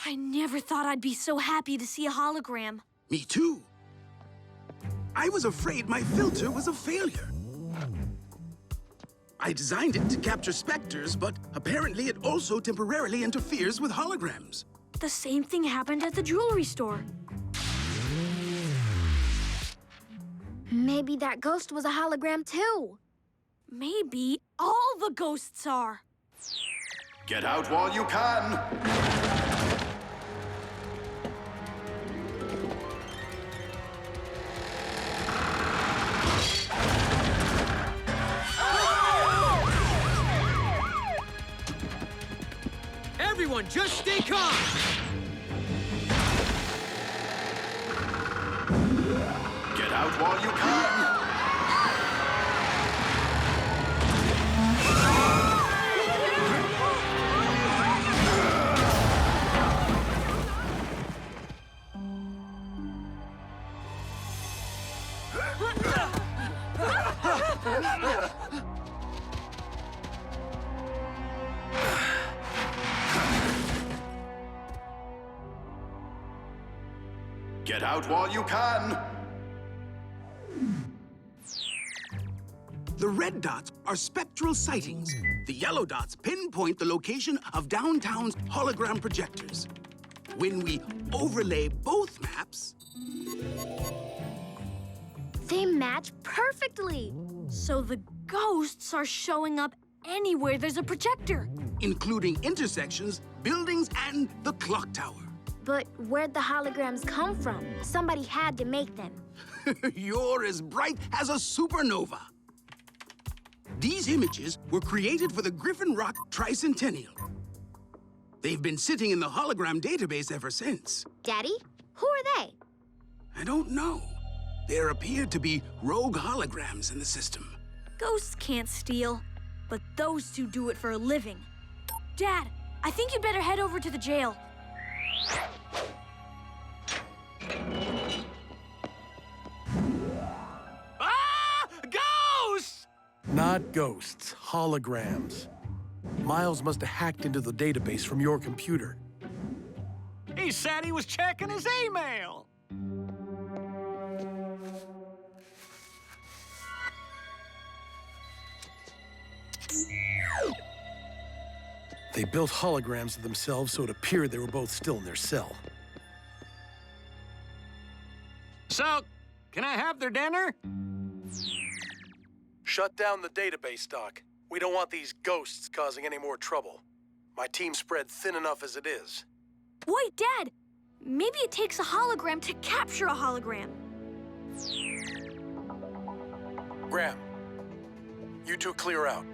Speaker 4: I never thought I'd be so happy to see a hologram.
Speaker 10: Me too. I was afraid my filter was a failure. I designed it to capture specters, but apparently it also temporarily interferes with holograms.
Speaker 4: The same thing happened at the jewelry store.
Speaker 11: Maybe that ghost was a hologram too.
Speaker 4: Maybe all the ghosts are.
Speaker 1: Get out while you can!
Speaker 6: Everyone, just stay calm!
Speaker 1: Get out while you can! Get out while you can!
Speaker 10: The red dots are spectral sightings. The yellow dots pinpoint the location of downtown's hologram projectors. When we overlay both maps,
Speaker 11: they match perfectly.
Speaker 4: So the ghosts are showing up anywhere there's a projector.
Speaker 10: Including intersections, buildings, and the clock tower.
Speaker 11: But where'd the holograms come from? Somebody had to make them.
Speaker 10: You're as bright as a supernova. These images were created for the Griffin Rock Tricentennial. They've been sitting in the hologram database ever since.
Speaker 11: Daddy, who are they?
Speaker 10: I don't know. There appear to be rogue holograms in the system.
Speaker 4: Ghosts can't steal, but those two do it for a living. Dad, I think you'd better head over to the jail.
Speaker 18: Ah! Ghosts!
Speaker 7: Not ghosts, holograms. Miles must have hacked into the database from your computer.
Speaker 18: He said he was checking his email.
Speaker 7: They built holograms of themselves so it appeared they were both still in their cell.
Speaker 18: So, can I have their dinner?
Speaker 7: Shut down the database, Doc. We don't want these ghosts causing any more trouble. My team's spread thin enough as it is.
Speaker 4: Wait, Dad! Maybe it takes a hologram to capture a hologram.
Speaker 7: Graham, you two clear out.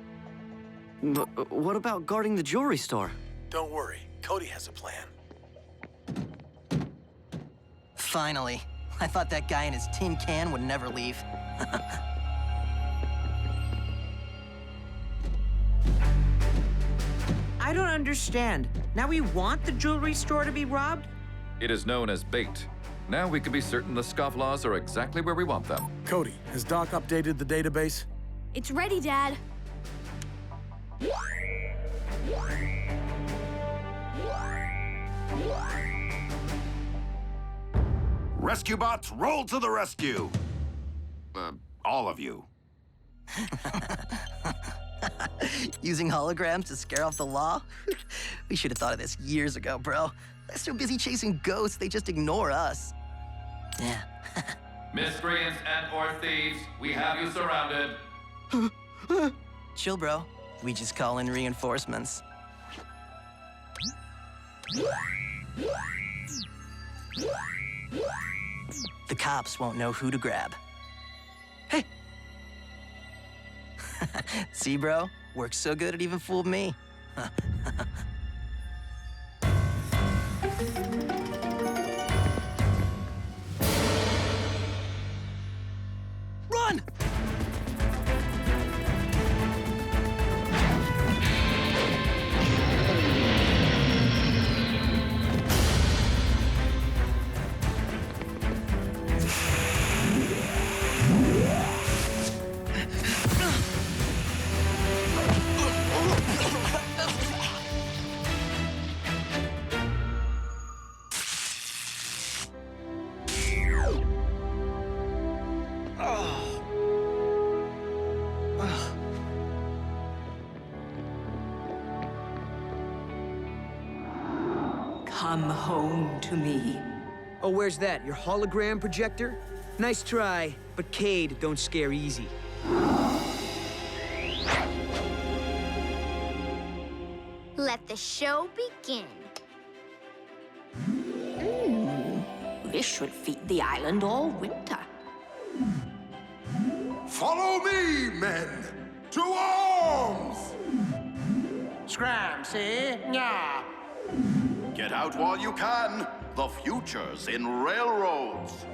Speaker 8: But what about guarding the jewelry store?
Speaker 7: Don't worry, Cody has a plan.
Speaker 20: Finally. I thought that guy in his tin can would never leave.
Speaker 2: I don't understand. Now we want the jewelry store to be robbed?
Speaker 13: It is known as bait. Now we can be certain the scofflaws are exactly where we want them.
Speaker 7: Cody, has Doc updated the database?
Speaker 4: It's ready, Dad.
Speaker 17: Rescue bots, roll to the rescue! All of you.
Speaker 20: Using holograms to scare off the law? We should have thought of this years ago, bro. They're so busy chasing ghosts, they just ignore us. Yeah.
Speaker 13: Miscreants and/or thieves, we have you surrounded.
Speaker 20: Chill, bro. We just call in reinforcements. The cops won't know who to grab. Hey! See, bro? Works so good it even fooled me. Run!
Speaker 21: Come home to me.
Speaker 6: Oh, where's that? Your hologram projector? Nice try, but Cade don't scare easy.
Speaker 11: Let the show begin.
Speaker 15: This should feed the island all winter.
Speaker 9: Follow me, men! To arms!
Speaker 19: Scram, see? Nya.
Speaker 1: Get out while you can. The future's in railroads.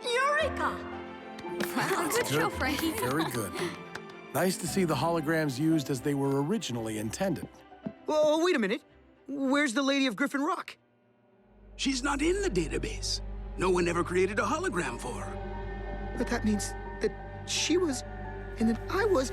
Speaker 4: Eureka!
Speaker 3: Wow, good show, Frankie.
Speaker 7: Very good. Nice to see the holograms used as they were originally intended.
Speaker 6: Oh, wait a minute. Where's the lady of Griffin Rock?
Speaker 10: She's not in the database. No one ever created a hologram for her.
Speaker 6: But that means that she was, and that I was...